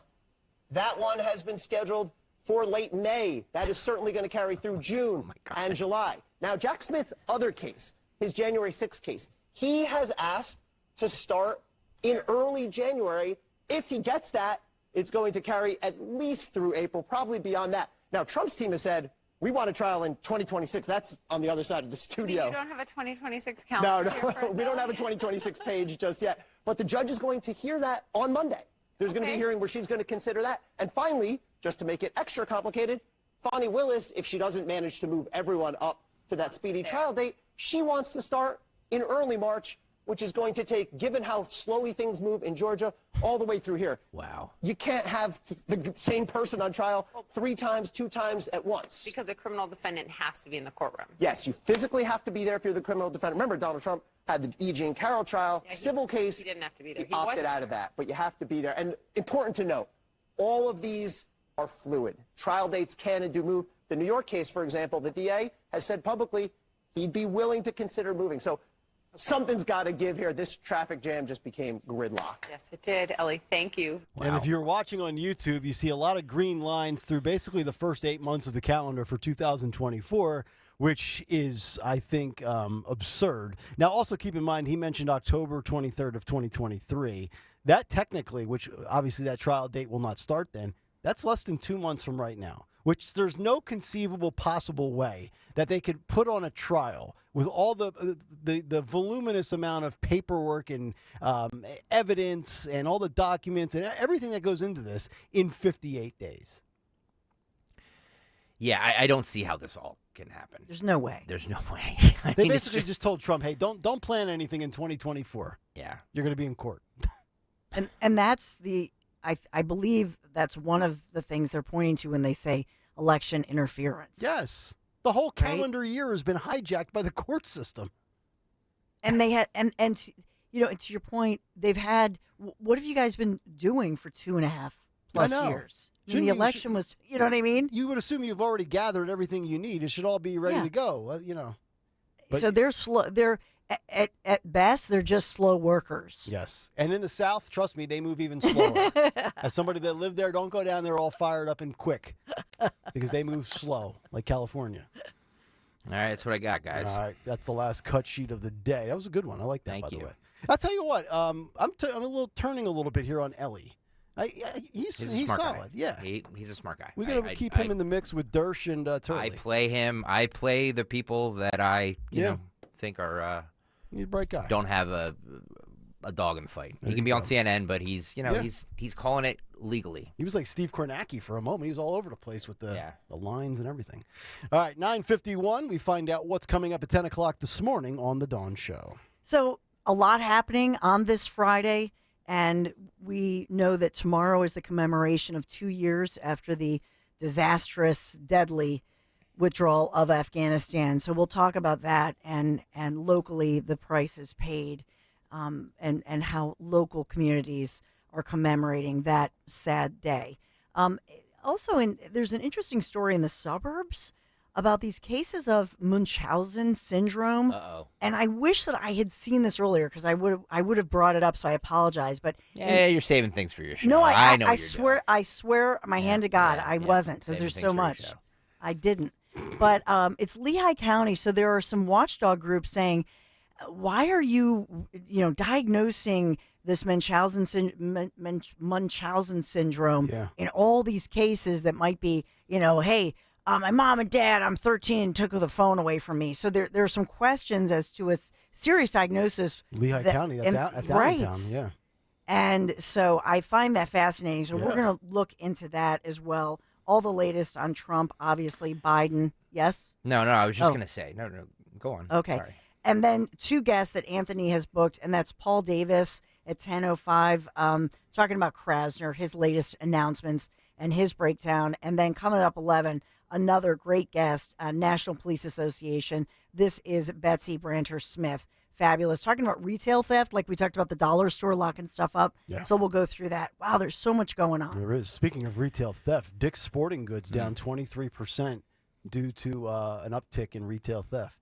that one has been scheduled for late May. That is certainly going to carry through June and July. Now, Jack Smith's other case, his January 6th case, he has asked to start in early January. If he gets that, it's going to carry at least through April, probably beyond that. Now, Trump's team has said, we want a trial in 2026. That's on the other side of the studio. You don't have a 2026 calendar. No, we don't have a 2026 page just yet. But the judge is going to hear that on Monday. There's going to be a hearing where she's going to consider that. And finally, just to make it extra complicated, Fani Willis, if she doesn't manage to move everyone up to that speedy trial date, she wants to start in early March, which is going to take, given how slowly things move in Georgia, all the way through here. Wow. You can't have the same person on trial 3 times, 2 times at once. Because a criminal defendant has to be in the courtroom. Yes, you physically have to be there if you're the criminal defendant. Remember, Donald Trump had the E. Jean Carroll trial, civil case. He didn't have to be there. He opted out of that, but you have to be there. And important to note, all of these are fluid. Trial dates can and do move. The New York case, for example, the DA has said publicly he'd be willing to consider moving. So something's got to give here. This traffic jam just became gridlock. Yes, it did. Ellie, thank you. And if you're watching on YouTube, you see a lot of green lines through basically the first 8 months of the calendar for 2024, which is, I think, absurd. Now, also keep in mind, he mentioned October 23rd of 2023. That technically, which obviously that trial date will not start then, that's less than 2 months from right now, which there's no conceivable possible way that they could put on a trial with all the voluminous amount of paperwork and evidence and all the documents and everything that goes into this in 58 days. Yeah, I don't see how this all can happen. There's no way. There's no way. They basically just told Trump, hey, don't plan anything in 2024. Yeah. You're going to be in court. And that's I believe that's one of the things they're pointing to when they say election interference. Yes. The whole calendar year has been hijacked by the court system. And they had, and to your point, they've had, what have you guys been doing for 2.5+ years? When the election was, you know what I mean? You would assume you've already gathered everything you need. It should all be ready to go, But so they're slow. They're at best, they're just slow workers. Yes. And in the South, trust me, they move even slower. As somebody that lived there, don't go down there all fired up and quick because they move slow, like California. All right, that's what I got, guys. All right, that's the last cut sheet of the day. That was a good one. I like that, by the way. I'll tell you what, I'm turning a little bit here on Ellie. He's solid. Guy. Yeah, he's a smart guy. We got to keep him in the mix with Dersh and Turley. I play him. I play the people that I think are he's a bright guy. Don't have a dog in the fight. He can be on CNN, but he's he's calling it legally. He was like Steve Kornacki for a moment. He was all over the place with the lines and everything. All right, 9:51. We find out what's coming up at 10 o'clock this morning on the Dawn Show. So a lot happening on this Friday. And we know that tomorrow is the commemoration of 2 years after the disastrous, deadly withdrawal of Afghanistan. So we'll talk about that and locally the prices paid and how local communities are commemorating that sad day. Also, there's an interesting story in the suburbs about these cases of Munchausen syndrome. Uh-oh. And I wish that I had seen this earlier because I would have brought it up, so I apologize. But you're saving things for your show. No, I swear my hand to God, I wasn't, because there's so much. I didn't. But it's Lehigh County, so there are some watchdog groups saying, why are you diagnosing this Munchausen syndrome in all these cases that might be, hey, my mom and dad, I'm 13, took the phone away from me. So there are some questions as to a serious diagnosis. Lehigh County, that's Allentown, yeah. And so I find that fascinating. So we're going to look into that as well. All the latest on Trump, obviously, Biden. Yes? No, I was just going to say. No, go on. Okay. Sorry. And then two guests that Anthony has booked, and that's Paul Davis at 10:05, talking about Krasner, his latest announcements and his breakdown. And then coming up 11, another great guest, National Police Association. This is Betsy Branter Smith. Fabulous. Talking about retail theft, like we talked about the dollar store locking stuff up. Yeah. So we'll go through that. Wow, there's so much going on. There is. Speaking of retail theft, Dick's Sporting Goods down 23% due to an uptick in retail theft.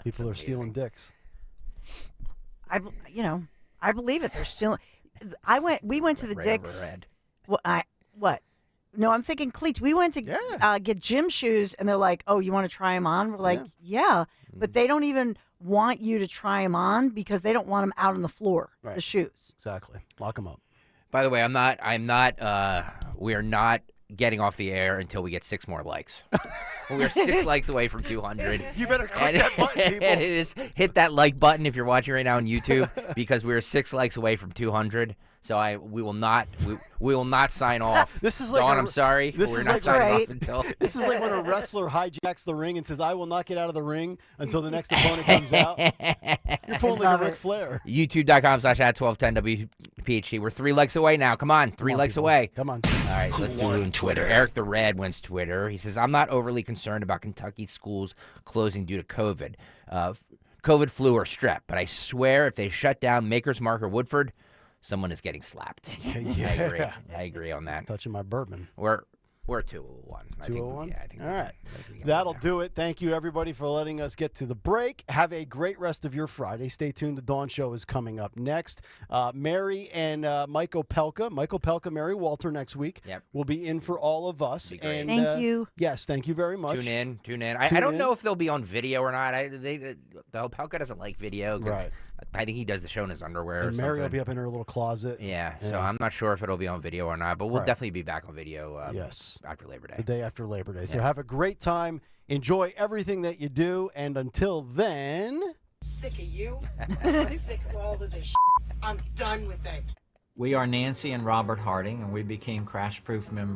People are stealing Dick's. I believe it. They're stealing. We went to the Dick's. What? No, I'm thinking cleats. We went to get gym shoes, and they're like, "Oh, you want to try them on?" We're like, "Yeah," but they don't even want you to try them on because they don't want them out on the floor. Right. The shoes. Exactly. Lock them up. By the way, we are not getting off the air until we get 6 more likes. We're 6 likes away from 200. You better click that button, people. And it is hit that like button if you're watching right now on YouTube because we're 6 likes away from 200. So we will not sign off. This is like Dawn, I'm sorry. We're not signing off until. This is like when a wrestler hijacks the ring and says, "I will not get out of the ring until the next opponent comes out." You're pulling like a Ric Flair. YouTube.com/@1210WPHT. We're 3 likes away now. Come on, 3 likes away. Come on. All right, let's do it on Twitter. Eric the Red wins Twitter. He says, "I'm not overly concerned about Kentucky schools closing due to COVID, COVID, flu, or strep, but I swear if they shut down Maker's Mark or Woodford, someone is getting slapped." Yeah. I agree on that. Touching my bourbon. We're 201. 201? I think all right. That'll do it. Thank you, everybody, for letting us get to the break. Have a great rest of your Friday. Stay tuned. The Dawn Show is coming up next. Mary and Mike Opelka, Mary Walter next week will be in for all of us. And, thank you. Yes, thank you very much. Tune in. I don't know if they'll be on video or not. The Opelka doesn't like video because I think he does the show in his underwear. And Mary will be up in her little closet. Yeah, so I'm not sure if it'll be on video or not, but we'll definitely be back on video. Yes. after Labor Day. The day after Labor Day. So Yeah. have a great time. Enjoy everything that you do. And until then... Sick of you. I'm sick of all of this. I'm done with it. We are Nancy and Robert Harding, and we became Crash Proof members